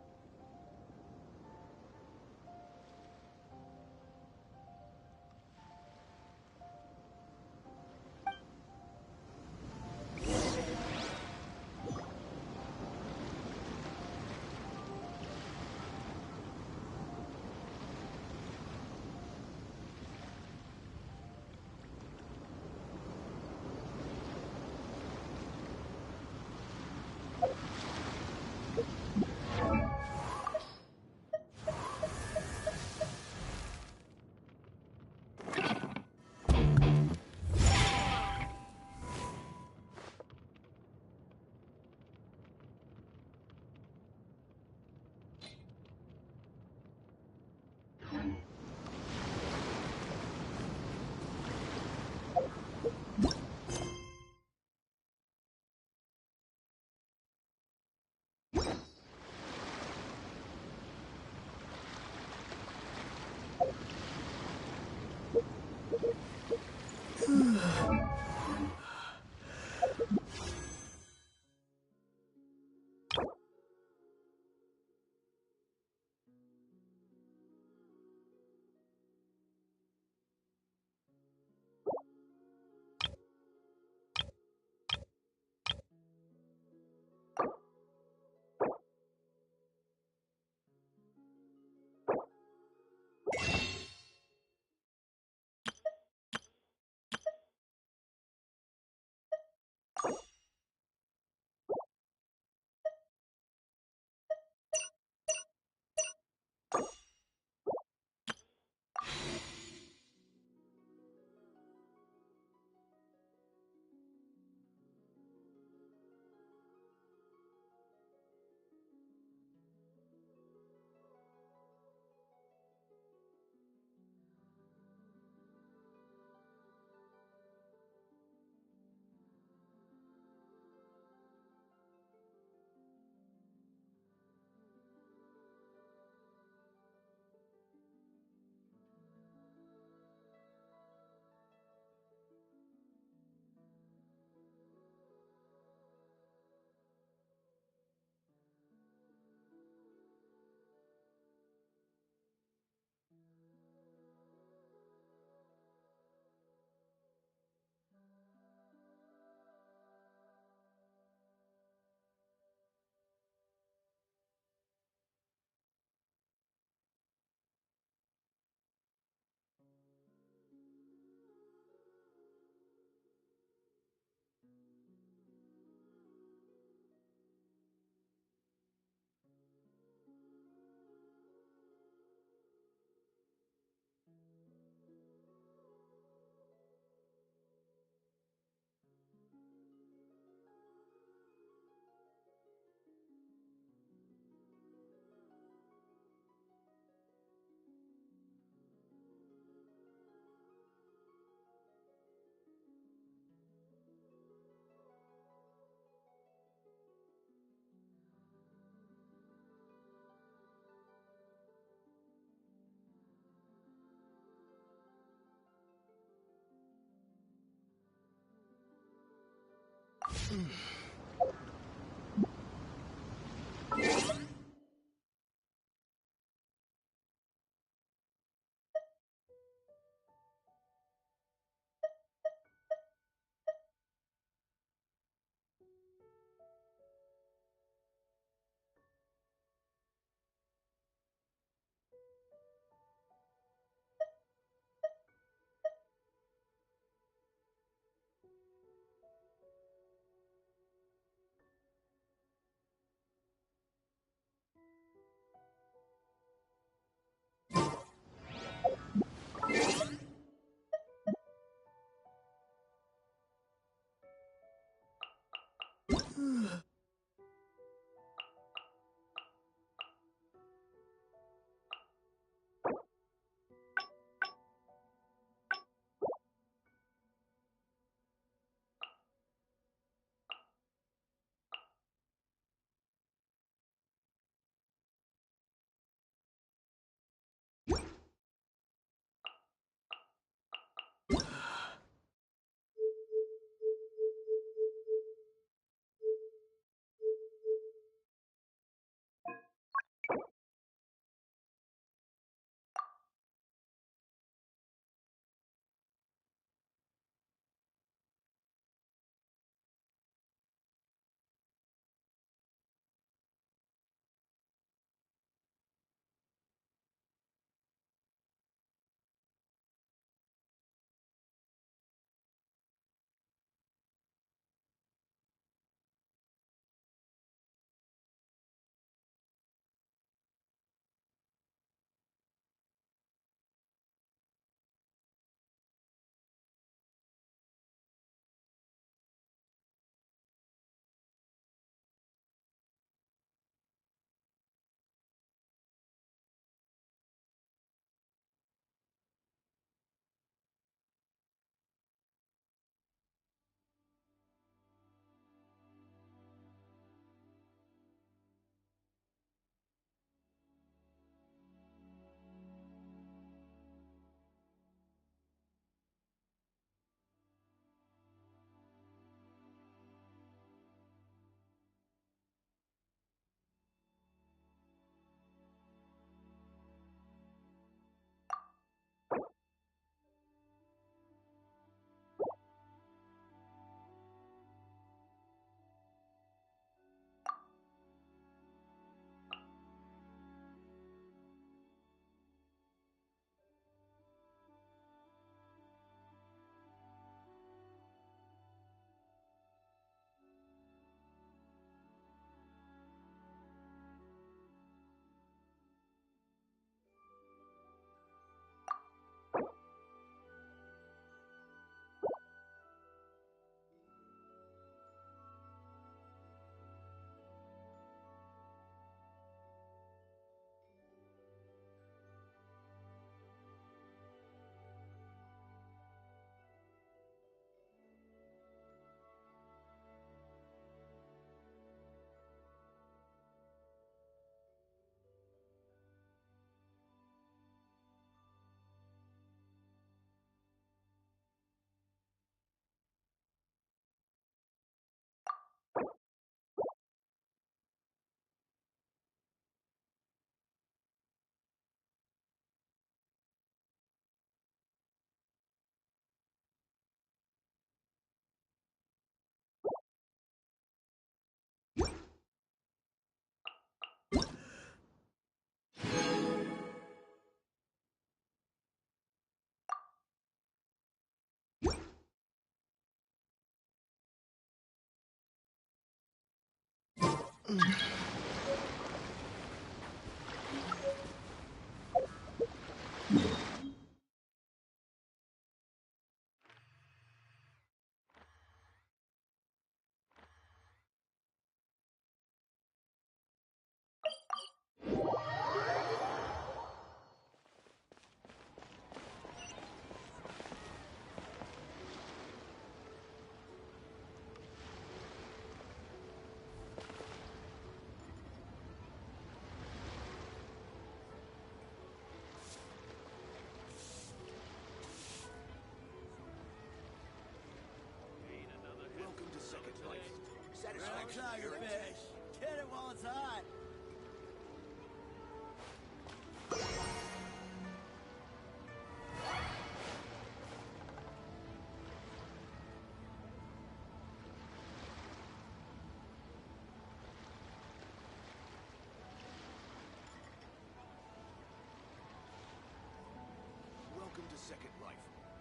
Speaker 20: second life.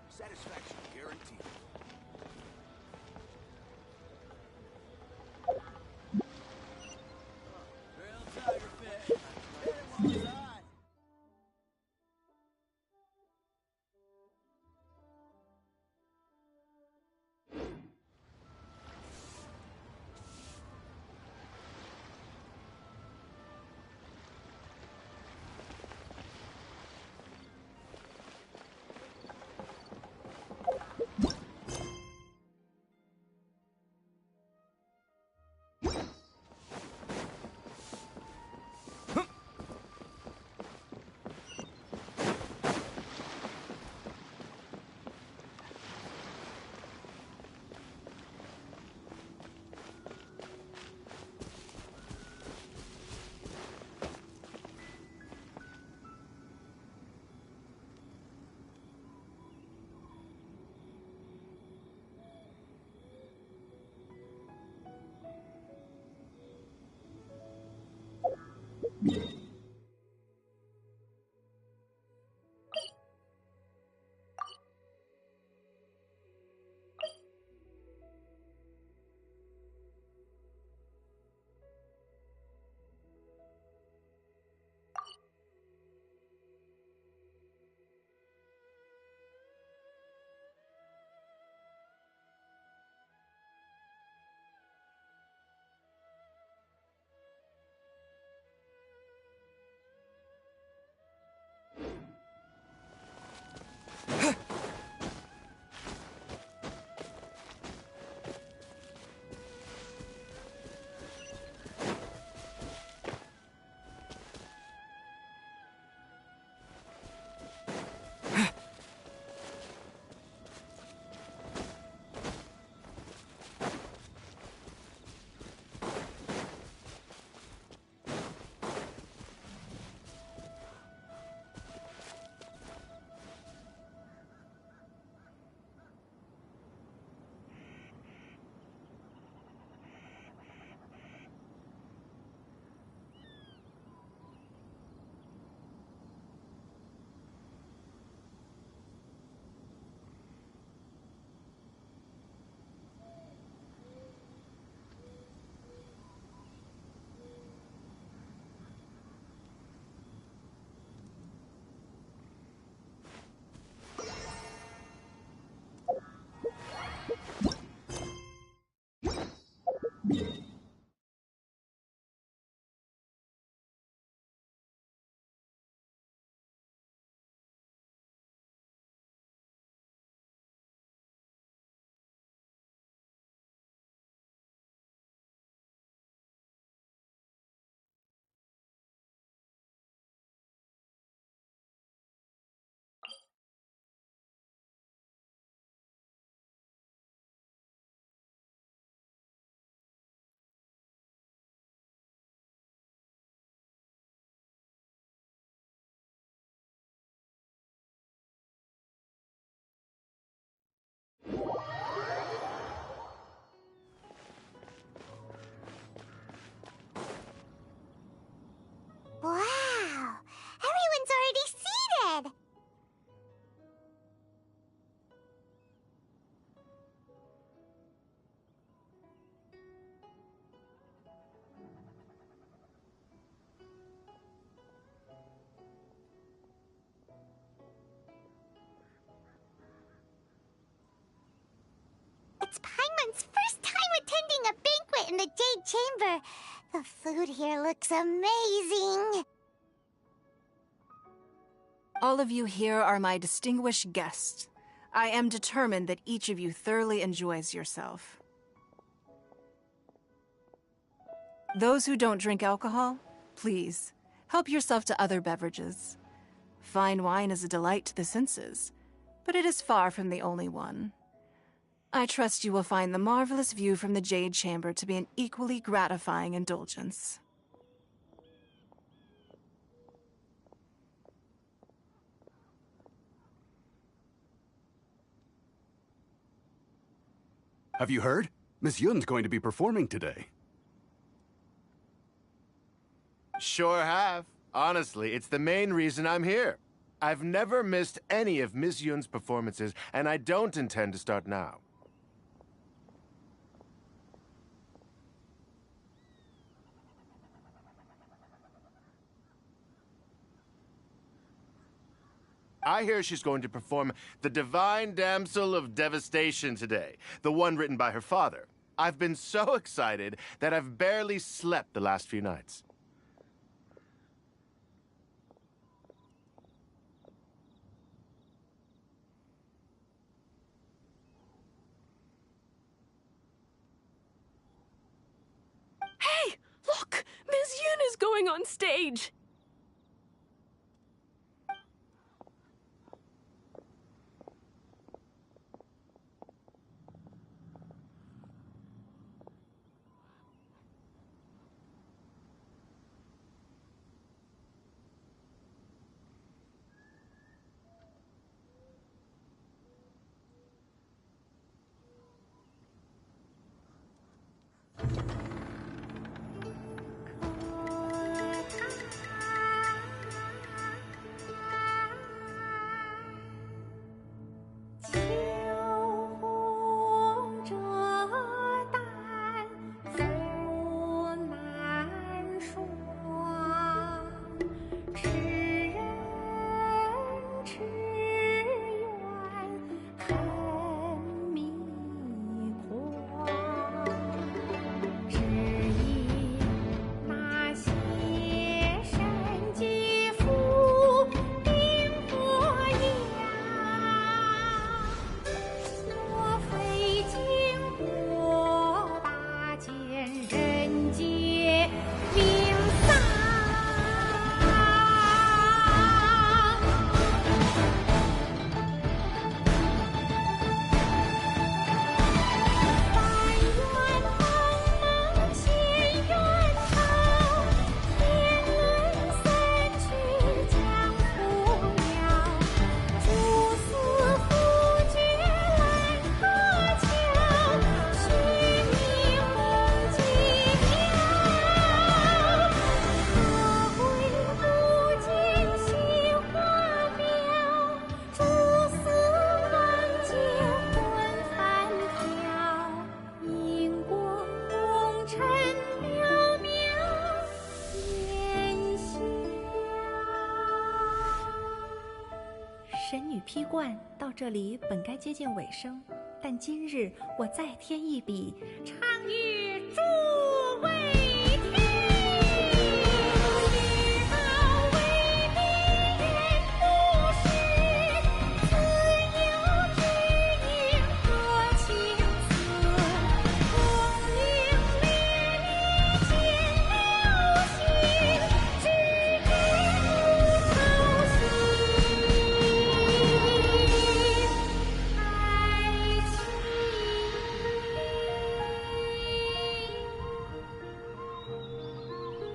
Speaker 20: Satisfaction guaranteed.
Speaker 10: Wow! Everyone's already seated! It's Paimon's first time attending a banquet in the Jade Chamber. The food here looks amazing.
Speaker 6: All of you here are my distinguished guests. I am determined that each of you thoroughly enjoys yourself. Those who don't drink alcohol, please, help yourself to other beverages. Fine wine is a delight to the senses, but it is far from the only one. I trust you will find the marvelous view from the Jade Chamber to be an equally gratifying indulgence.
Speaker 12: Have you heard? Miss Yun's going to be performing today.
Speaker 2: Sure have. Honestly, it's the main reason I'm here. I've never missed any of Ms. Yun's performances, and I don't intend to start now. I hear she's going to perform The Divine Damsel of Devastation today, the one written by her father. I've been so excited that I've barely slept the last few nights.
Speaker 13: Hey, look! Ms. Yun is going on stage!
Speaker 22: 神女劈冠到这里本该接近尾声，但今日我再添一笔，唱与诸位听。知道为敌人不是，自有知音多情思。风铃烈烈见流星，只知不操心。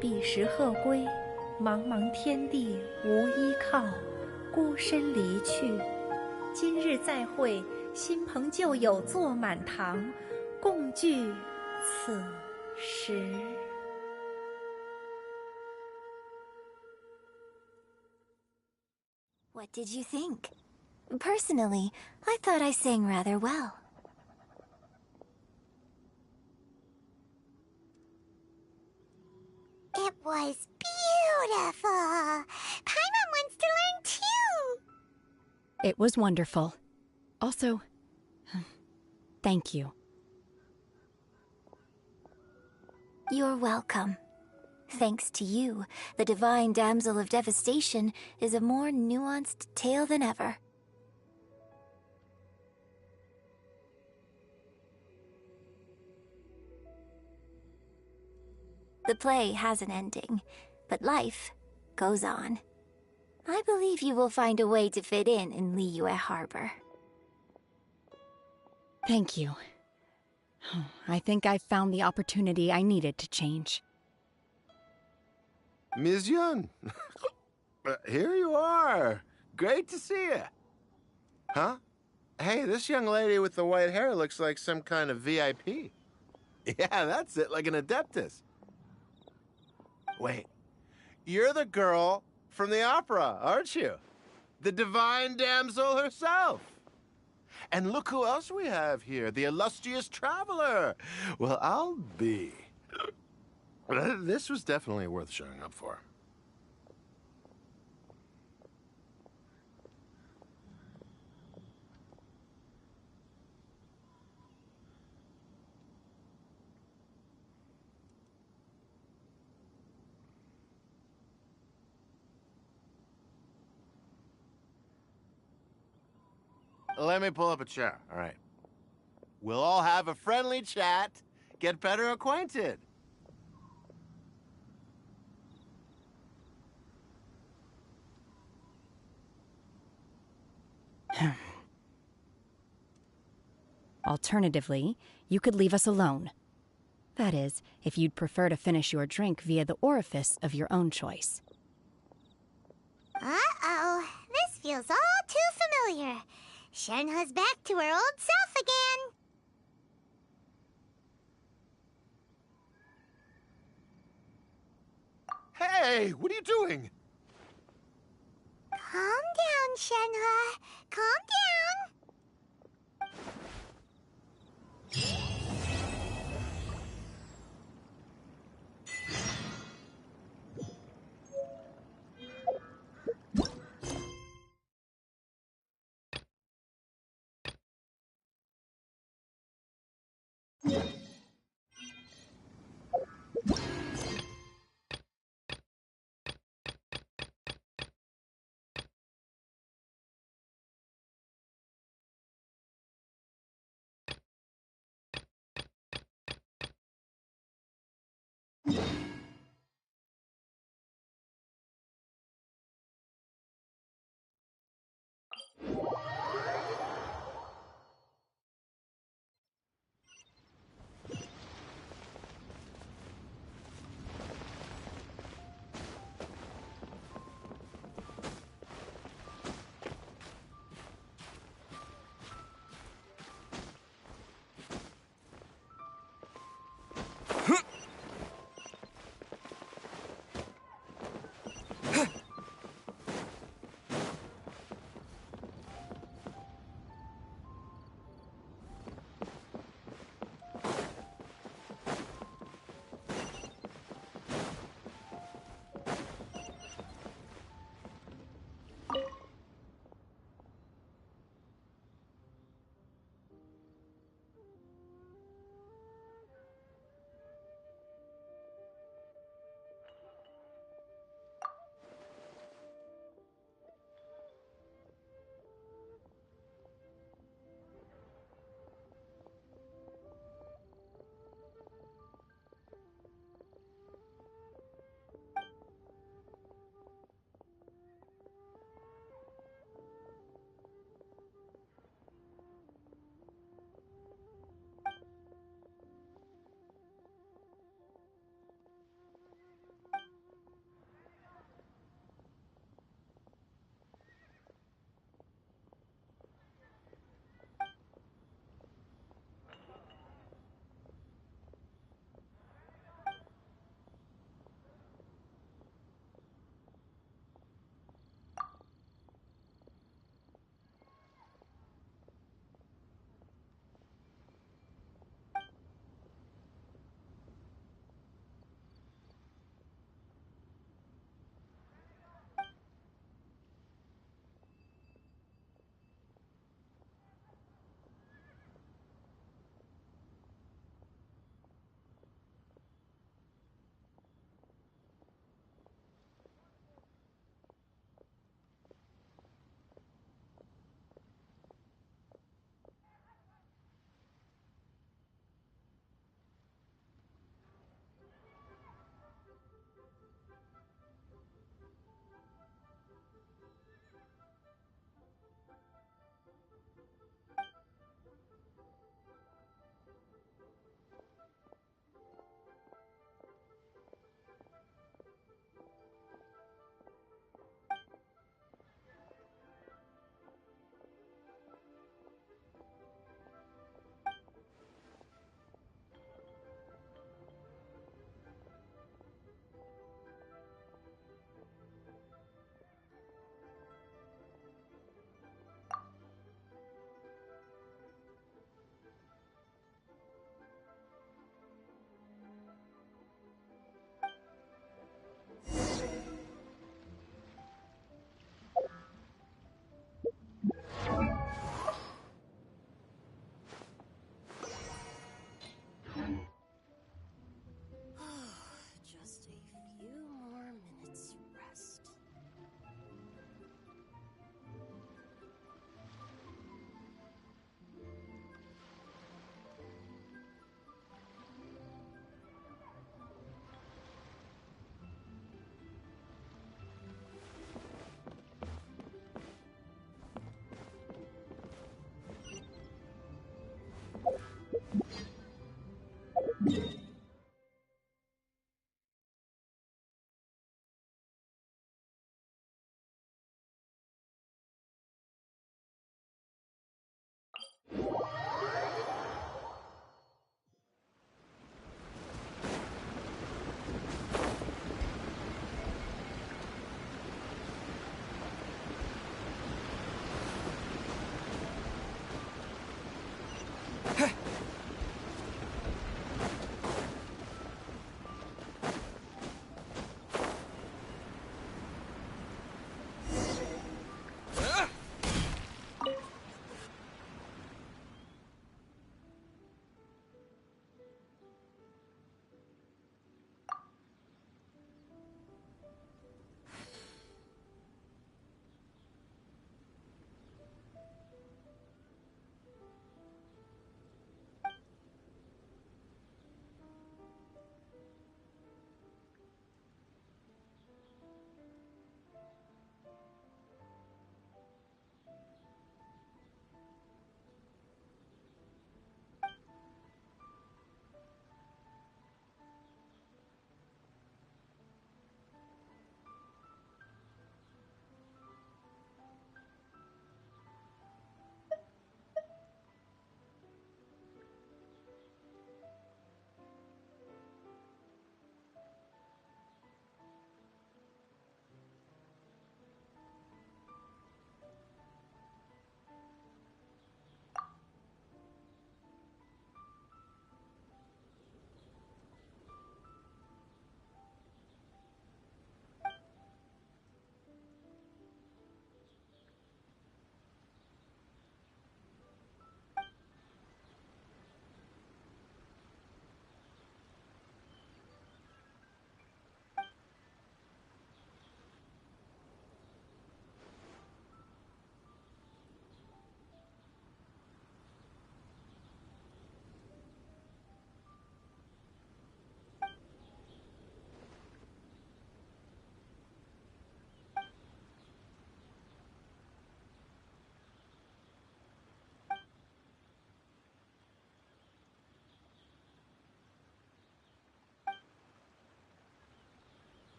Speaker 22: 彼时鹤归，茫茫天地无依靠，孤身离去。今日再会，新朋旧友坐满堂，共聚此时。
Speaker 18: What did you think? Personally, I thought I sang rather well.
Speaker 10: It was beautiful. Paimon wants to learn too.
Speaker 11: It was wonderful. Also, thank you.
Speaker 18: You're welcome. Thanks to you, the Divine Damsel of Devastation is a more nuanced tale than ever. The play has an ending, but life goes on. I believe you will find a way to fit in Liyue Harbor.
Speaker 11: Thank you. I think I've found the opportunity I needed to change.
Speaker 2: Ms. Yun, here you are. Great to see you. Huh? Hey, this young lady with the white hair looks like some kind of VIP. Yeah, that's it, like an Adeptus. Wait, you're the girl from the opera, aren't you? the divine damsel herself. And look who else we have here, the illustrious traveler. Well, I'll be. This was definitely worth showing up for. Let me pull up a chair, all right. We'll all have a friendly chat, get better acquainted.
Speaker 11: Alternatively, you could leave us alone. That is, if you'd prefer to finish your drink via the orifice of your own choice.
Speaker 10: Uh-oh, this feels all too familiar. Shenhe's back to her old self again.
Speaker 2: Hey, what are you doing?
Speaker 10: Calm down, Shenhe. Calm down.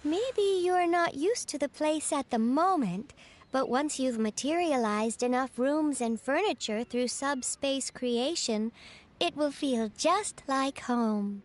Speaker 18: Maybe you're not used to the place at the moment, but once you've materialized enough rooms and furniture through subspace creation, it will feel just like home.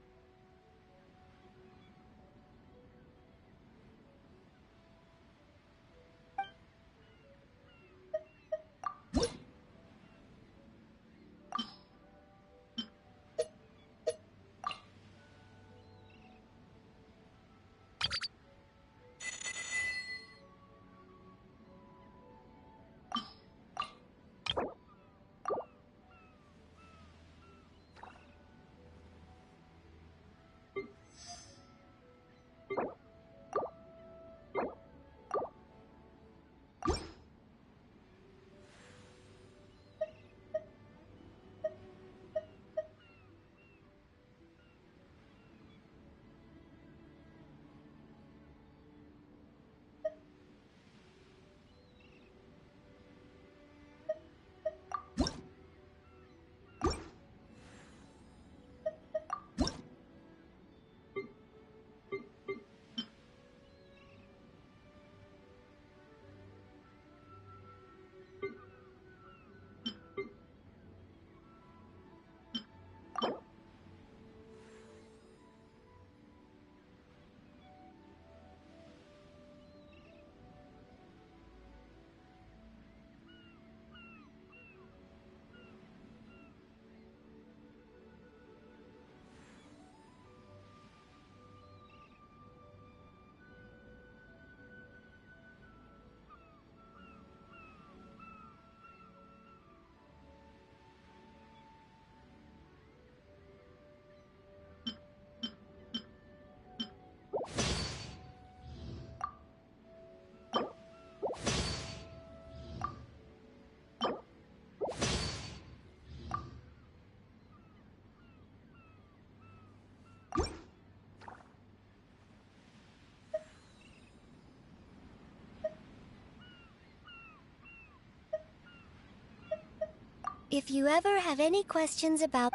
Speaker 18: If you ever have any questions about...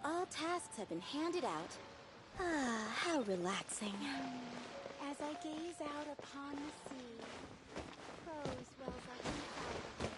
Speaker 1: All tasks have been handed out. Ah, how relaxing. As I gaze out upon the sea, prose wells up inside of me.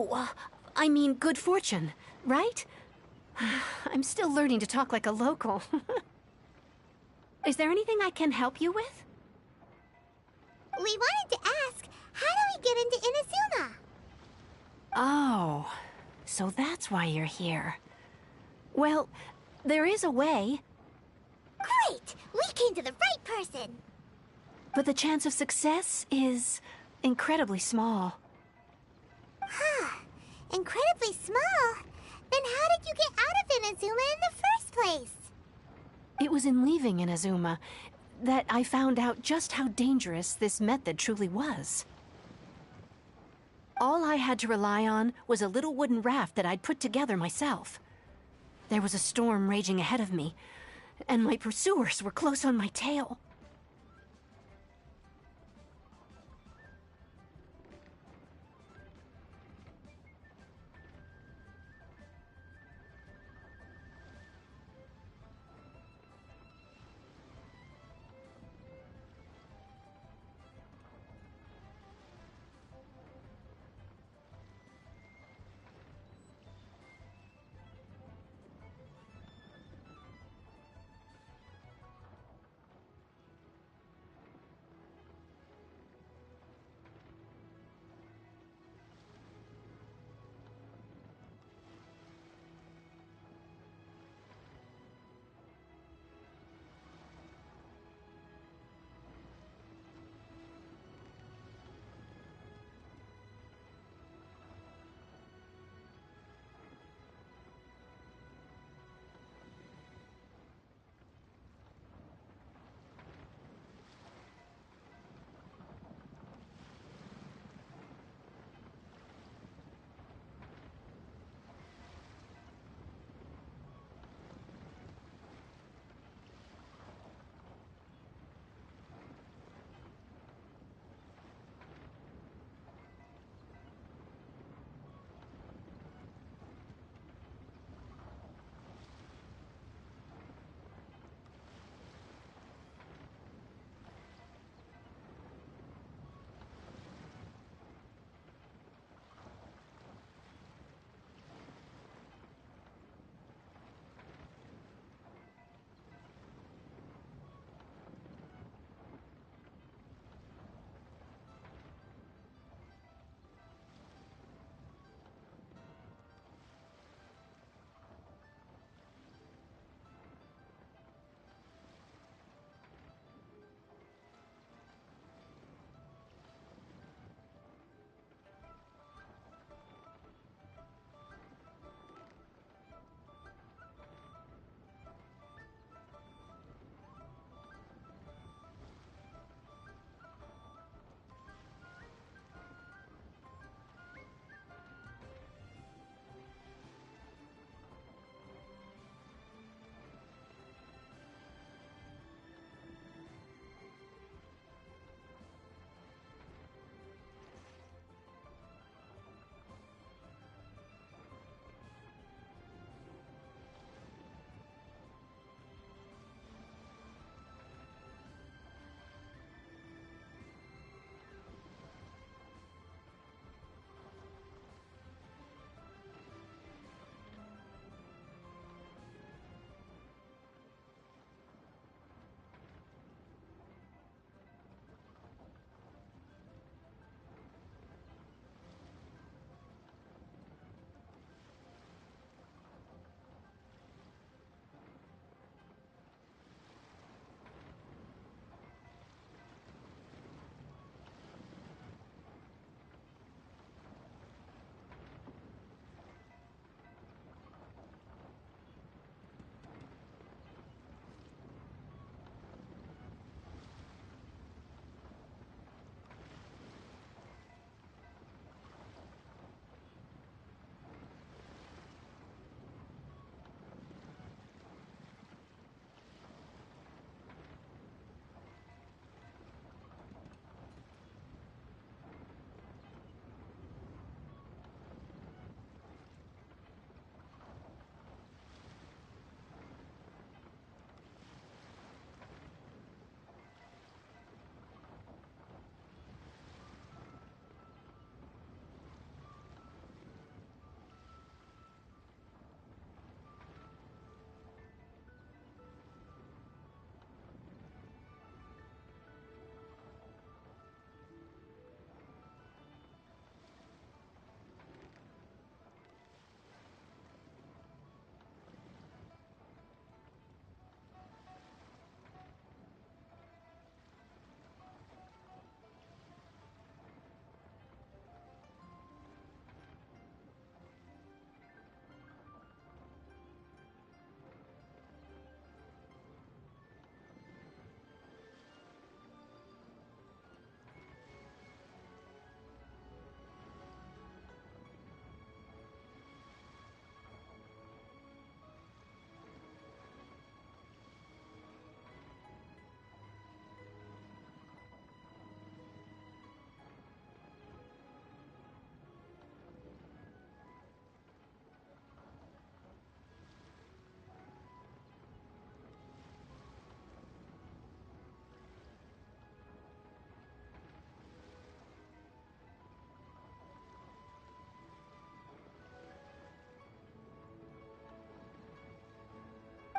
Speaker 15: No, I mean good fortune, right? I'm still learning to talk like a local. Is there anything I can help you with?
Speaker 10: We wanted to ask, how do we get into Inazuma?
Speaker 15: Oh, so that's why you're here. Well, there is a way.
Speaker 10: Great! We came to the right person!
Speaker 15: But the chance of success is incredibly small.
Speaker 10: Huh. Incredibly small? Then how did you get out of Inazuma in the first place?
Speaker 15: It was in leaving Inazuma that I found out just how dangerous this method truly was. All I had to rely on was a little wooden raft that I'd put together myself. There was a storm raging ahead of me, and my pursuers were close on my tail.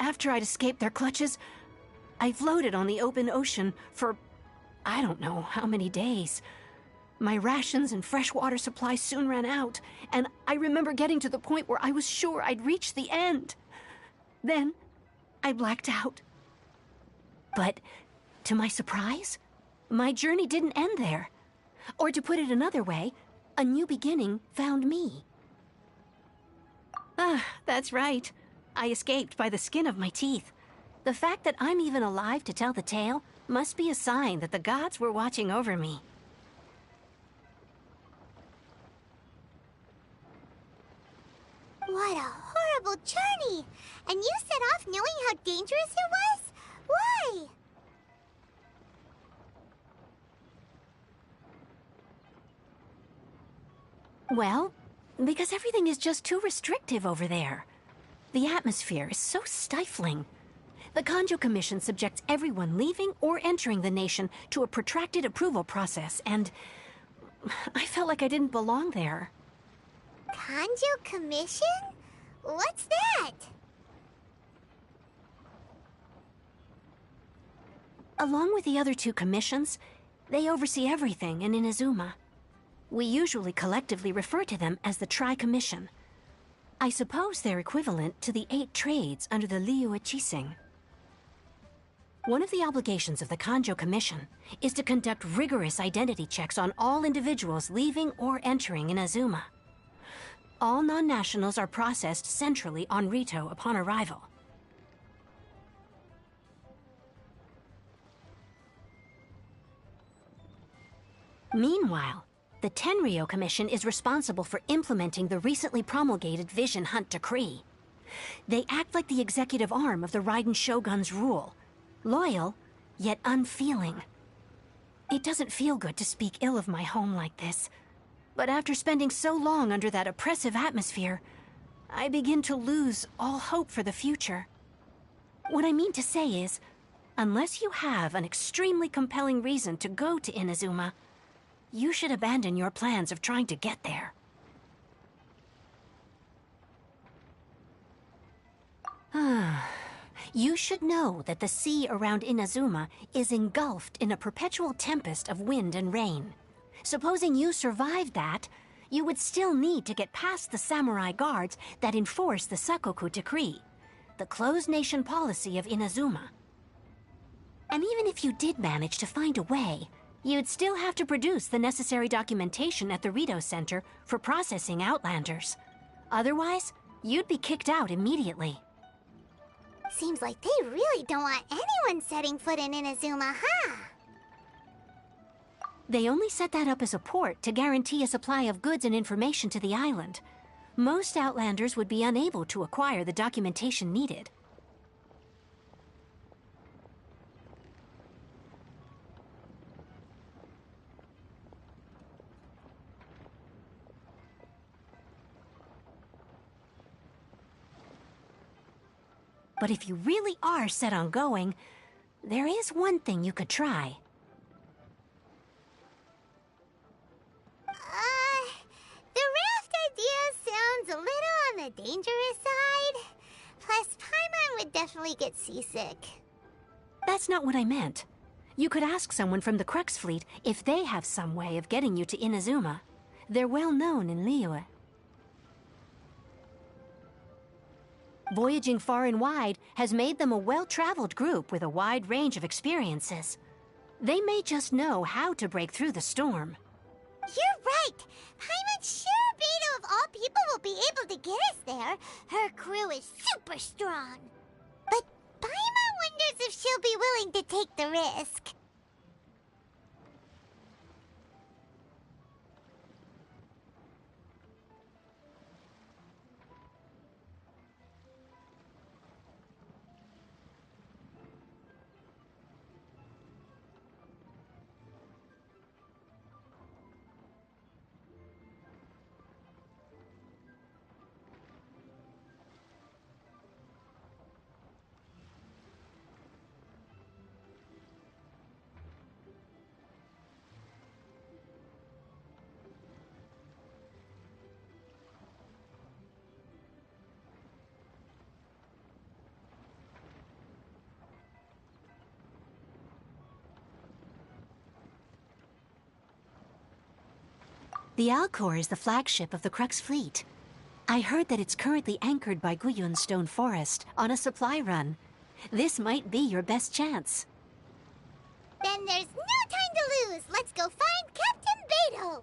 Speaker 6: after I'd escaped their clutches, I floated on the open ocean for I don't know how many days. My rations and freshwater supply soon ran out, and I remember getting to the point where I was sure I'd reached the end. Then, I blacked out. But, to my surprise, my journey didn't end there. Or to put it another way, a new beginning found me. Ah, that's right. I escaped by the skin of my teeth. The fact that I'm even alive to tell the tale must be a sign that the gods were watching over me.
Speaker 10: What a horrible journey! And you set off knowing how dangerous it was? Why?
Speaker 6: Well, because everything is just too restrictive over there. The atmosphere is so stifling. The Kanjo Commission subjects everyone leaving or entering the nation to a protracted approval process, and I felt like I didn't belong there.
Speaker 10: Kanjo Commission? What's that?
Speaker 6: Along with the other two commissions, they oversee everything in Inazuma. We usually collectively refer to them as the Tri-Commission. I suppose they're equivalent to the 8 trades under the Liyue Qixing. One of the obligations of the Kanjo Commission is to conduct rigorous identity checks on all individuals leaving or entering Inazuma. All non-nationals are processed centrally on Rito upon arrival. Meanwhile, the Tenryo Commission is responsible for implementing the recently promulgated Vision Hunt Decree. They act like the executive arm of the Raiden Shogun's rule. Loyal, yet unfeeling. It doesn't feel good to speak ill of my home like this, but after spending so long under that oppressive atmosphere, I begin to lose all hope for the future. What I mean to say is, unless you have an extremely compelling reason to go to Inazuma, you should abandon your plans of trying to get there. You should know that the sea around Inazuma is engulfed in a perpetual tempest of wind and rain. Supposing you survived that, you would still need to get past the samurai guards that enforce the Sakoku Decree, the closed nation policy of Inazuma. And even if you did manage to find a way, you'd still have to produce the necessary documentation at the Rito Center for processing Outlanders. Otherwise, you'd be kicked out immediately.
Speaker 10: Seems like they really don't want anyone setting foot in Inazuma, huh?
Speaker 6: They only set that up as a port to guarantee a supply of goods and information to the island. Most Outlanders would be unable to acquire the documentation needed. But if you really are set on going, there is one thing you could try.
Speaker 10: The raft idea sounds a little on the dangerous side. Plus, Paimon would definitely get seasick.
Speaker 6: That's not what I meant. You could ask someone from the Crux Fleet if they have some way of getting you to Inazuma. They're well known in Liyue. Voyaging far and wide has made them a well-traveled group with a wide range of experiences. They may just know how to break through the storm.
Speaker 10: You're right! Paimon's sure Beto of all people will be able to get us there. Her crew is super strong. But Paimon wonders if she'll be willing to take the risk.
Speaker 3: The Alcor is the flagship of the Crux fleet. I heard that it's currently anchored by Guyun Stone Forest on a supply run. This might be your best chance.
Speaker 10: Then there's no time to lose. Let's go find Captain Beidou.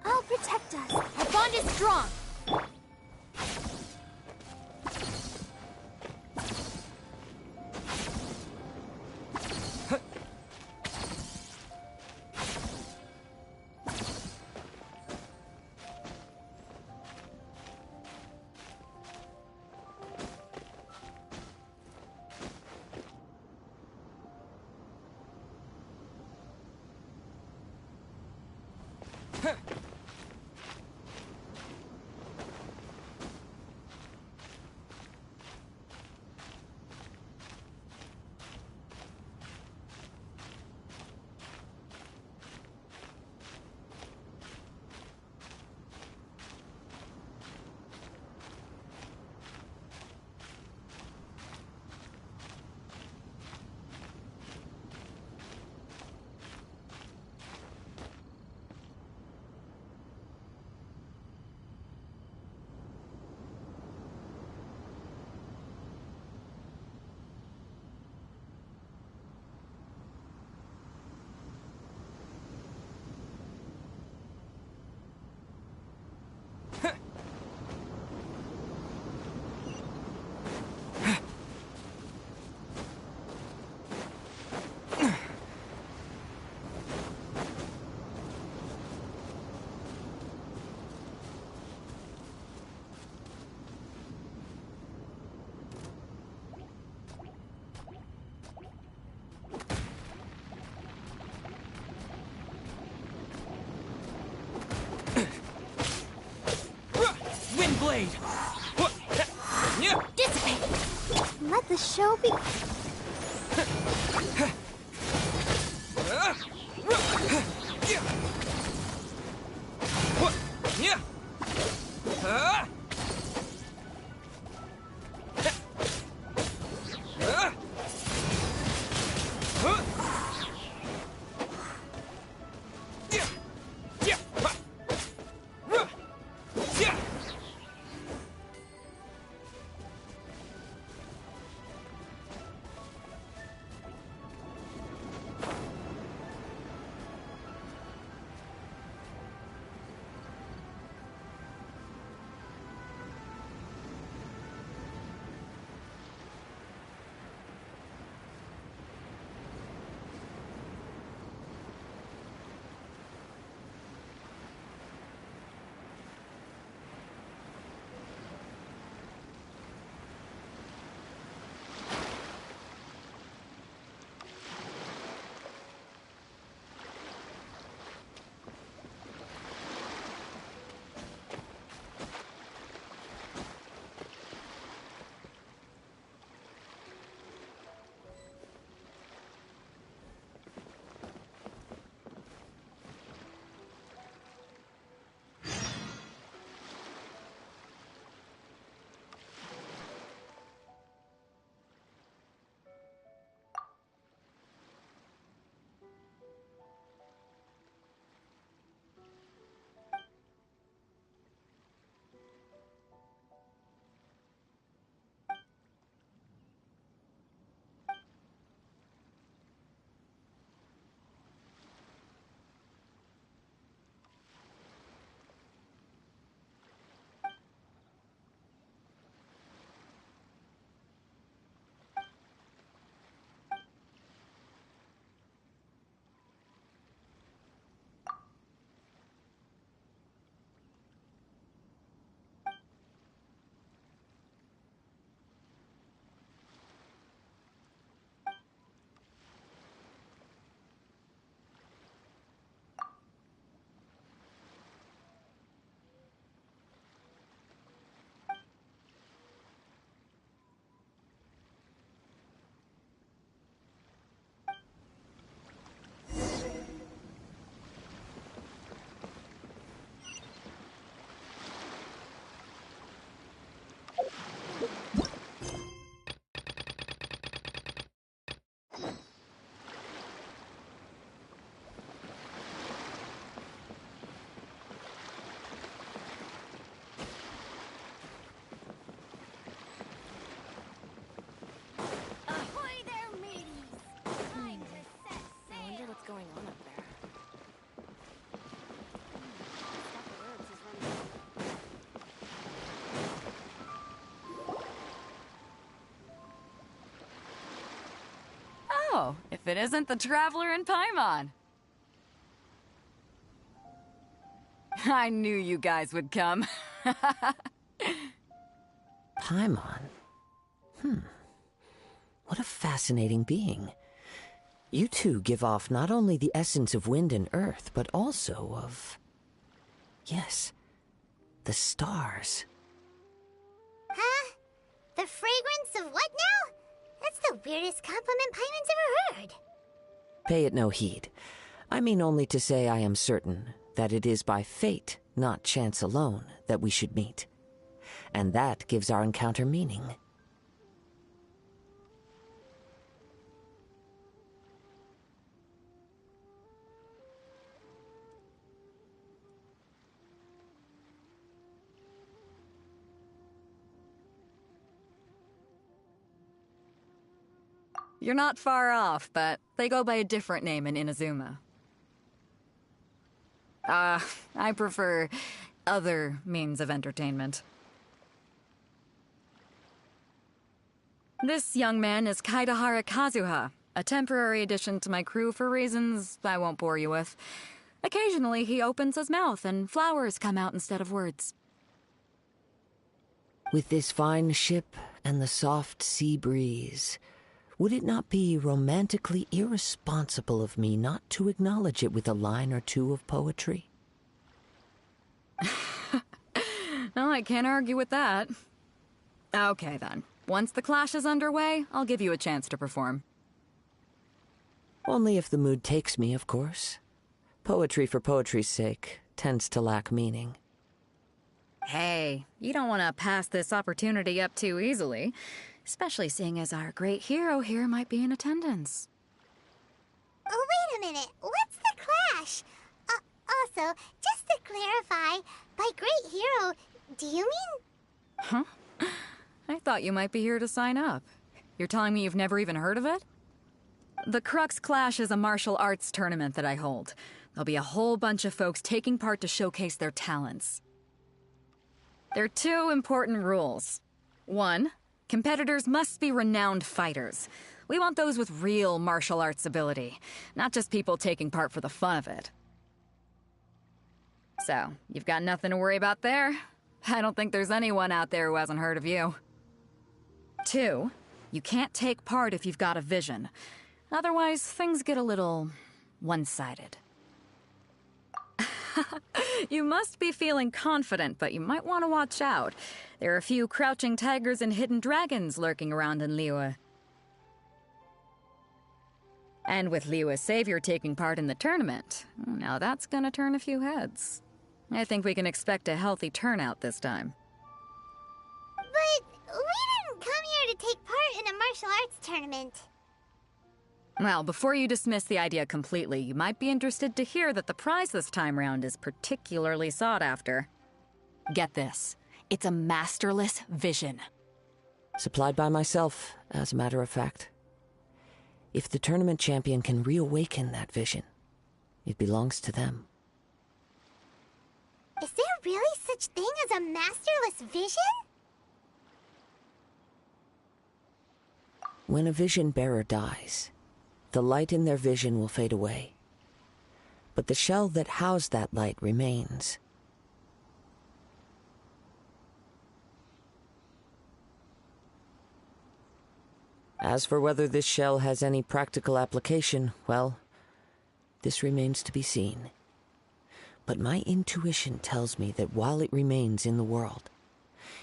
Speaker 1: I'll protect us. Our bond is strong.
Speaker 14: Blade.
Speaker 10: Dissipate. Let the show be.
Speaker 17: Oh, if it isn't the Traveler in Paimon. I knew you guys would come.
Speaker 19: Paimon? What a fascinating being. You two give off not only the essence of wind and earth, but also of... yes, the stars.
Speaker 10: Huh? The fragrance of what now? That's the weirdest compliment Paimon's ever heard.
Speaker 19: Pay it no heed. I mean only to say I am certain that it is by fate, not chance alone, that we should meet. And that gives our encounter meaning.
Speaker 17: You're not far off, but they go by a different name in Inazuma. I prefer other means of entertainment. This young man is Kaidahara Kazuha, a temporary addition to my crew for reasons I won't bore you with. Occasionally, he opens his mouth and flowers come out instead of words.
Speaker 19: With this fine ship and the soft sea breeze, would it not be romantically irresponsible of me not to acknowledge it with a line or two of poetry?
Speaker 17: No, I can't argue with that. Okay, then. Once the clash is underway, I'll give you a chance to perform.
Speaker 19: Only if the mood takes me, of course. Poetry for poetry's sake tends to lack meaning.
Speaker 17: Hey, you don't want to pass this opportunity up too easily. Especially seeing as our great hero here might be in attendance.
Speaker 10: Oh, wait a minute. What's the clash? Also, just to clarify, by great hero, do you mean...
Speaker 17: Huh? I thought you might be here to sign up. You're telling me you've never even heard of it? The Crux Clash is a martial arts tournament that I hold. There'll be a whole bunch of folks taking part to showcase their talents. There are 2 important rules. 1, competitors must be renowned fighters. We want those with real martial arts ability, not just people taking part for the fun of it. So, you've got nothing to worry about there. I don't think there's anyone out there who hasn't heard of you. 2, you can't take part if you've got a vision. Otherwise, things get a little one-sided. You must be feeling confident, but you might want to watch out. There are a few crouching tigers and hidden dragons lurking around in Liyue. And with Liyue's savior taking part in the tournament, now that's gonna turn a few heads. I think we can expect a healthy turnout this time.
Speaker 10: But we didn't come here to take part in a martial arts tournament.
Speaker 17: Well, before you dismiss the idea completely, you might be interested to hear that the prize this time round is particularly sought after. Get this. It's a masterless vision.
Speaker 19: Supplied by myself, as a matter of fact. If the tournament champion can reawaken that vision, it belongs to them.
Speaker 10: Is there really such thing as a masterless vision?
Speaker 19: When a vision bearer dies, the light in their vision will fade away. But the shell that housed that light remains. As for whether this shell has any practical application, well, this remains to be seen. But my intuition tells me that while it remains in the world,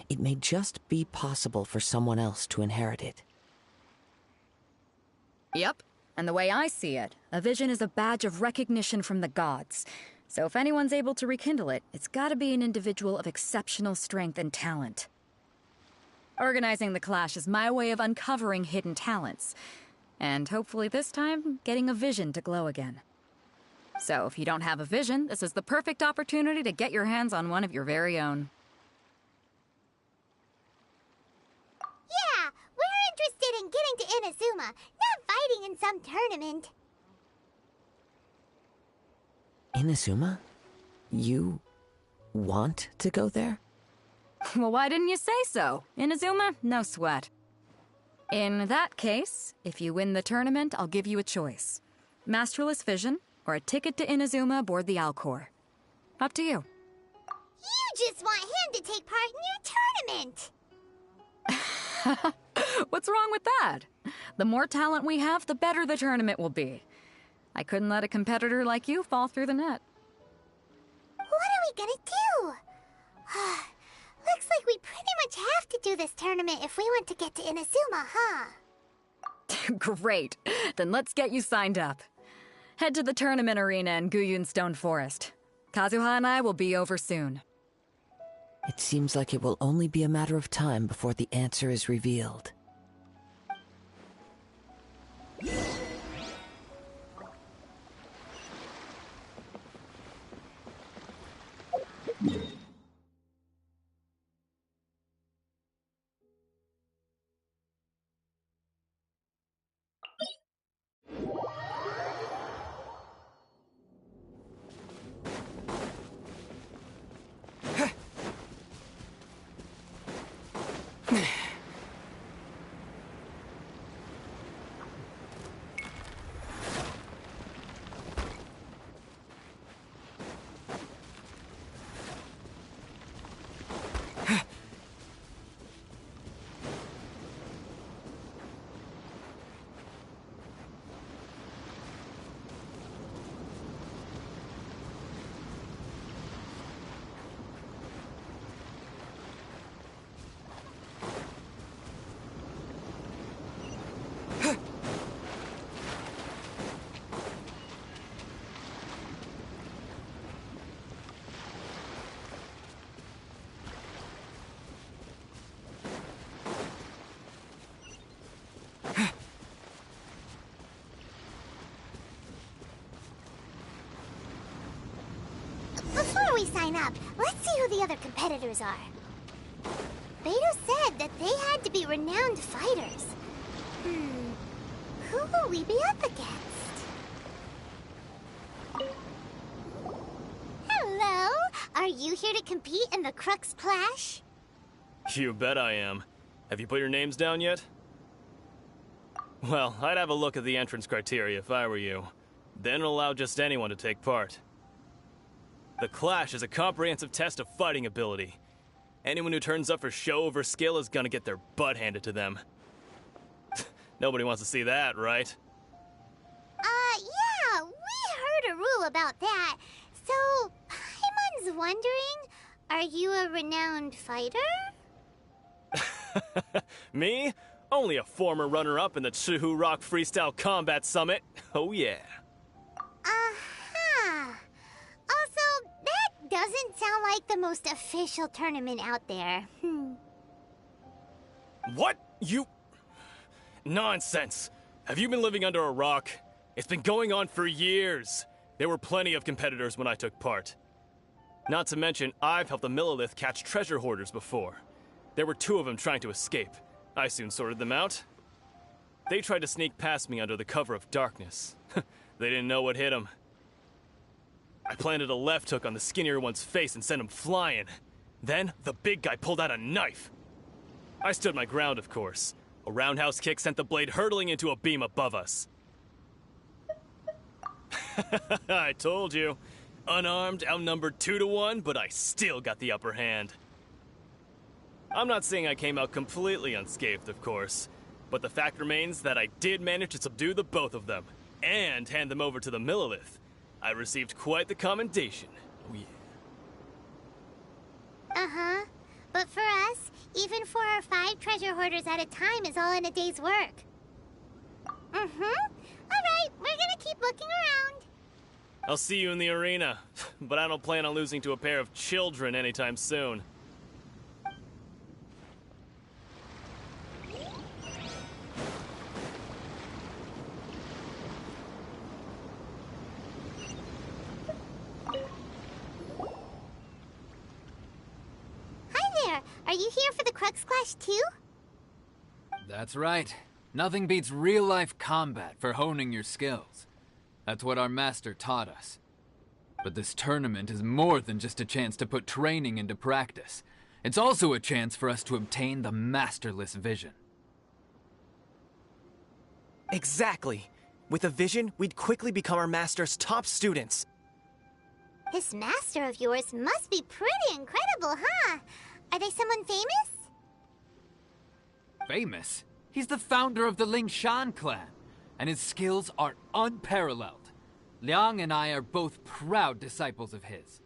Speaker 19: it may just be possible for someone else to inherit it.
Speaker 17: Yep. And the way I see it, a vision is a badge of recognition from the gods. So if anyone's able to rekindle it, it's gotta be an individual of exceptional strength and talent. Organizing the clash is my way of uncovering hidden talents. And hopefully this time, getting a vision to glow again. So if you don't have a vision, this is the perfect opportunity to get your hands on one of your very own.
Speaker 10: Yeah, we're interested in getting to Inazuma, not fighting in some tournament.
Speaker 19: Inazuma? You want to go there?
Speaker 17: Well, why didn't you say so? Inazuma? No sweat. In that case, if you win the tournament, I'll give you a choice. Masterless Vision, or a ticket to Inazuma aboard the Alcor. Up to you.
Speaker 10: You just want him to take part in your tournament!
Speaker 17: What's wrong with that? The more talent we have, the better the tournament will be. I couldn't let a competitor like you fall through the net.
Speaker 10: What are we gonna do? Looks like we pretty much have to do this tournament if we want to get to Inazuma, huh?
Speaker 17: Great. Then let's get you signed up. Head to the tournament arena in Guyun Stone Forest. Kazuha and I will be over soon.
Speaker 19: It seems like it will only be a matter of time before the answer is revealed.
Speaker 10: Before we sign up, let's see who the other competitors are. Beto said that they had to be renowned fighters. Who will we be up against? Hello! Are you here to compete in the Crux Clash?
Speaker 4: You bet I am. Have you put your names down yet? Well, I'd have a look at the entrance criteria if I were you. Then allow just anyone to take part. The Clash is a comprehensive test of fighting ability. Anyone who turns up for show over skill is gonna get their butt handed to them. Nobody wants to see that, right?
Speaker 10: Yeah, we heard a rule about that. So, Paimon's wondering, are you a renowned fighter?
Speaker 4: Me? Only a former runner-up in the Chihu Rock Freestyle Combat Summit. Oh yeah.
Speaker 10: Also, that doesn't sound like the most official tournament out there.
Speaker 4: What? You... Nonsense. Have you been living under a rock? It's been going on for years. There were plenty of competitors when I took part. Not to mention, I've helped the Millilith catch treasure hoarders before. There were 2 of them trying to escape. I soon sorted them out. They tried to sneak past me under the cover of darkness. They didn't know what hit them. I planted a left hook on the skinnier one's face and sent him flying. Then, the big guy pulled out a knife. I stood my ground, of course. A roundhouse kick sent the blade hurtling into a beam above us. I told you. Unarmed, outnumbered 2-1, but I still got the upper hand. I'm not saying I came out completely unscathed, of course, but the fact remains that I did manage to subdue the both of them, and hand them over to the Millilith. I received quite the commendation. Oh yeah.
Speaker 10: Uh-huh. But for us, even 4 or 5 treasure hoarders at a time is all in a day's work. Alright, we're gonna keep looking around.
Speaker 4: I'll see you in the arena, but I don't plan on losing to a pair of children anytime soon.
Speaker 10: Are you here for the Crux Clash too?
Speaker 21: That's right. Nothing beats real-life combat for honing your skills. That's what our master taught us. But this tournament is more than just a chance to put training into practice. It's also a chance for us to obtain the masterless vision.
Speaker 7: Exactly. With a vision, we'd quickly become our master's top students.
Speaker 10: This master of yours must be pretty incredible, huh? Are they someone famous?
Speaker 21: Famous? He's the founder of the Lingshan clan, and his skills are unparalleled. Liang and I are both proud disciples of his.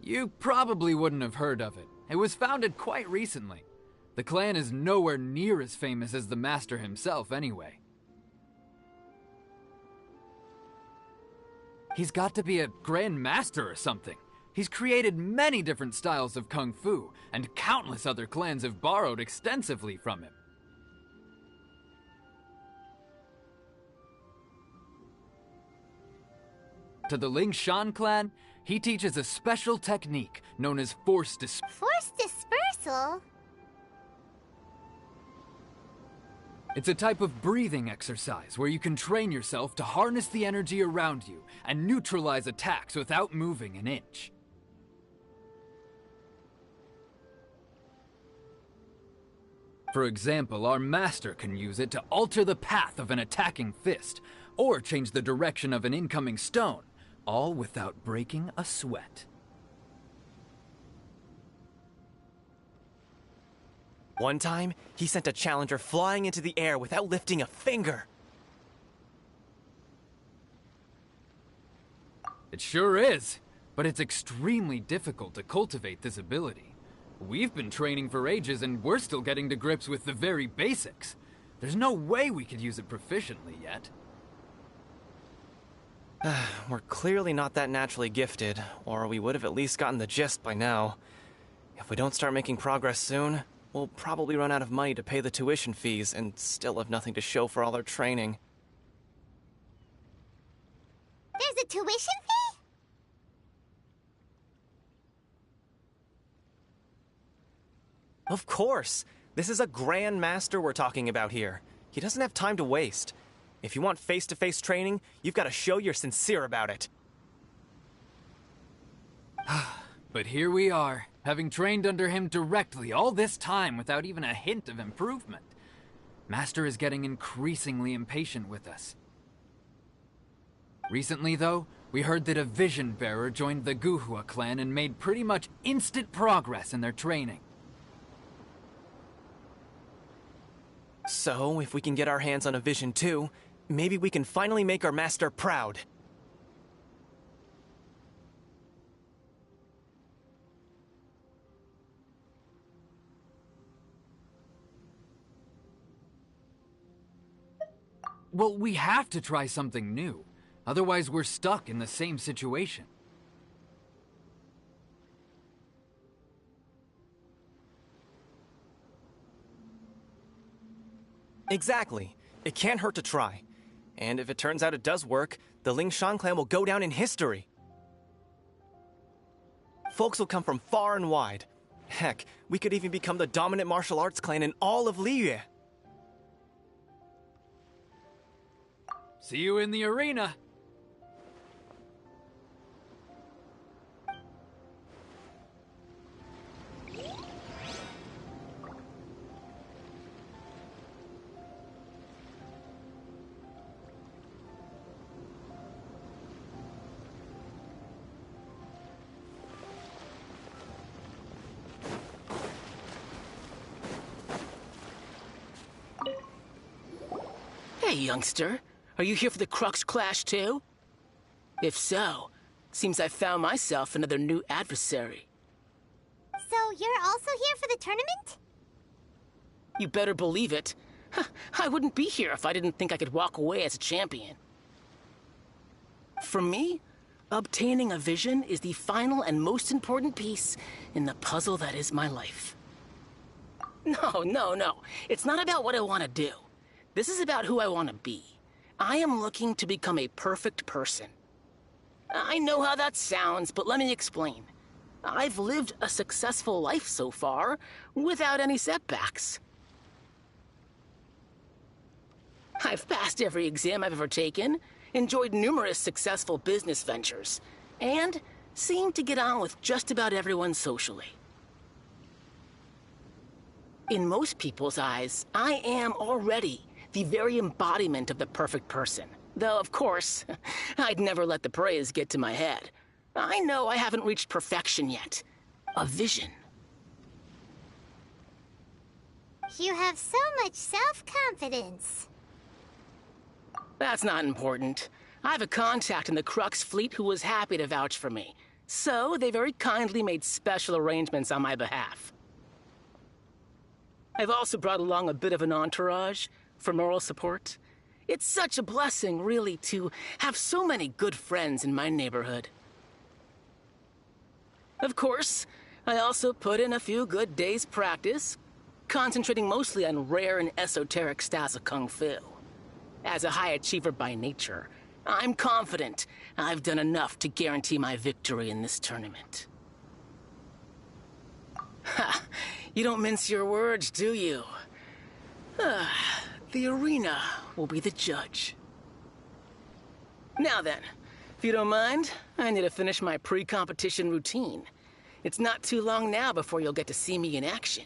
Speaker 21: You probably wouldn't have heard of it. It was founded quite recently. The clan is nowhere near as famous as the master himself, anyway. He's got to be a grand master or something. He's created many different styles of kung fu, and countless other clans have borrowed extensively from him. To the Lingshan clan, he teaches a special technique known as force dispersal.
Speaker 10: Force dispersal?
Speaker 21: It's a type of breathing exercise where you can train yourself to harness the energy around you and neutralize attacks without moving an inch. For example, our master can use it to alter the path of an attacking fist, or change the direction of an incoming stone, all without breaking a sweat.
Speaker 7: One time, he sent a challenger flying into the air without lifting a finger.
Speaker 21: It sure is, but it's extremely difficult to cultivate this ability. We've been training for ages and we're still getting to grips with the very basics. There's no way we could use it proficiently yet.
Speaker 7: We're clearly not that naturally gifted, or we would have at least gotten the gist by now. If we don't start making progress soon, we'll probably run out of money to pay the tuition fees and still have nothing to show for all our training.
Speaker 10: There's a tuition fee?
Speaker 7: Of course! This is a Grand Master we're talking about here. He doesn't have time to waste. If you want face-to-face training, you've got to show you're sincere about it.
Speaker 21: But here we are, having trained under him directly all this time without even a hint of improvement. Master is getting increasingly impatient with us. Recently, though, we heard that a vision bearer joined the Guhua clan and made pretty much instant progress in their training.
Speaker 7: So, if we can get our hands on a vision too, maybe we can finally make our master proud.
Speaker 21: Well, we have to try something new. Otherwise, we're stuck in the same situation.
Speaker 7: Exactly. It can't hurt to try. And if it turns out it does work, the Lingshan clan will go down in history. Folks will come from far and wide. Heck, we could even become the dominant martial arts clan in all of Liyue.
Speaker 21: See you in the arena!
Speaker 9: Hey, youngster. Are you here for the Crux Clash, too? If so, seems I found myself another new adversary.
Speaker 10: So you're also here for the tournament?
Speaker 9: You better believe it. I wouldn't be here if I didn't think I could walk away as a champion. For me, obtaining a vision is the final and most important piece in the puzzle that is my life. No. It's not about what I want to do. This is about who I want to be. I am looking to become a perfect person. I know how that sounds, but let me explain. I've lived a successful life so far, without any setbacks. I've passed every exam I've ever taken, enjoyed numerous successful business ventures, and seem to get on with just about everyone socially. In most people's eyes, I am already the very embodiment of the perfect person. Though, of course, I'd never let the praise get to my head. I know I haven't reached perfection yet. A vision.
Speaker 10: You have so much self-confidence.
Speaker 9: That's not important. I have a contact in the Crux fleet who was happy to vouch for me. So, they very kindly made special arrangements on my behalf. I've also brought along a bit of an entourage for moral support. It's such a blessing, really, to have so many good friends in my neighborhood. Of course, I also put in a few good days' practice, concentrating mostly on rare and esoteric styles of Kung Fu. As a high achiever by nature, I'm confident I've done enough to guarantee my victory in this tournament. Ha! You don't mince your words, do you? The arena will be the judge. Now then, if you don't mind, I need to finish my pre-competition routine. It's not too long now before you'll get to see me in action.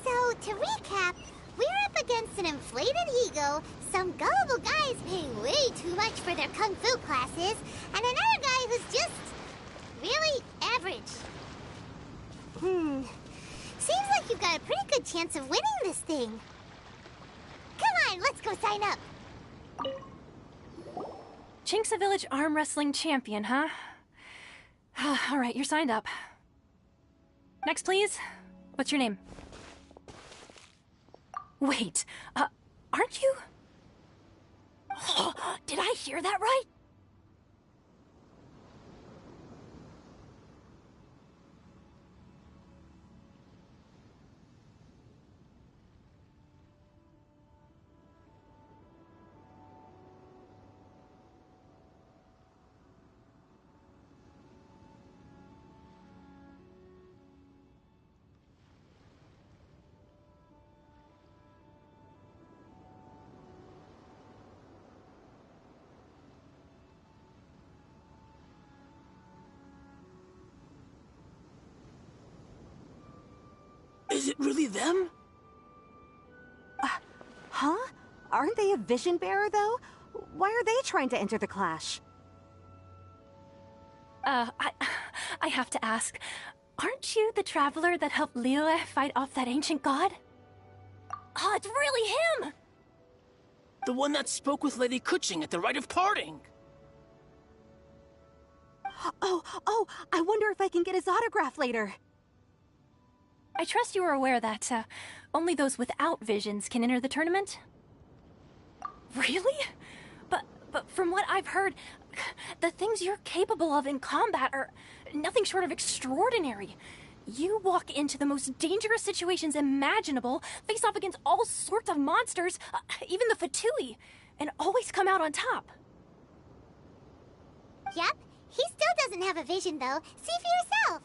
Speaker 10: So, to recap, we're up against an inflated ego, some gullible guys paying way too much for their kung fu classes, and another guy who's just really average. Seems like you've got a pretty good chance of winning this thing. Come on, let's go sign up.
Speaker 3: Chinksa Village Arm Wrestling Champion, huh? All right, you're signed up. Next, please. What's your name? Wait, aren't you? Did I hear that right?
Speaker 9: Is it really them?
Speaker 15: Huh? Aren't they a vision bearer, though? Why are they trying to enter the clash?
Speaker 3: I have to ask, aren't you the traveler that helped Liyue fight off that ancient god? Oh, it's really him!
Speaker 9: The one that spoke with Lady Kuching at the rite of parting.
Speaker 15: Oh, I wonder if I can get his autograph later.
Speaker 3: I trust you are aware that, only those without visions can enter the tournament? Really? But from what I've heard, the things you're capable of in combat are nothing short of extraordinary. You walk into the most dangerous situations imaginable, face off against all sorts of monsters, even the Fatui, and always come out on top.
Speaker 10: Yep, he still doesn't have a vision, though. See for yourself.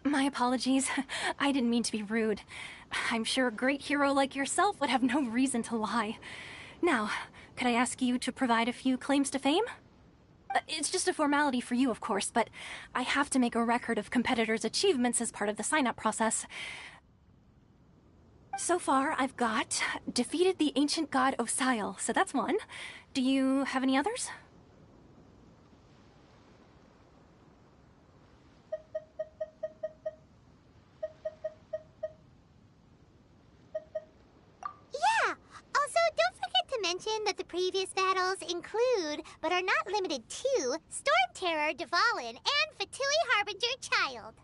Speaker 3: My apologies. I didn't mean to be rude. I'm sure a great hero like yourself would have no reason to lie. Now, could I ask you to provide a few claims to fame? It's just a formality for you, of course, but I have to make a record of competitors' achievements as part of the sign-up process. So far, I've got defeated the ancient god Osile, so that's one. Do you have any others?
Speaker 10: Yeah! Also, don't forget to mention that the previous battles include, but are not limited to, Storm Terror, Dvalin, and Fatui Harbinger Child.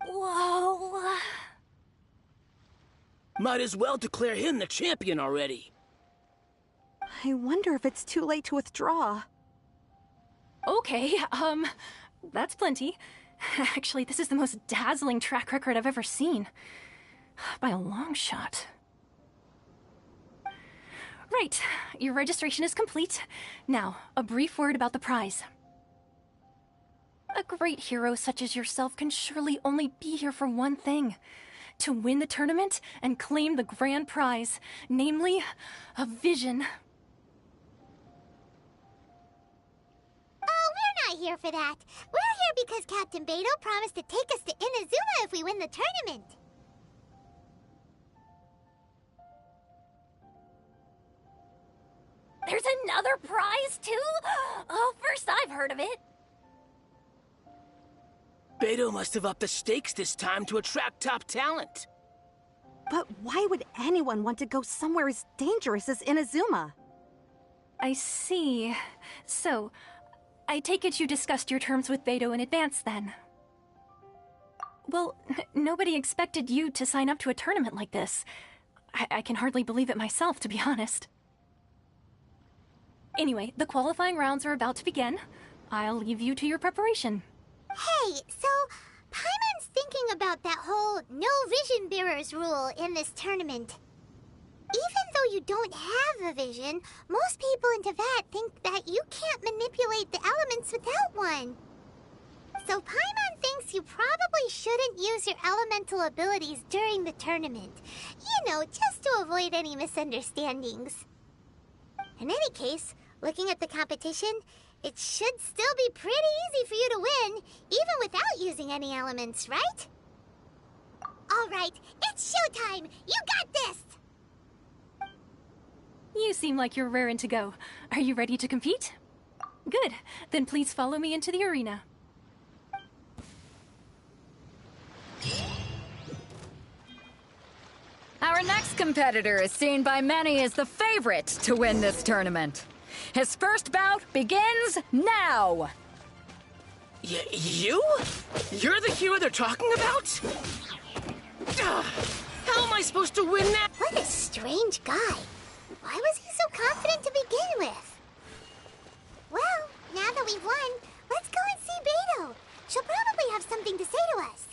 Speaker 3: Whoa!
Speaker 9: Might as well declare him the champion already.
Speaker 15: I wonder if it's too late to withdraw.
Speaker 3: Okay, that's plenty. Actually, this is the most dazzling track record I've ever seen. By a long shot. Right, your registration is complete. Now, a brief word about the prize. A great hero such as yourself can surely only be here for one thing. To win the tournament and claim the grand prize, namely, a vision.
Speaker 10: Oh, we're not here for that. We're here because Captain Beto promised to take us to Inazuma if we win the tournament.
Speaker 3: There's another prize, too? Oh, first I've heard of it.
Speaker 9: Beto must have upped the stakes this time to attract top talent.
Speaker 15: But why would anyone want to go somewhere as dangerous as Inazuma?
Speaker 3: I see. So, I take it you discussed your terms with Beto in advance, then? Well, nobody expected you to sign up to a tournament like this. I can hardly believe it myself, to be honest. Anyway, the qualifying rounds are about to begin. I'll leave you to your preparation.
Speaker 10: Hey, so Paimon's thinking about that whole no vision bearers rule in this tournament. Even though you don't have a vision, most people in Teyvat think that you can't manipulate the elements without one. So Paimon thinks you probably shouldn't use your elemental abilities during the tournament. You know, just to avoid any misunderstandings. In any case, looking at the competition, it should still be pretty easy for you to win, even without using any elements, right? All right, it's showtime! You got this!
Speaker 3: You seem like you're raring to go. Are you ready to compete? Good. Then please follow me into the arena.
Speaker 17: Our next competitor is seen by many as the favorite to win this tournament. His first bout begins now!
Speaker 9: You? You're the hero they're talking about? How am I supposed to win that?
Speaker 10: What a strange guy. Why was he so confident to begin with? Well, now that we've won, let's go and see Beto. She'll probably have something to say to us.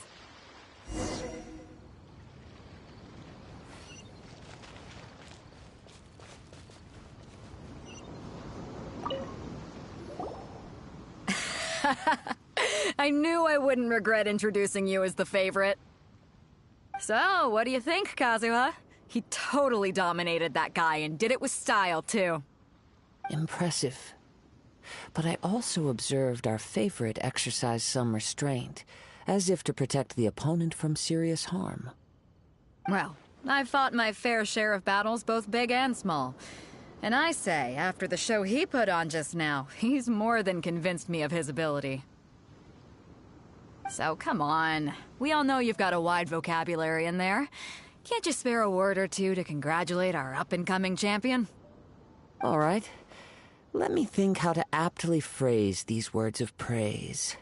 Speaker 17: I knew I wouldn't regret introducing you as the favorite. So, what do you think, Kazuha? He totally dominated that guy and did it with style, too.
Speaker 19: Impressive. But I also observed our favorite exercise some restraint, as if to protect the opponent from serious harm.
Speaker 17: Well, I've fought my fair share of battles, both big and small. And I say, after the show he put on just now, he's more than convinced me of his ability. So, come on. We all know you've got a wide vocabulary in there. Can't you spare a word or two to congratulate our up-and-coming champion?
Speaker 19: All right. Let me think how to aptly phrase these words of praise.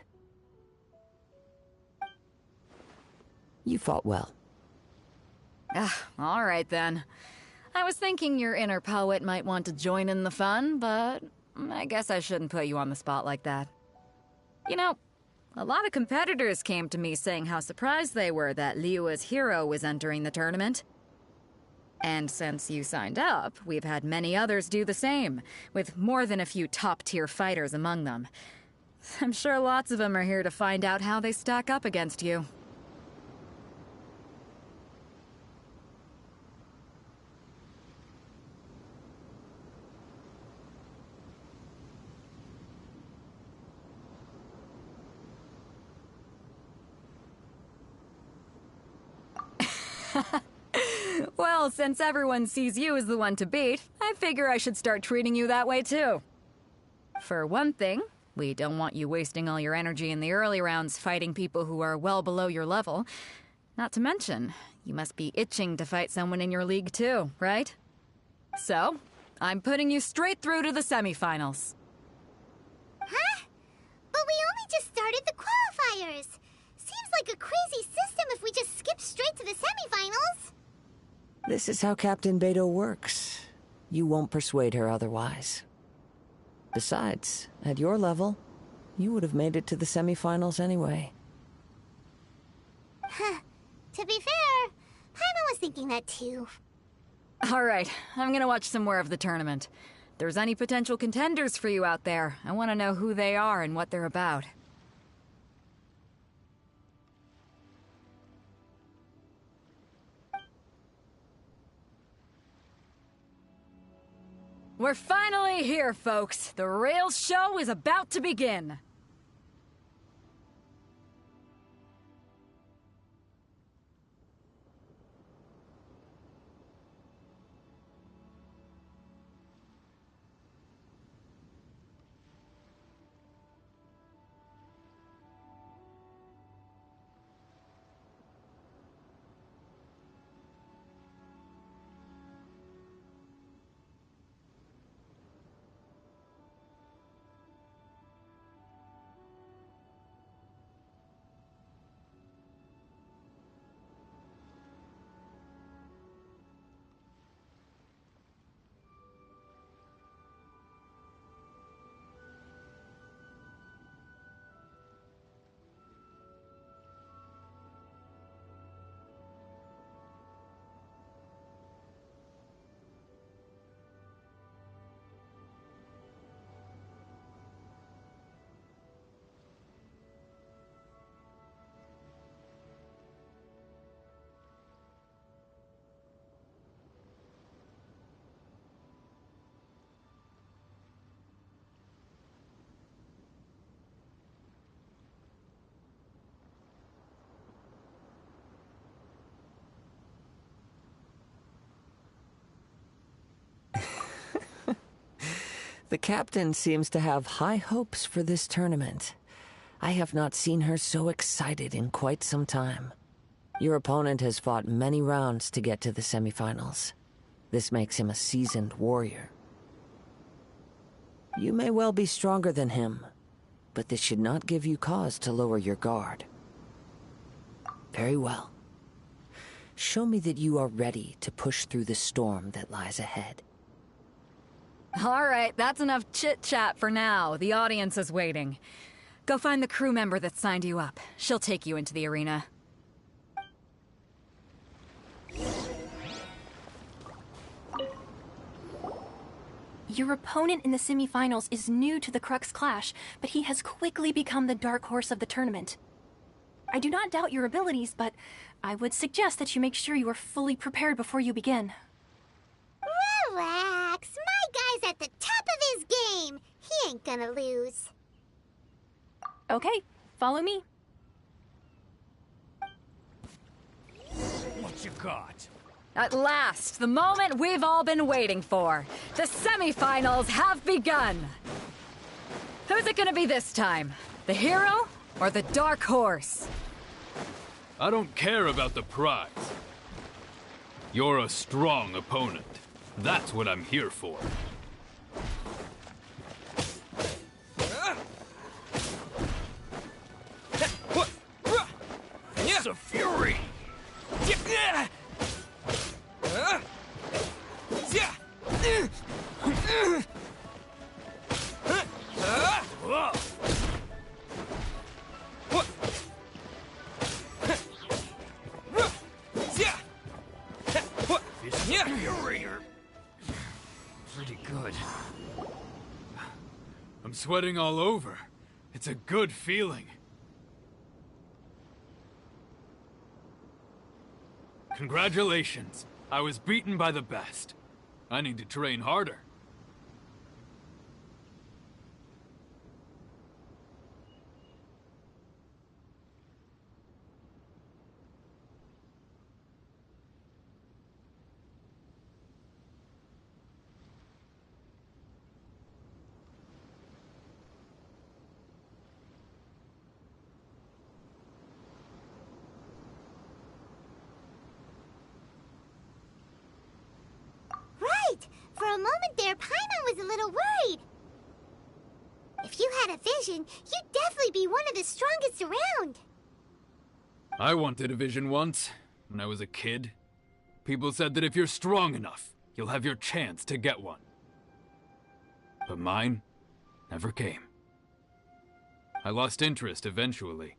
Speaker 19: You fought well.
Speaker 17: All right then. I was thinking your inner poet might want to join in the fun, but I guess I shouldn't put you on the spot like that. You know, a lot of competitors came to me saying how surprised they were that Liyue's hero was entering the tournament. And since you signed up, we've had many others do the same, with more than a few top-tier fighters among them. I'm sure lots of them are here to find out how they stack up against you. Well, since everyone sees you as the one to beat, I figure I should start treating you that way too. For one thing, we don't want you wasting all your energy in the early rounds fighting people who are well below your level. Not to mention, you must be itching to fight someone in your league too, right? So, I'm putting you straight through to the semifinals.
Speaker 10: Huh? But we only just started the qualifiers. Seems like a crazy system if we just skip straight to the semifinals.
Speaker 19: This is how Captain Beto works. You won't persuade her otherwise. Besides, at your level, you would have made it to the semifinals anyway.
Speaker 10: Huh. To be fair, Paimon was thinking that too.
Speaker 17: Alright, I'm gonna watch some more of the tournament. If there's any potential contenders for you out there, I want to know who they are and what they're about. We're finally here, folks. The real show is about to begin.
Speaker 19: The captain seems to have high hopes for this tournament. I have not seen her so excited in quite some time. Your opponent has fought many rounds to get to the semifinals. This makes him a seasoned warrior. You may well be stronger than him, but this should not give you cause to lower your guard. Very well. Show me that you are ready to push through the storm that lies ahead.
Speaker 17: All right, that's enough chit-chat for now. The audience is waiting. Go find the crew member that signed you up. She'll take you into the arena.
Speaker 3: Your opponent in the semifinals is new to the Crux Clash, but he has quickly become the dark horse of the tournament. I do not doubt your abilities, but I would suggest that you make sure you are fully prepared before you begin.
Speaker 10: Relax. My guy's at the top of his game. He ain't gonna lose.
Speaker 3: Okay, follow me.
Speaker 14: What you got?
Speaker 17: At last, the moment we've all been waiting for. The semifinals have begun. Who's it gonna be this time? The hero or the dark horse?
Speaker 21: I don't care about the prize. You're a strong opponent. That's what I'm here for.
Speaker 14: It's a fury!
Speaker 21: Pretty good. I'm sweating all over. It's a good feeling. Congratulations. I was beaten by the best. I need to train harder.
Speaker 10: For a moment there, Paimon was a little worried. If you had a vision, you'd definitely be one of the strongest around.
Speaker 21: I wanted a vision once, when I was a kid. People said that if you're strong enough, you'll have your chance to get one. But mine never came. I lost interest eventually.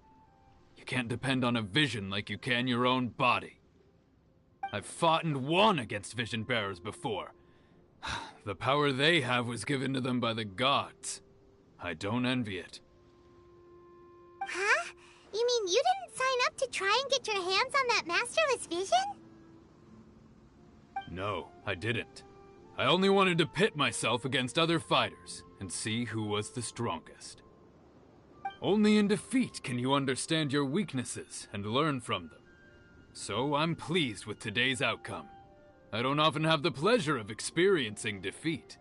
Speaker 21: You can't depend on a vision like you can your own body. I've fought and won against vision bearers before. The power they have was given to them by the gods. I don't envy it.
Speaker 10: Huh? You mean you didn't sign up to try and get your hands on that masterless vision?
Speaker 21: No, I didn't. I only wanted to pit myself against other fighters and see who was the strongest. Only in defeat can you understand your weaknesses and learn from them. So I'm pleased with today's outcome. I don't often have the pleasure of experiencing defeat.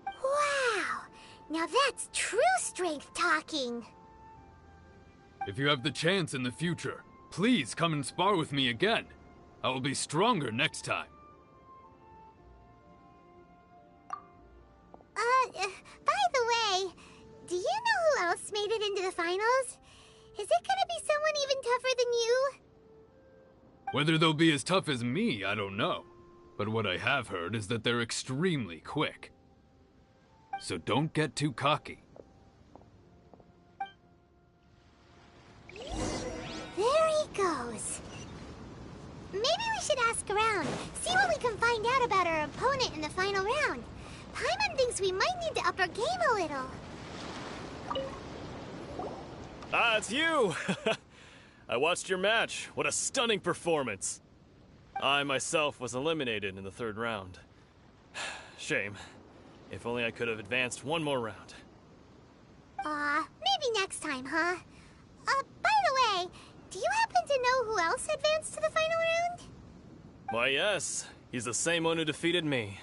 Speaker 10: Wow! Now that's true strength talking.
Speaker 21: If you have the chance in the future, please come and spar with me again. I will be stronger next time.
Speaker 10: By the way, do you know who else made it into the finals? Is it gonna be someone even tougher than you?
Speaker 21: Whether they'll be as tough as me, I don't know. But what I have heard is that they're extremely quick. So don't get too cocky.
Speaker 10: There he goes. Maybe we should ask around, see what we can find out about our opponent in the final round. Paimon thinks we might need to up our game a little.
Speaker 4: Ah, it's you! I watched your match. What a stunning performance. I myself was eliminated in the third round. Shame. If only I could have advanced one more round.
Speaker 10: Maybe next time, huh? By the way, do you happen to know who else advanced to the final round?
Speaker 4: Why, yes. He's the same one who defeated me.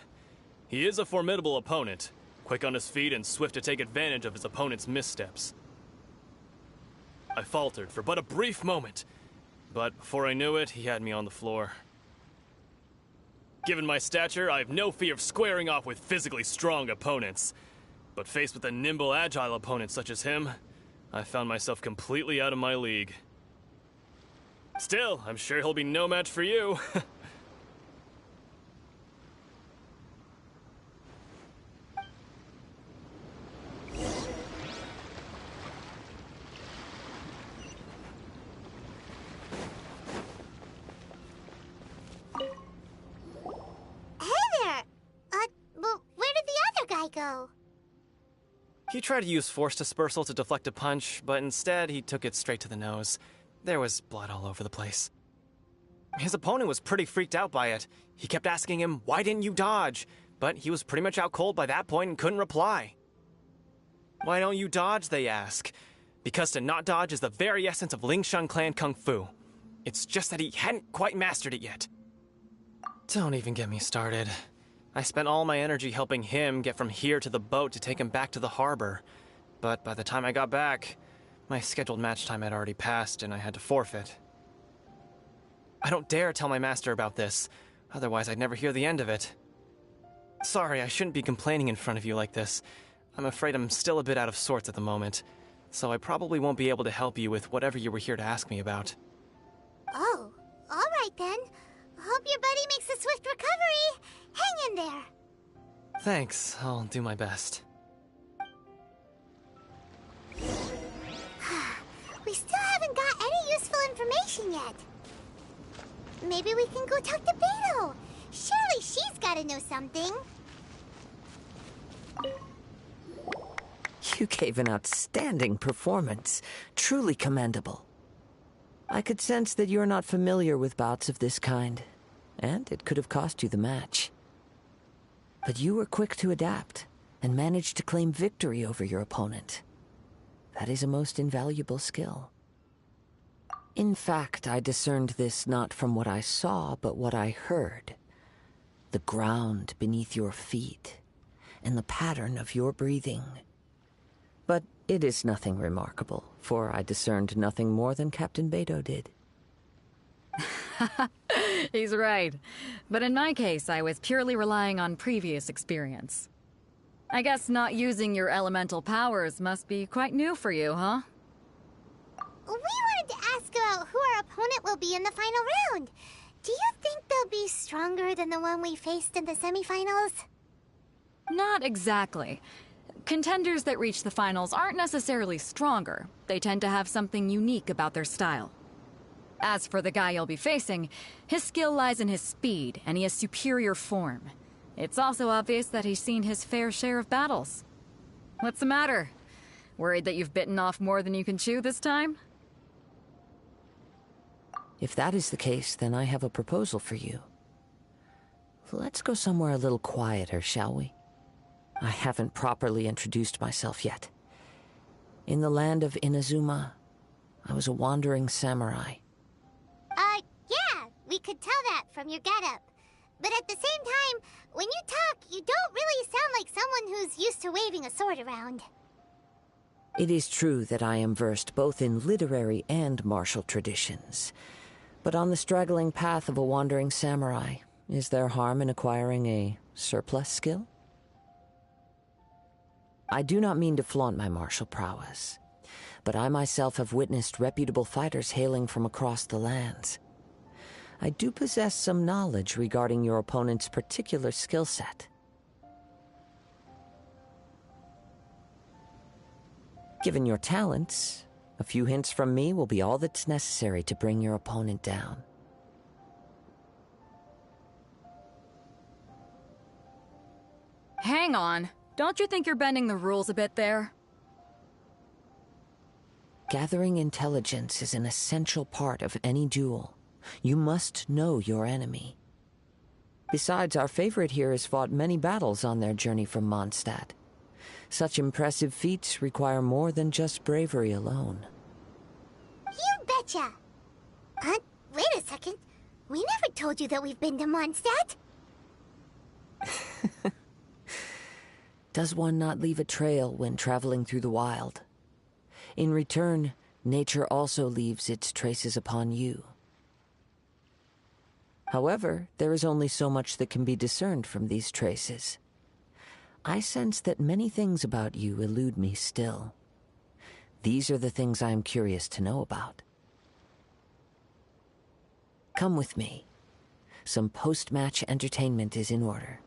Speaker 4: He is a formidable opponent, quick on his feet and swift to take advantage of his opponent's missteps. I faltered for but a brief moment, but before I knew it, he had me on the floor. Given my stature, I have no fear of squaring off with physically strong opponents. But faced with a nimble, agile opponent such as him, I found myself completely out of my league. Still, I'm sure he'll be no match for you.
Speaker 10: Go.
Speaker 7: He tried to use force dispersal to deflect a punch, but instead he took it straight to the nose. There was blood all over the place. His opponent was pretty freaked out by it. He kept asking him, "Why didn't you dodge?" But he was pretty much out cold by that point and couldn't reply. "Why don't you dodge?" they ask. Because to not dodge is the very essence of Lingsheng clan kung fu. It's just that he hadn't quite mastered it yet. Don't even get me started. I spent all my energy helping him get from here to the boat to take him back to the harbor. But by the time I got back, my scheduled match time had already passed and I had to forfeit. I don't dare tell my master about this, otherwise I'd never hear the end of it. Sorry, I shouldn't be complaining in front of you like this. I'm afraid I'm still a bit out of sorts at the moment, so I probably won't be able to help you with whatever you were here to ask me about.
Speaker 10: Oh, all right then. Hope your buddy makes a swift recovery. Hang in there.
Speaker 7: Thanks, I'll do my best.
Speaker 10: We still haven't got any useful information yet. Maybe we can go talk to Beto. Surely she's gotta know something.
Speaker 19: You gave an outstanding performance. Truly commendable. I could sense that you're not familiar with bouts of this kind, and it could have cost you the match. But you were quick to adapt, and managed to claim victory over your opponent. That is a most invaluable skill. In fact, I discerned this not from what I saw, but what I heard. The ground beneath your feet, and the pattern of your breathing. But it is nothing remarkable, for I discerned nothing more than Captain Beto did.
Speaker 17: He's right. But in my case, I was purely relying on previous experience. I guess not using your elemental powers must be quite new for you, huh?
Speaker 10: We wanted to ask about who our opponent will be in the final round. Do you think they'll be stronger than the one we faced in the semifinals?
Speaker 17: Not exactly. Contenders that reach the finals aren't necessarily stronger. They tend to have something unique about their style. As for the guy you'll be facing, his skill lies in his speed, and he has superior form. It's also obvious that he's seen his fair share of battles. What's the matter? Worried that you've bitten off more than you can chew this time?
Speaker 19: If that is the case, then I have a proposal for you. Let's go somewhere a little quieter, shall we? I haven't properly introduced myself yet. In the land of Inazuma, I was a wandering samurai.
Speaker 10: Yeah, we could tell that from your getup. But at the same time, when you talk, you don't really sound like someone who's used to waving a sword around.
Speaker 19: It is true that I am versed both in literary and martial traditions. But on the straggling path of a wandering samurai, is there harm in acquiring a surplus skill? I do not mean to flaunt my martial prowess, but I myself have witnessed reputable fighters hailing from across the lands. I do possess some knowledge regarding your opponent's particular skill set. Given your talents, a few hints from me will be all that's necessary to bring your opponent down.
Speaker 17: Hang on. Don't you think you're bending the rules a bit there?
Speaker 19: Gathering intelligence is an essential part of any duel. You must know your enemy. Besides, our favorite here has fought many battles on their journey from Mondstadt. Such impressive feats require more than just bravery alone.
Speaker 10: You betcha! Wait a second. We never told you that we've been to Mondstadt.
Speaker 19: Does one not leave a trail when traveling through the wild? In return, nature also leaves its traces upon you. However, there is only so much that can be discerned from these traces. I sense that many things about you elude me still. These are the things I am curious to know about. Come with me. Some post-match entertainment is in order.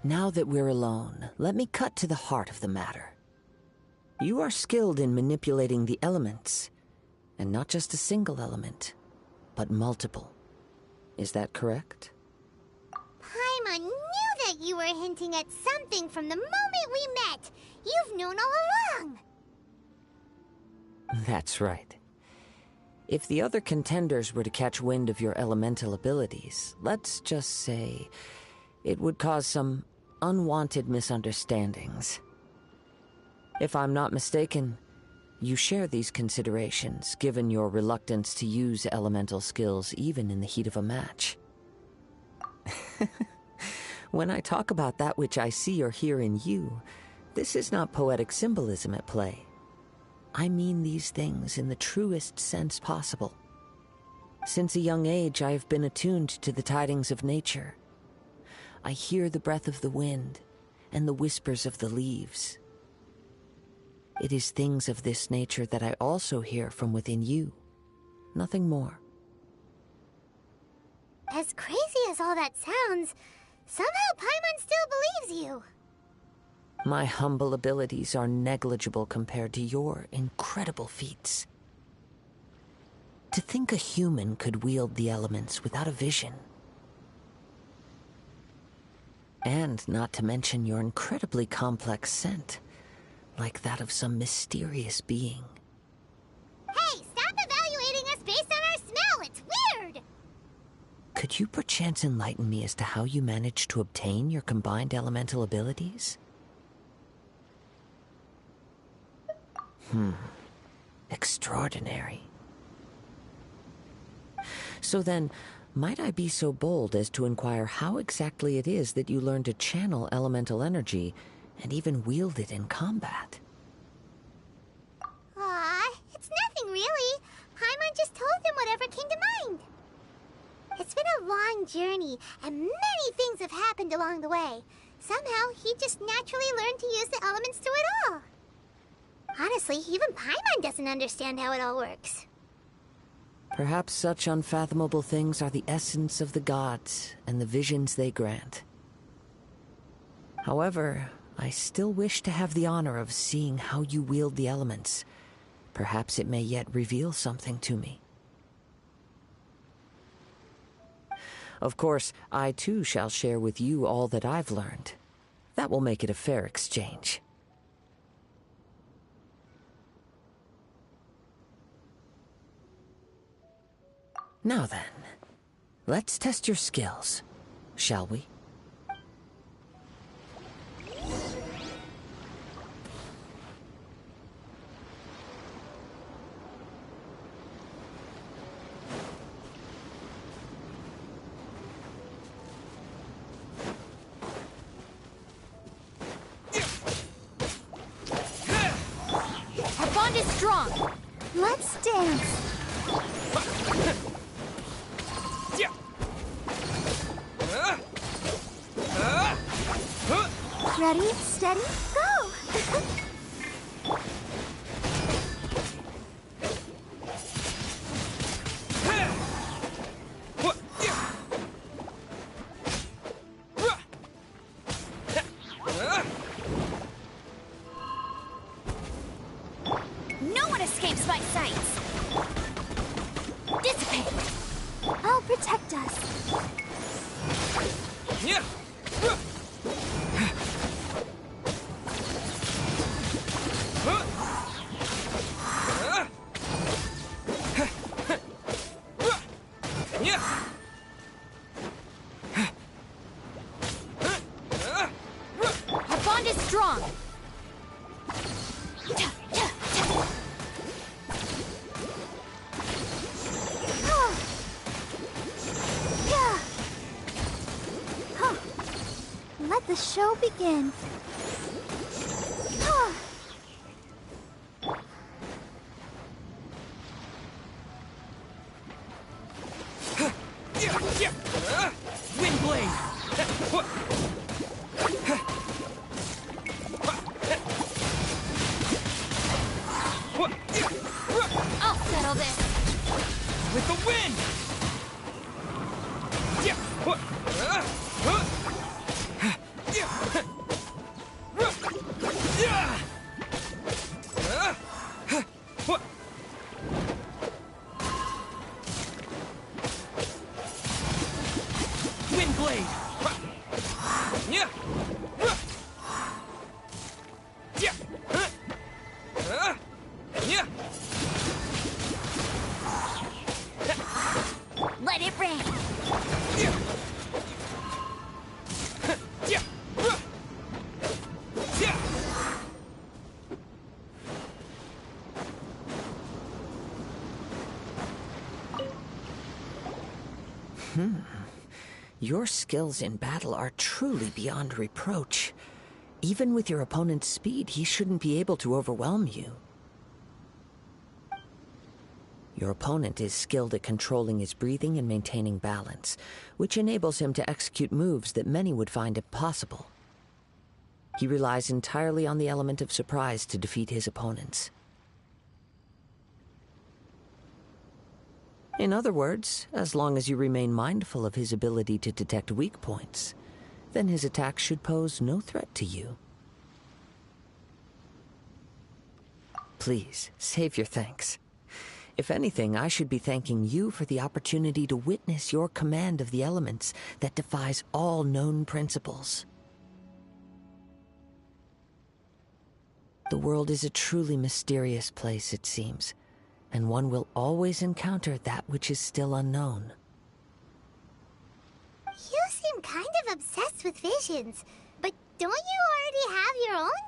Speaker 19: Now that we're alone, let me cut to the heart of the matter. You are skilled in manipulating the elements, and not just a single element, but multiple. Is that correct?
Speaker 10: Paimon knew that you were hinting at something from the moment we met. You've known all along.
Speaker 19: That's right. If the other contenders were to catch wind of your elemental abilities, let's just say it would cause some unwanted misunderstandings. If I'm not mistaken, you share these considerations, given your reluctance to use elemental skills even in the heat of a match. When I talk about that which I see or hear in you, this is not poetic symbolism at play. I mean these things in the truest sense possible. Since a young age, I have been attuned to the tidings of nature. I hear the breath of the wind and the whispers of the leaves. It is things of this nature that I also hear from within you. Nothing more.
Speaker 10: As crazy as all that sounds, somehow Paimon still believes you.
Speaker 19: My humble abilities are negligible compared to your incredible feats. To think a human could wield the elements without a vision. And not to mention your incredibly complex scent, like that of some mysterious being.
Speaker 10: Hey, stop evaluating us based on our smell! It's weird!
Speaker 19: Could you perchance enlighten me as to how you managed to obtain your combined elemental abilities? Extraordinary. So then, might I be so bold as to inquire how exactly it is that you learned to channel elemental energy and even wield it in combat?
Speaker 10: It's nothing really. Paimon just told him whatever came to mind. It's been a long journey, and many things have happened along the way. Somehow, he just naturally learned to use the elements through it all. Honestly, even Paimon doesn't understand how it all works.
Speaker 19: Perhaps such unfathomable things are the essence of the gods and the visions they grant. However, I still wish to have the honor of seeing how you wield the elements. Perhaps it may yet reveal something to me. Of course, I too shall share with you all that I've learned. That will make it a fair exchange. Now then, let's test your skills, shall we?
Speaker 15: Our bond is strong.
Speaker 10: Let's dance. Ready, steady, go!
Speaker 1: sights. Dissipate.
Speaker 10: I'll protect us.
Speaker 21: Yeah.
Speaker 1: Our bond is strong.
Speaker 10: Let the show begin.
Speaker 21: Windblade!
Speaker 1: I'll settle this.
Speaker 21: With the wind! Windblade!
Speaker 1: Let it rain.
Speaker 19: Your skills in battle are truly beyond reproach. Even with your opponent's speed, he shouldn't be able to overwhelm you. Your opponent is skilled at controlling his breathing and maintaining balance, which enables him to execute moves that many would find impossible. He relies entirely on the element of surprise to defeat his opponents. In other words, as long as you remain mindful of his ability to detect weak points, then his attacks should pose no threat to you. Please, save your thanks. If anything, I should be thanking you for the opportunity to witness your command of the elements that defies all known principles. The world is a truly mysterious place, it seems, and one will always encounter that which is still unknown.
Speaker 10: You seem kind of obsessed with visions, but don't you already have your own?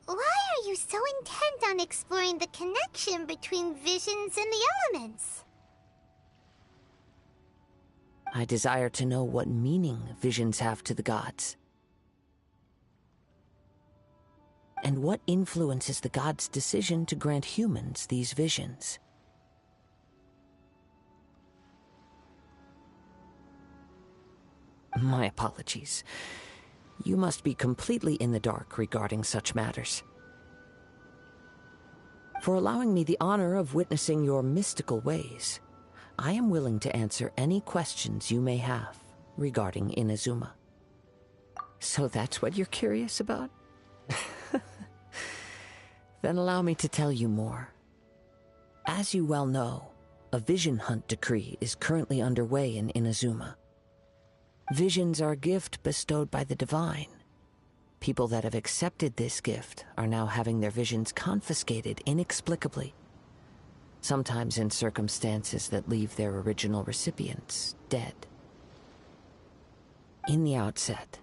Speaker 10: Why are you so intent on exploring the connection between visions and the elements?
Speaker 19: I desire to know what meaning visions have to the gods. And what influences the gods' decision to grant humans these visions? My apologies. You must be completely in the dark regarding such matters. For allowing me the honor of witnessing your mystical ways, I am willing to answer any questions you may have regarding Inazuma. So that's what you're curious about? Then allow me to tell you more. As you well know, a vision hunt decree is currently underway in Inazuma. Visions are a gift bestowed by the divine. People that have accepted this gift are now having their visions confiscated inexplicably, sometimes in circumstances that leave their original recipients dead. In the outset,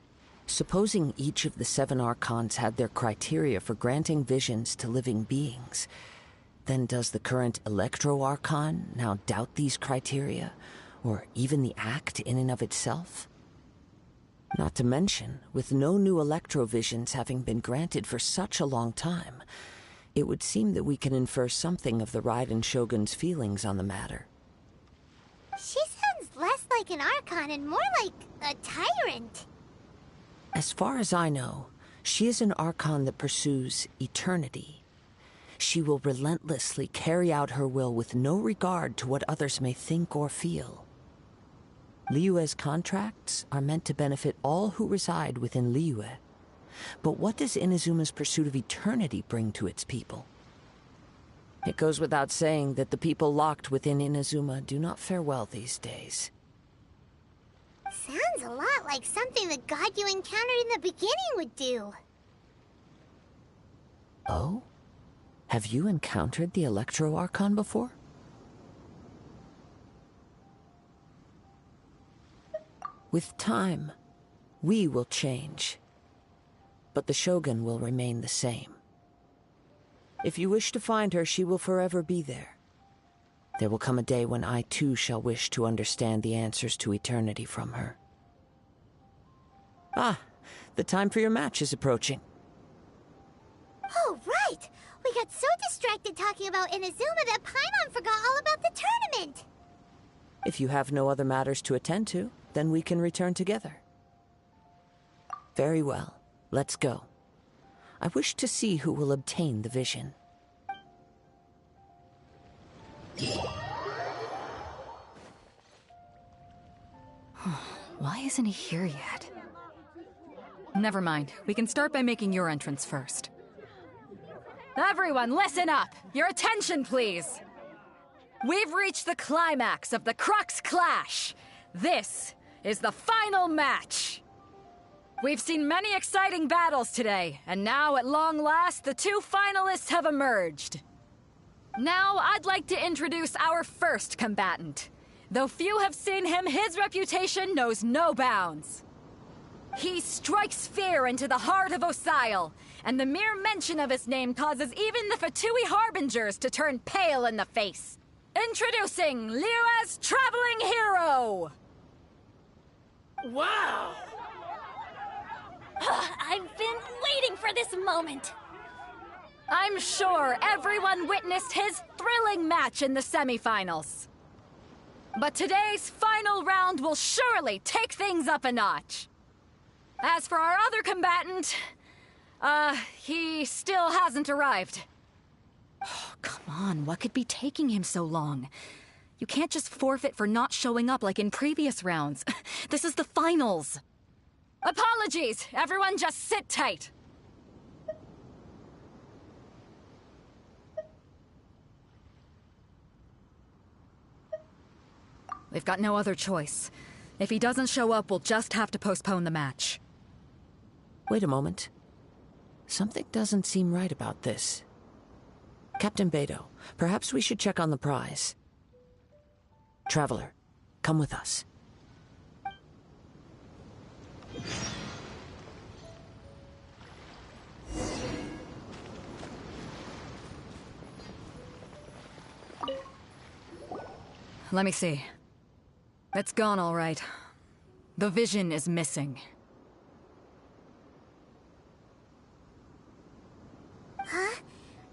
Speaker 19: supposing each of the 7 archons had their criteria for granting visions to living beings, then does the current Electro-Archon now doubt these criteria, or even the act in and of itself? Not to mention, with no new Electro-Visions having been granted for such a long time, it would seem that we can infer something of the Raiden Shogun's feelings on the matter.
Speaker 10: She sounds less like an Archon and more like a tyrant.
Speaker 19: As far as I know, she is an Archon that pursues eternity. She will relentlessly carry out her will with no regard to what others may think or feel. Liyue's contracts are meant to benefit all who reside within Liyue. But what does Inazuma's pursuit of eternity bring to its people? It goes without saying that the people locked within Inazuma do not fare well these days.
Speaker 10: Sounds a lot like something the god you encountered in the beginning would do.
Speaker 19: Oh? Have you encountered the Electro Archon before? With time, we will change. But the Shogun will remain the same. If you wish to find her, she will forever be there. There will come a day when I too shall wish to understand the answers to eternity from her. Ah, the time for your match is approaching.
Speaker 10: Oh, right! We got so distracted talking about Inazuma that Paimon forgot all about the tournament!
Speaker 19: If you have no other matters to attend to, then we can return together. Very well, let's go. I wish to see who will obtain the vision.
Speaker 17: Why isn't he here yet? Never mind. We can start by making your entrance first. Everyone, listen up! Your attention, please! We've reached the climax of the Crux Clash! This is the final match! We've seen many exciting battles today, and now, at long last, the two finalists have emerged. Now, I'd like to introduce our first combatant. Though few have seen him, his reputation knows no bounds. He strikes fear into the heart of Osile, and the mere mention of his name causes even the Fatui Harbingers to turn pale in the face. Introducing Liyue's Traveling Hero!
Speaker 9: Wow!
Speaker 3: I've been waiting for this moment.
Speaker 17: I'm sure everyone witnessed his thrilling match in the semifinals. But today's final round will surely take things up a notch. As for our other combatant, he still hasn't arrived. Oh, come on, what could be taking him so long? You can't just forfeit for not showing up like in previous rounds. This is the finals. Apologies, everyone just sit tight. We've got no other choice. If he doesn't show up, we'll just have to postpone the match.
Speaker 19: Wait a moment. Something doesn't seem right about this. Captain Beidou, perhaps we should check on the prize. Traveler, come with us.
Speaker 17: Let me see. It's gone all right. The vision is missing.
Speaker 10: Huh?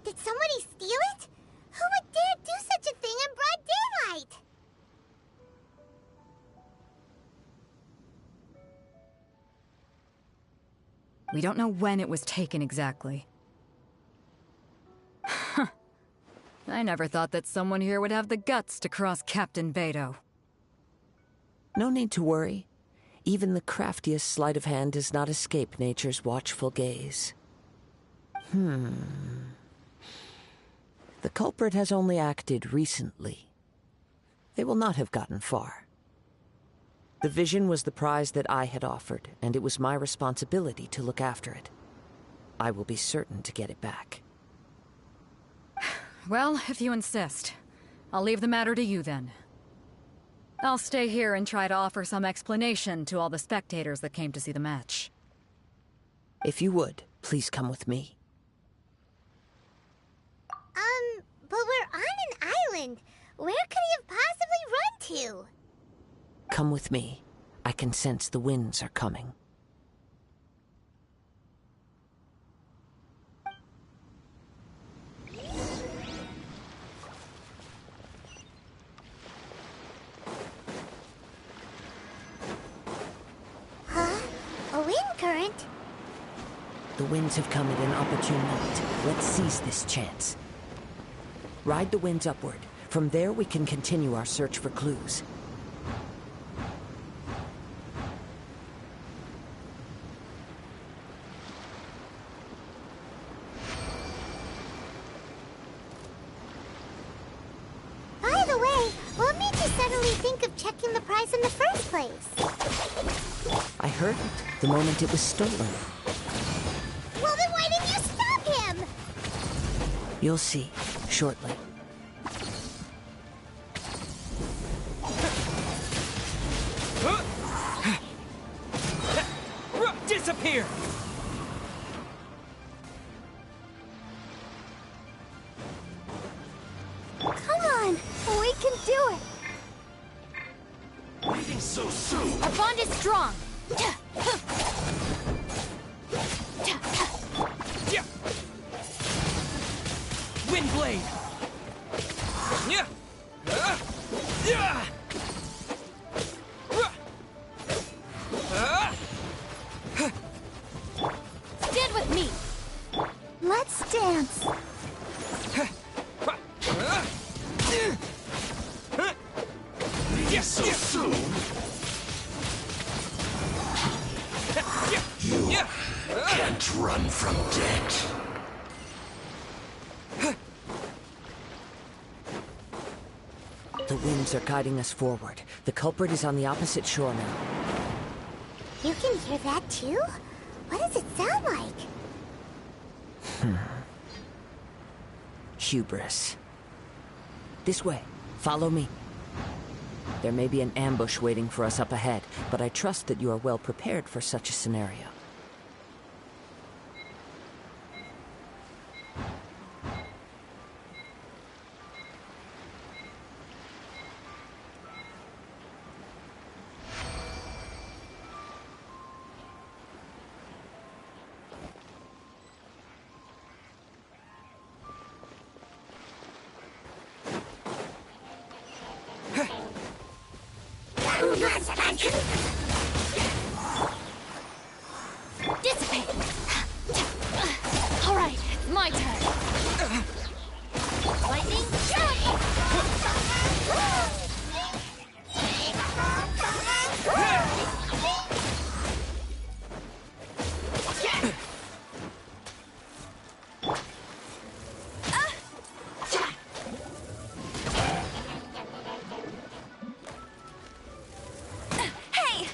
Speaker 10: Did somebody steal it? Who would dare do such a thing in broad daylight?
Speaker 17: We don't know when it was taken exactly. I never thought that someone here would have the guts to cross Captain Beidou.
Speaker 19: No need to worry. Even the craftiest sleight of hand does not escape nature's watchful gaze. The culprit has only acted recently. They will not have gotten far. The vision was the prize that I had offered, and it was my responsibility to look after it. I will be certain to get it back.
Speaker 17: Well, if you insist. I'll leave the matter to you then. I'll stay here and try to offer some explanation to all the spectators that came to see the match.
Speaker 19: If you would, please come with me.
Speaker 10: But we're on an island. Where could he have possibly run to?
Speaker 19: Come with me. I can sense the winds are coming.
Speaker 10: Huh? A wind current?
Speaker 19: The winds have come at an opportune moment. Let's seize this chance. Ride the winds upward. From there, we can continue our search for clues.
Speaker 10: of checking the price in the first place?
Speaker 19: I heard it the moment it was stolen.
Speaker 10: Well, then why didn't you stop him?
Speaker 19: You'll see shortly.
Speaker 7: Disappear!
Speaker 10: Come on, we can do it.
Speaker 14: Leaving so soon.
Speaker 10: Our bond is strong.
Speaker 7: Windblade! Yeah! Yeah!
Speaker 10: Stand with me. Let's dance.
Speaker 14: Leaving so soon. You can't run from death.
Speaker 19: The winds are guiding us forward. The culprit is on the opposite shore now.
Speaker 10: You can hear that too? What does it sound like?
Speaker 19: Hubris. This way. Follow me. There may be an ambush waiting for us up ahead, but I trust that you are well prepared for such a scenario.
Speaker 10: Dissipate! Alright, it's my turn. Lightning strike!
Speaker 3: Hey!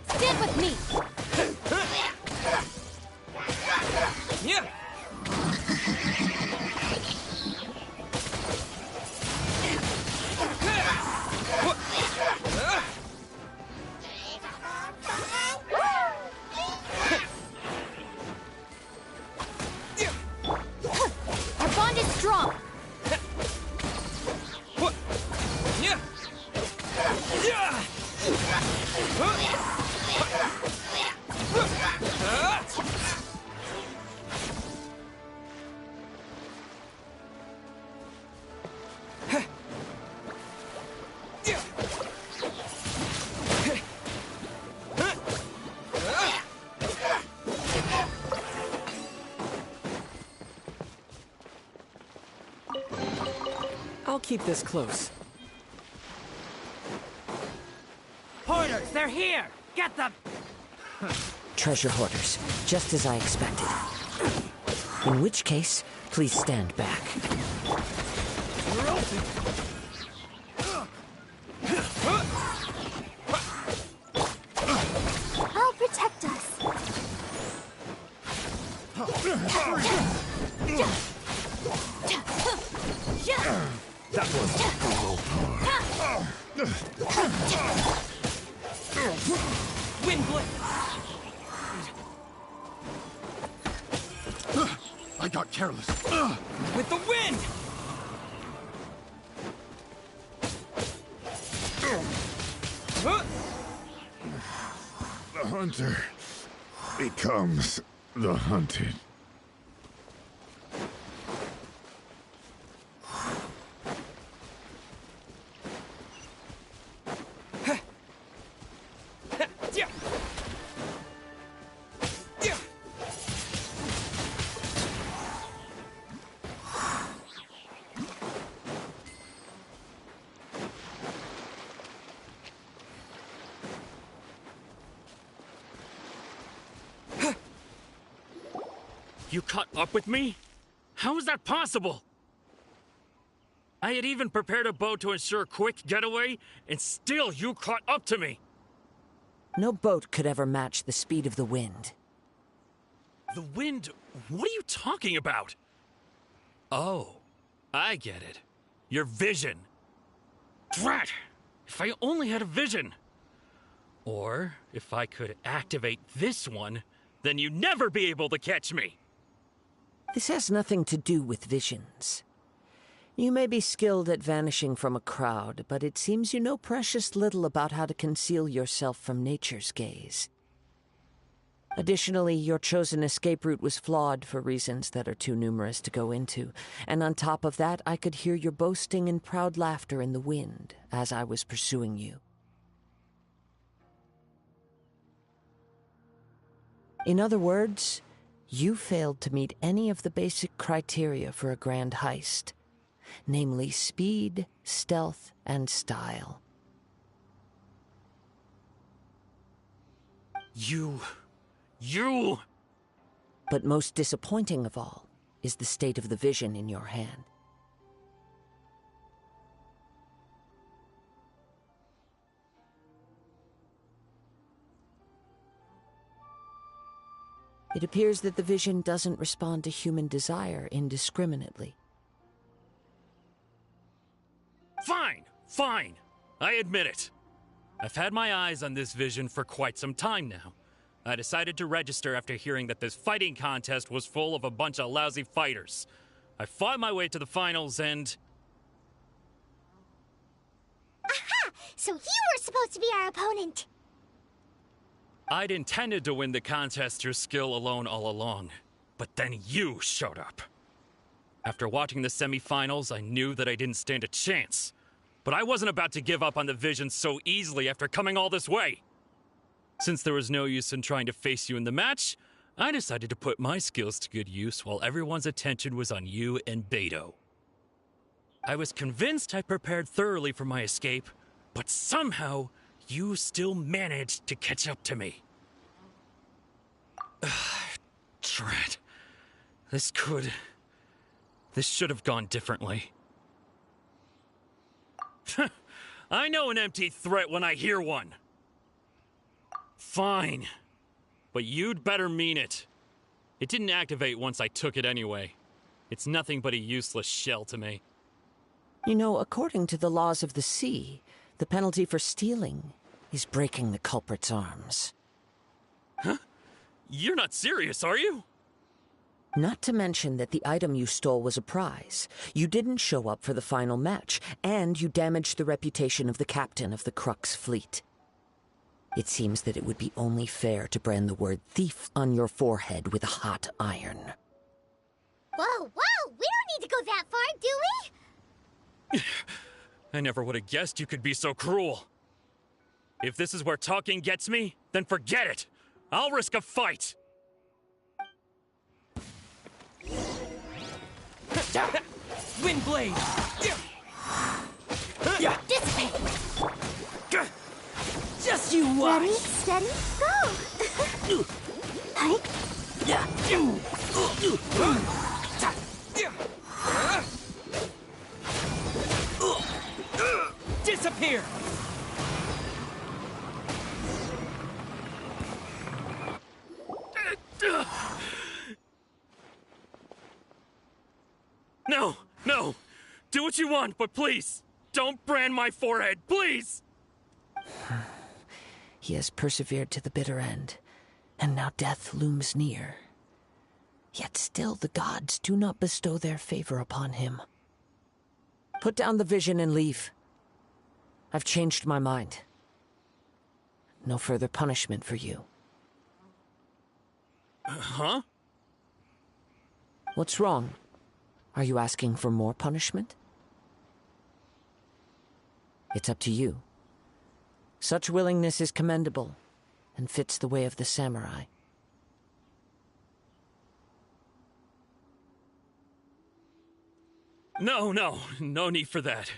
Speaker 10: Stand with me!
Speaker 7: Yeah!
Speaker 10: Our bond is strong!
Speaker 7: Yeah! I'll keep this close.
Speaker 5: Hoarders, they're here! Get them!
Speaker 19: Treasure hoarders, just as I expected. In which case, please stand back.
Speaker 10: I'll protect us.
Speaker 14: That was
Speaker 7: Windblade!
Speaker 14: I got careless.
Speaker 7: With the wind!
Speaker 8: The hunter becomes the hunted.
Speaker 16: You caught up with me? How is that possible? I had even prepared a boat to ensure a quick getaway, and still you caught up to me!
Speaker 19: No boat could ever match the speed of the wind.
Speaker 16: The wind? What are you talking about? Oh, I get it. Your vision. Drat! If I only had a vision! Or, if I could activate this one, then you'd never be able to catch me!
Speaker 19: This has nothing to do with visions. You may be skilled at vanishing from a crowd, but it seems you know precious little about how to conceal yourself from nature's gaze. Additionally, your chosen escape route was flawed for reasons that are too numerous to go into, and on top of that, I could hear your boasting and proud laughter in the wind as I was pursuing you. In other words, you failed to meet any of the basic criteria for a grand heist, namely speed, stealth, and style.
Speaker 16: You...
Speaker 19: But most disappointing of all is the state of the vision in your hand. It appears that the vision doesn't respond to human desire indiscriminately.
Speaker 16: Fine. I admit it. I've had my eyes on this vision for quite some time now. I decided to register after hearing that this fighting contest was full of a bunch of lousy fighters. I fought my way to the finals and...
Speaker 10: Aha! So you were supposed to be our opponent!
Speaker 16: I'd intended to win the contest through skill alone all along, but then you showed up. After watching the semifinals, I knew that I didn't stand a chance. But I wasn't about to give up on the vision so easily after coming all this way. Since there was no use in trying to face you in the match, I decided to put my skills to good use while everyone's attention was on you and Beto. I was convinced I prepared thoroughly for my escape, but somehow you still managed to catch up to me. Drat. This should have gone differently. I know an empty threat when I hear one. Fine. But you'd better mean it. It didn't activate once I took it anyway. It's nothing but a useless shell to me.
Speaker 19: You know, according to the laws of the sea, the penalty for stealing is breaking the culprit's arms.
Speaker 16: Huh? You're not serious, are you?
Speaker 19: Not to mention that the item you stole was a prize. You didn't show up for the final match, and you damaged the reputation of the captain of the Crux fleet. It seems that it would be only fair to brand the word thief on your forehead with a hot iron.
Speaker 10: Whoa, we don't need to go that far, do we?
Speaker 16: I never would have guessed you could be so cruel. If this is where talking gets me, then forget it. I'll risk a fight.
Speaker 5: Wind blade!
Speaker 10: Dissipate!
Speaker 5: Just you watch!
Speaker 10: Ready, steady, go! Hi.
Speaker 5: Disappear!
Speaker 16: No! Do what you want, but please, don't brand my forehead, please!
Speaker 19: He has persevered to the bitter end, and now death looms near. Yet still the gods do not bestow their favor upon him. Put down the vision and leave. I've changed my mind. No further punishment for you.
Speaker 16: Huh?
Speaker 19: What's wrong? Are you asking for more punishment? It's up to you. Such willingness is commendable, and fits the way of the samurai.
Speaker 16: No need for that.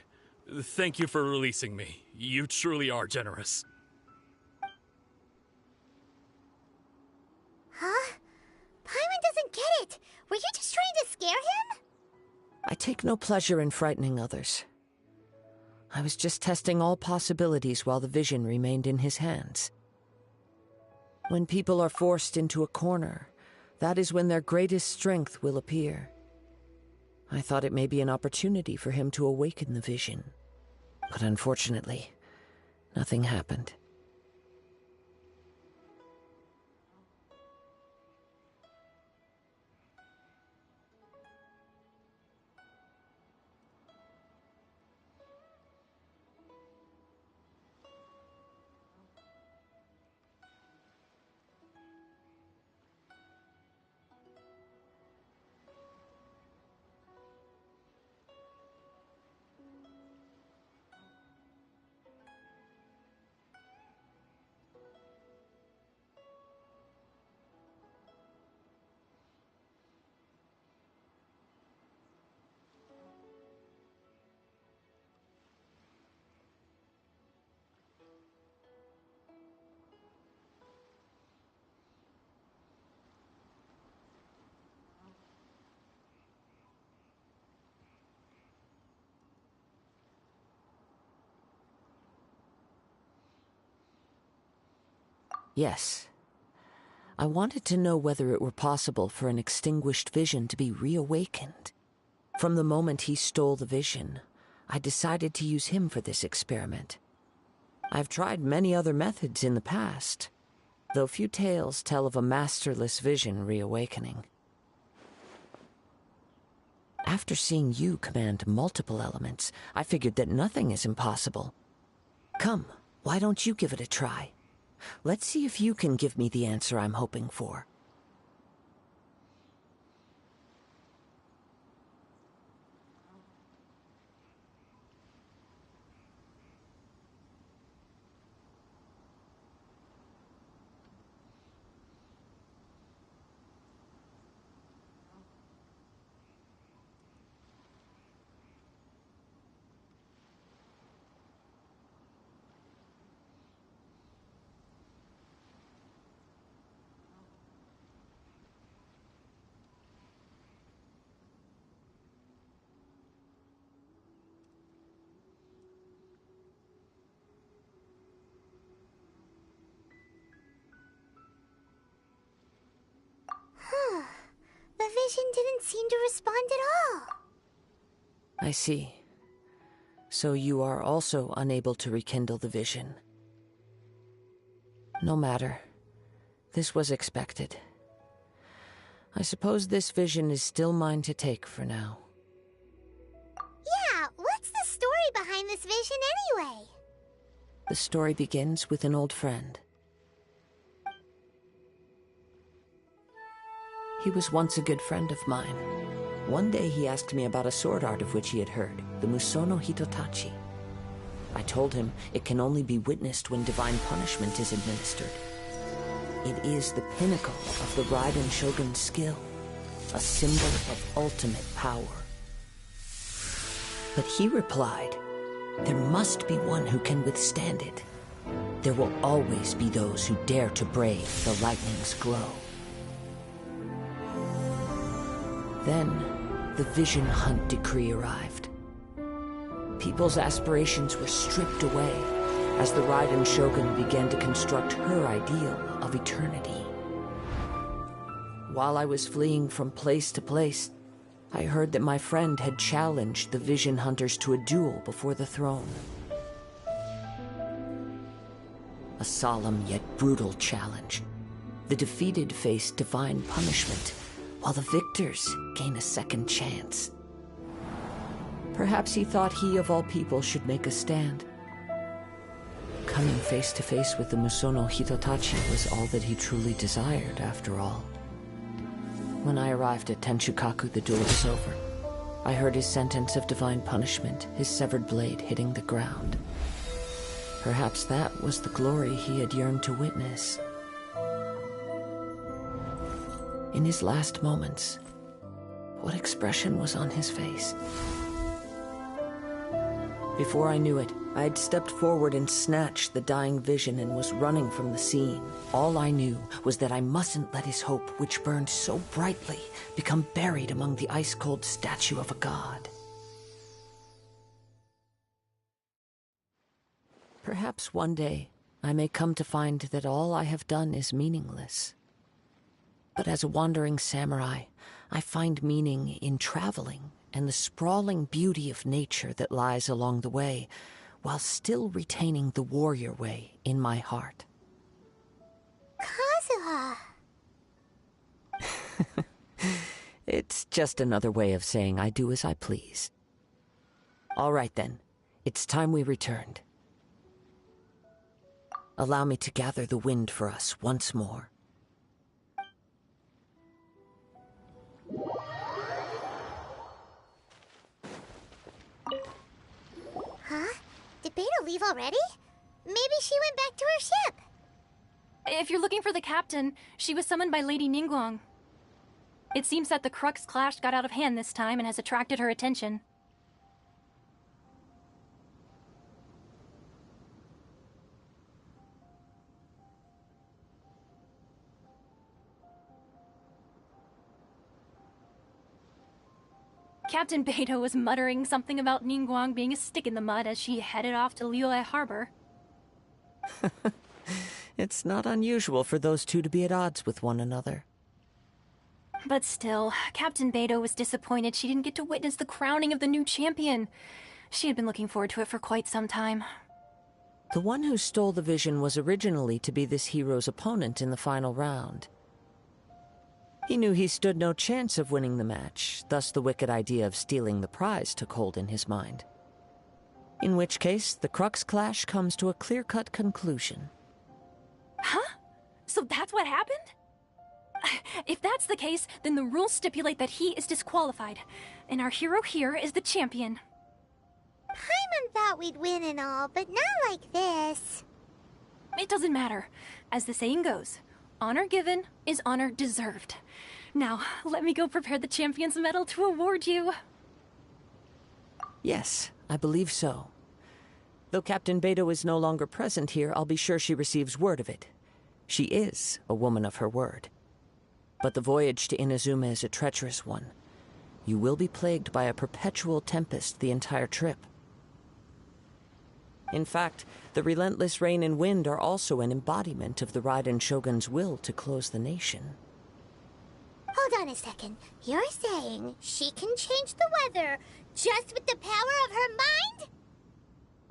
Speaker 16: Thank you for releasing me. You truly are generous.
Speaker 10: Huh? Paimon doesn't get it.
Speaker 19: I take no pleasure in frightening others. I was just testing all possibilities while the vision remained in his hands. When people are forced into a corner, that is when their greatest strength will appear. I thought it may be an opportunity for him to awaken the vision. But unfortunately, nothing happened. Yes. I wanted to know whether it were possible for an extinguished vision to be reawakened. From the moment he stole the vision, I decided to use him for this experiment. I've tried many other methods in the past, though few tales tell of a masterless vision reawakening. After seeing you command multiple elements, I figured that nothing is impossible. Come, why don't you give it a try? Let's see if you can give me the answer I'm hoping for.
Speaker 10: The vision didn't seem to respond at all.
Speaker 19: I see. So you are also unable to rekindle the vision. No matter. This was expected. I suppose this vision is still mine to take for now.
Speaker 10: Yeah, what's the story behind this vision anyway?
Speaker 19: The story begins with an old friend. He was once a good friend of mine. One day he asked me about a sword art of which he had heard, the Musono Hitotachi. I told him it can only be witnessed when divine punishment is administered. It is the pinnacle of the Raiden Shogun's skill, a symbol of ultimate power. But he replied, there must be one who can withstand it. There will always be those who dare to brave the lightning's glow. Then, the Vision Hunt decree arrived. People's aspirations were stripped away as the Raiden Shogun began to construct her ideal of eternity. While I was fleeing from place to place, I heard that my friend had challenged the Vision Hunters to a duel before the throne. A solemn yet brutal challenge. The defeated face divine punishment, while the victors gain a second chance. Perhaps he thought he of all people should make a stand. Coming face to face with the Musono Hitotachi was all that he truly desired, after all. When I arrived at Tenchukaku, the duel was over. I heard his sentence of divine punishment, his severed blade hitting the ground. Perhaps that was the glory he had yearned to witness. In his last moments, what expression was on his face? Before I knew it, I'd stepped forward and snatched the dying vision and was running from the scene. All I knew was that I mustn't let his hope, which burned so brightly, become buried among the ice-cold statue of a god. Perhaps one day I may come to find that all I have done is meaningless. But as a wandering samurai, I find meaning in traveling and the sprawling beauty of nature that lies along the way, while still retaining the warrior way in my heart.
Speaker 10: Kazuha!
Speaker 19: It's just another way of saying I do as I please. All right then, it's time we returned. Allow me to gather the wind for us once more.
Speaker 10: Huh? Did Beta leave already? Maybe she went back to her ship.
Speaker 3: If you're looking for the captain, she was summoned by Lady Ningguang. It seems that the Crux clash got out of hand this time and has attracted her attention. Captain Beidou was muttering something about Ningguang being a stick in the mud as she headed off to Liyue Harbor.
Speaker 19: It's not unusual for those two to be at odds with one another.
Speaker 3: But still, Captain Beidou was disappointed she didn't get to witness the crowning of the new champion. She had been looking forward to it for quite some time.
Speaker 19: The one who stole the vision was originally to be this hero's opponent in the final round. He knew he stood no chance of winning the match, thus the wicked idea of stealing the prize took hold in his mind. In which case, the Crux clash comes to a clear-cut conclusion.
Speaker 3: Huh? So that's what happened? If that's the case, then the rules stipulate that he is disqualified, and our hero here is the champion.
Speaker 10: Paimon thought we'd win and all, but not like this.
Speaker 3: It doesn't matter. As the saying goes, honor given is honor deserved. Now, let me go prepare the champion's medal to award you.
Speaker 19: Yes, I believe so. Though Captain Beidou is no longer present here, I'll be sure she receives word of it. She is a woman of her word. But the voyage to Inazuma is a treacherous one. You will be plagued by a perpetual tempest the entire trip. In fact, the relentless rain and wind are also an embodiment of the Raiden Shogun's will to close the nation.
Speaker 10: Hold on a second. You're saying she can change the weather just with the power of her mind?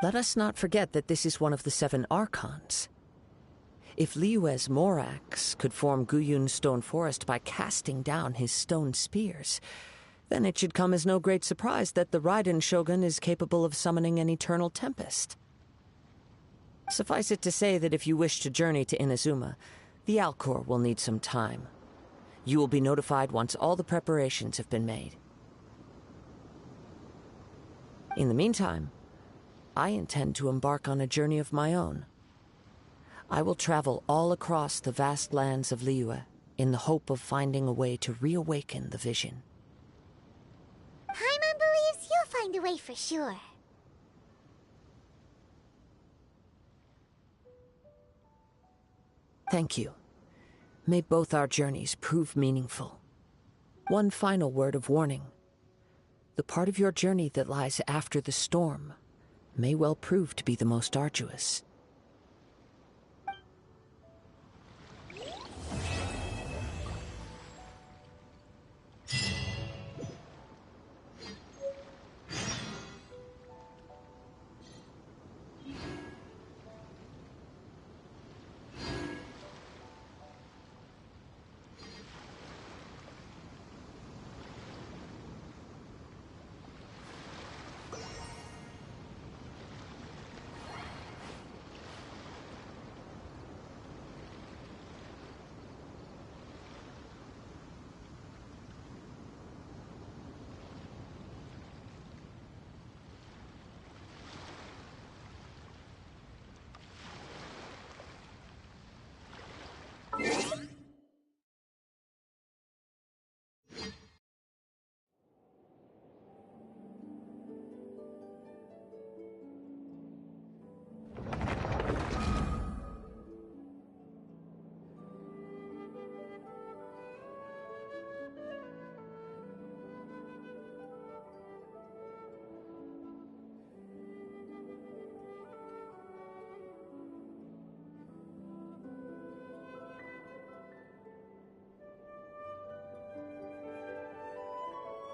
Speaker 19: Let us not forget that this is one of the 7 Archons. If Liyue's Morax could form Guyun's stone forest by casting down his stone spears, then it should come as no great surprise that the Raiden Shogun is capable of summoning an eternal tempest. Suffice it to say that if you wish to journey to Inazuma, the Alcor will need some time. You will be notified once all the preparations have been made. In the meantime, I intend to embark on a journey of my own. I will travel all across the vast lands of Liyue in the hope of finding a way to reawaken the vision.
Speaker 10: Paimon believes you'll find a way for sure.
Speaker 19: Thank you. May both our journeys prove meaningful. One final word of warning. The part of your journey that lies after the storm may well prove to be the most arduous.